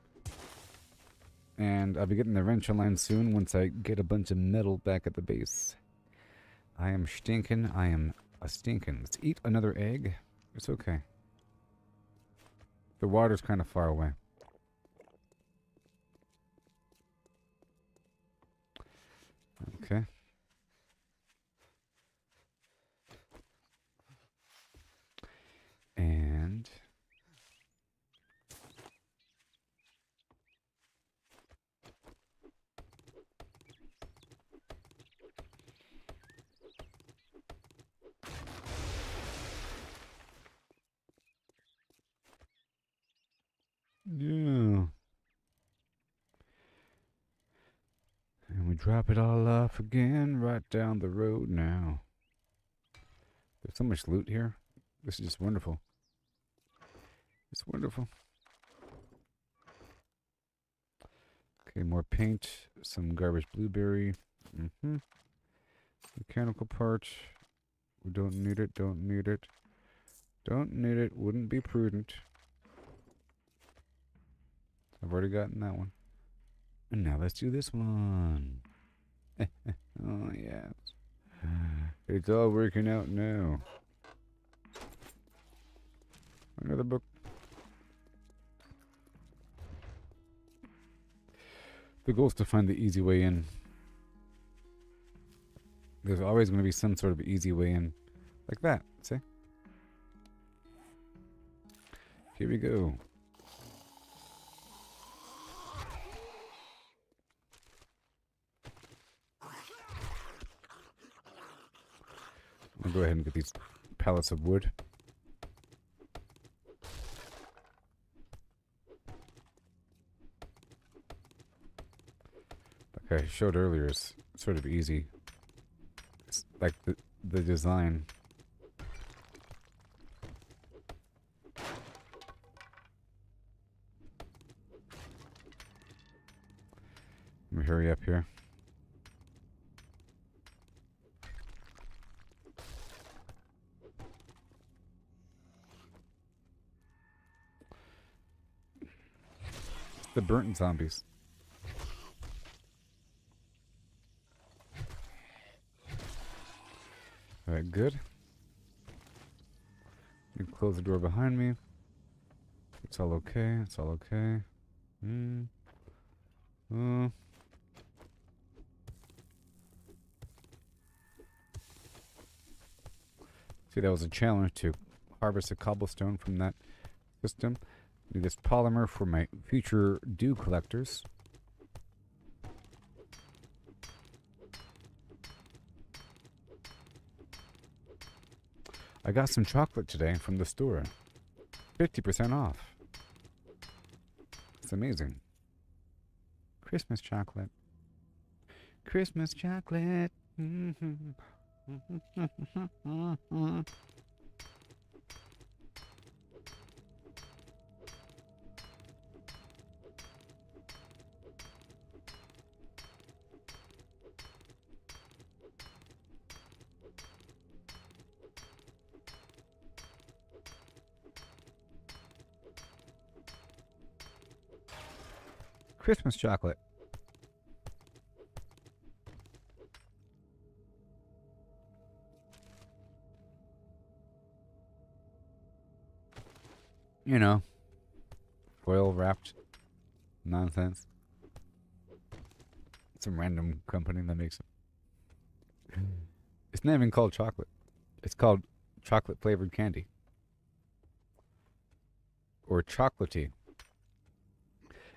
S3: And I'll be getting the wrench online soon once I get a bunch of metal back at the base. I am stinking. I am a stinking. Let's eat another egg. It's okay. The water's kind of far away. Okay. And yeah. And we drop it all off again right down the road now. There's so much loot here. This is just wonderful. It's wonderful. Okay, more paint, some garbage blueberry. Mechanical part. We don't need it, don't need it. Don't need it, wouldn't be prudent. I've already gotten that one. And now let's do this one. Oh, yes. It's all working out now. Another book. The goal is to find the easy way in. There's always going to be some sort of easy way in. Like that, see? Here we go. I'll go ahead and get these pallets of wood. Like I showed earlier, it's sort of easy. It's like the design. Let me hurry up here. It's the burnt zombies. Alright, good. You close the door behind me. It's all okay. It's all okay. See, that was a challenge to harvest a cobblestone from that system. Need this polymer for my future dew collectors. I got some chocolate today from the store. 50% off. It's amazing. Christmas chocolate. Christmas chocolate. Christmas chocolate. You know, foil wrapped nonsense. Some random company that makes it. It's not even called chocolate. It's called chocolate flavored candy. Or chocolatey.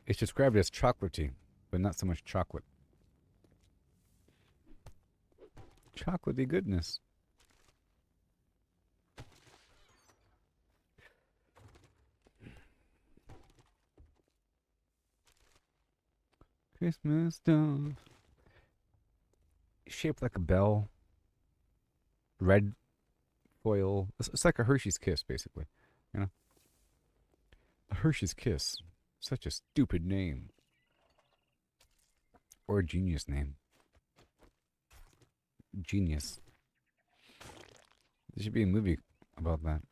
S3: It's described as chocolatey, but not so much chocolate. Chocolatey goodness. Christmas stuff. Shaped like a bell. Red foil. It's like a Hershey's Kiss, basically. You know? A Hershey's Kiss. Such a stupid name. Or a genius name. Genius. There should be a movie about that.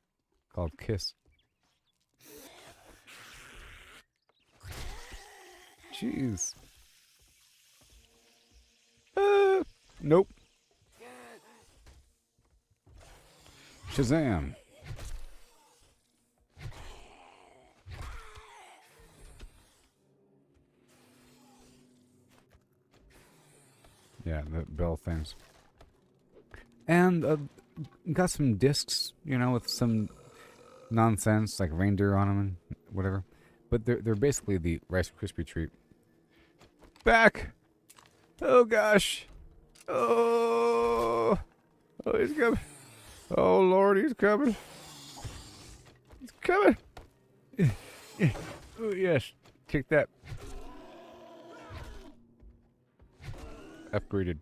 S3: Called Kiss. Jeez. Nope. Shazam. Yeah, the bell things. And got some discs, you know, with some nonsense like reindeer on them and whatever. But they're basically the Rice Krispie treat. Back! Oh gosh! Oh, he's coming! Oh Lord, he's coming! He's coming! Oh yes, kick that. Upgraded.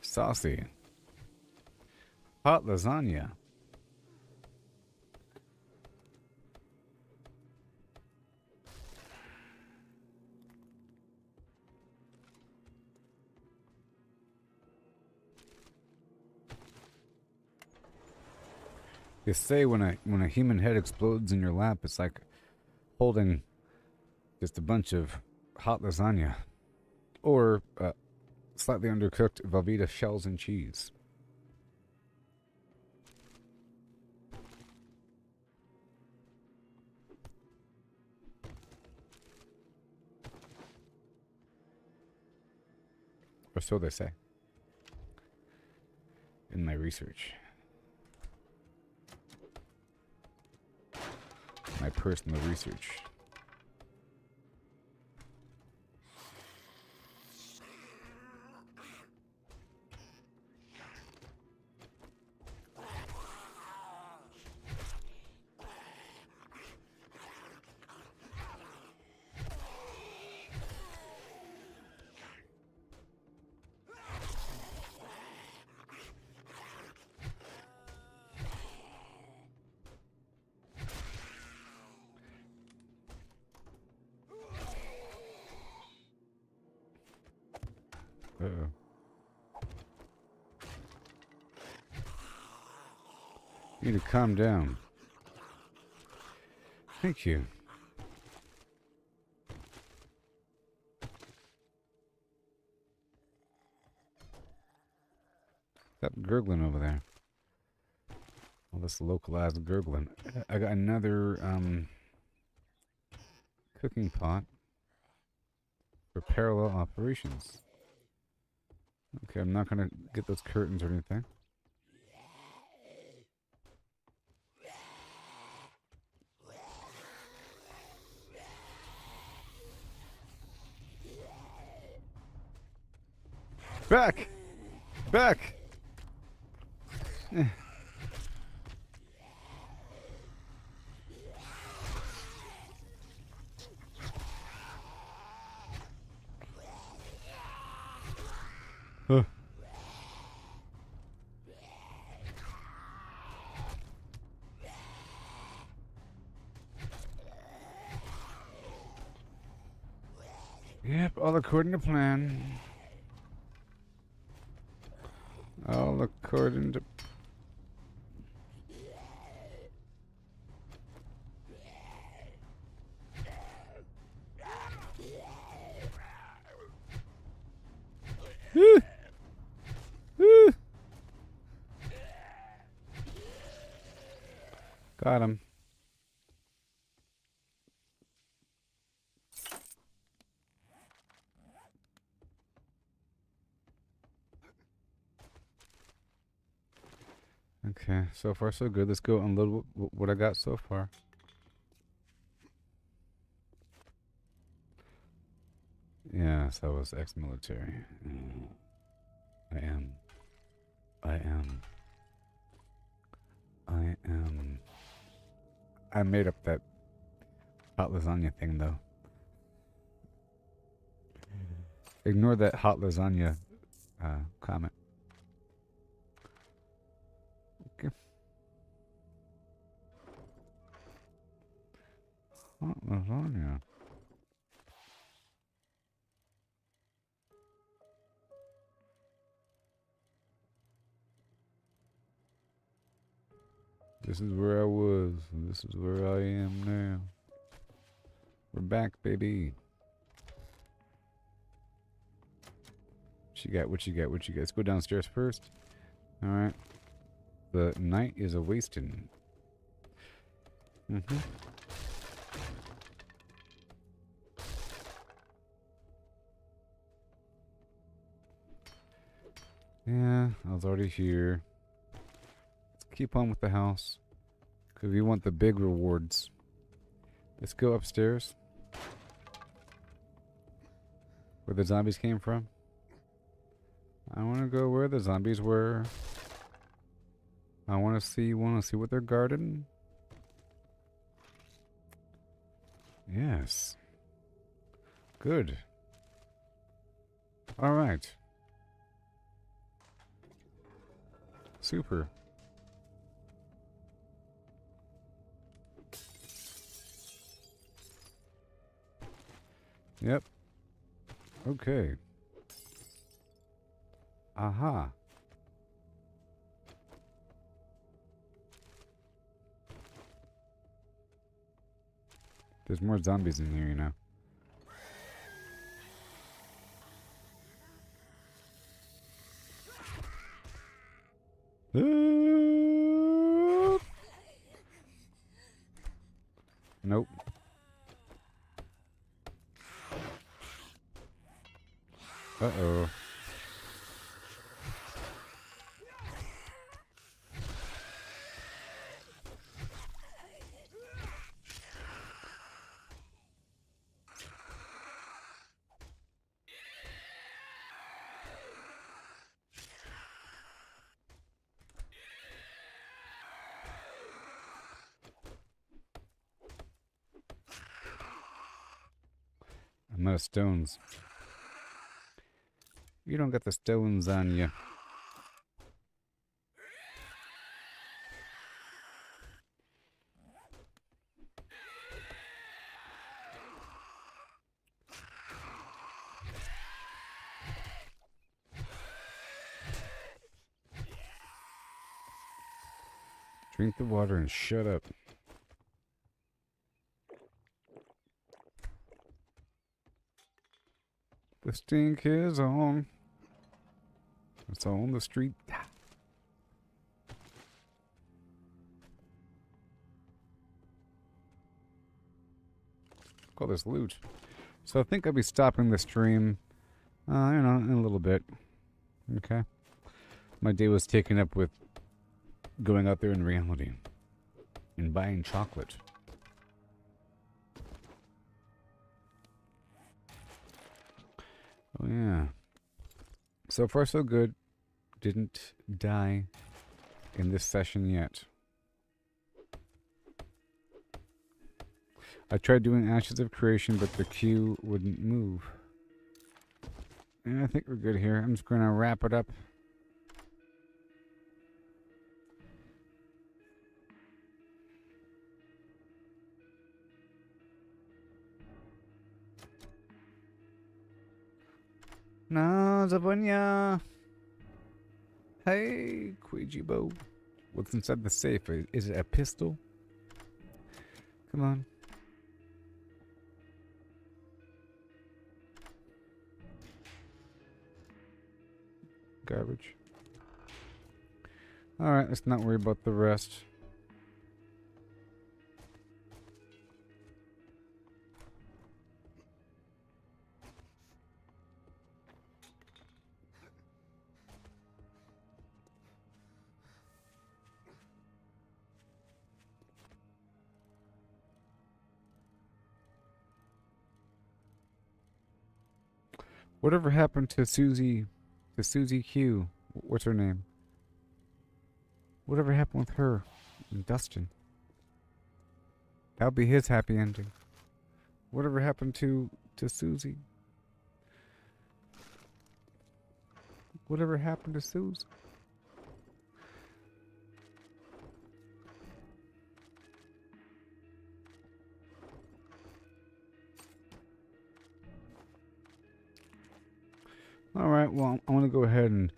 S3: Saucy. Hot lasagna. They say when a human head explodes in your lap, it's like holding just a bunch of hot lasagna or slightly undercooked Velveeta shells and cheese. Or so they say in my research. My personal research. Uh-oh. You need to calm down. Thank you. Stop gurgling over there. All this localized gurgling. I got another cooking pot for parallel operations. Okay, I'm not gonna get those curtains or anything. Back! Back! Eh. Huh. Yep, all according to plan. All according to... Got him. Okay, so far so good. Let's go unload what I got so far. Yes, I was ex-military. I am. I made up that hot lasagna thing, though. Ignore that hot lasagna comment. Okay. Hot lasagna. This is where I was, and this is where I am now. We're back, baby. What you got? Let's go downstairs first. Alright. The night is a-wasting. Yeah, I was already here. Let's keep on with the house, because we want the big rewards. Let's go upstairs, where the zombies came from. I want to go where the zombies were. I want to see what they're guarding. Yes. Good. All right. Super. Yep. Okay. Aha. There's more zombies in here, you know. Nope. Uh-oh. I'm out of stones. You don't got the stones on you. Drink the water and shut up. The stink is on. It's on the street. Call this loot. So I think I'll be stopping the stream, you know, in a little bit. Okay. My day was taken up with going out there in reality and buying chocolate. Oh yeah. So far so good. Didn't die in this session yet. I tried doing Ashes of Creation, but the queue wouldn't move. And I think we're good here. I'm just going to wrap it up. No, Zabunya. Hey, Quijibo. What's inside the safe? Is it a pistol? Come on. Garbage. Alright, let's not worry about the rest. Whatever happened to Susie Q? What's her name? Whatever happened with her and Dustin? That'll be his happy ending. Whatever happened to Susie? Whatever happened to Susie? Alright, well, I want to go ahead and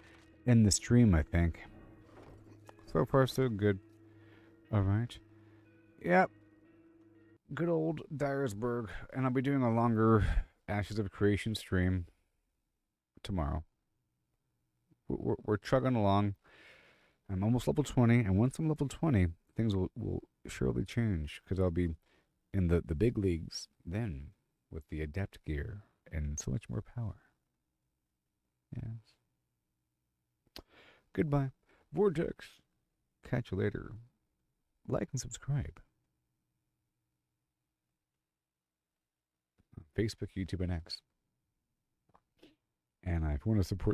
S3: end the stream, I think. So far, so good. Alright. Yep. Good old Dyersburg. And I'll be doing a longer Ashes of Creation stream tomorrow. We're chugging along. I'm almost level 20, and once I'm level 20, things will surely change, because I'll be in the big leagues then, with the adept gear and so much more power. Yes. Goodbye. Vortex. Catch you later. Like and subscribe. Facebook, YouTube, and X. And if you want to support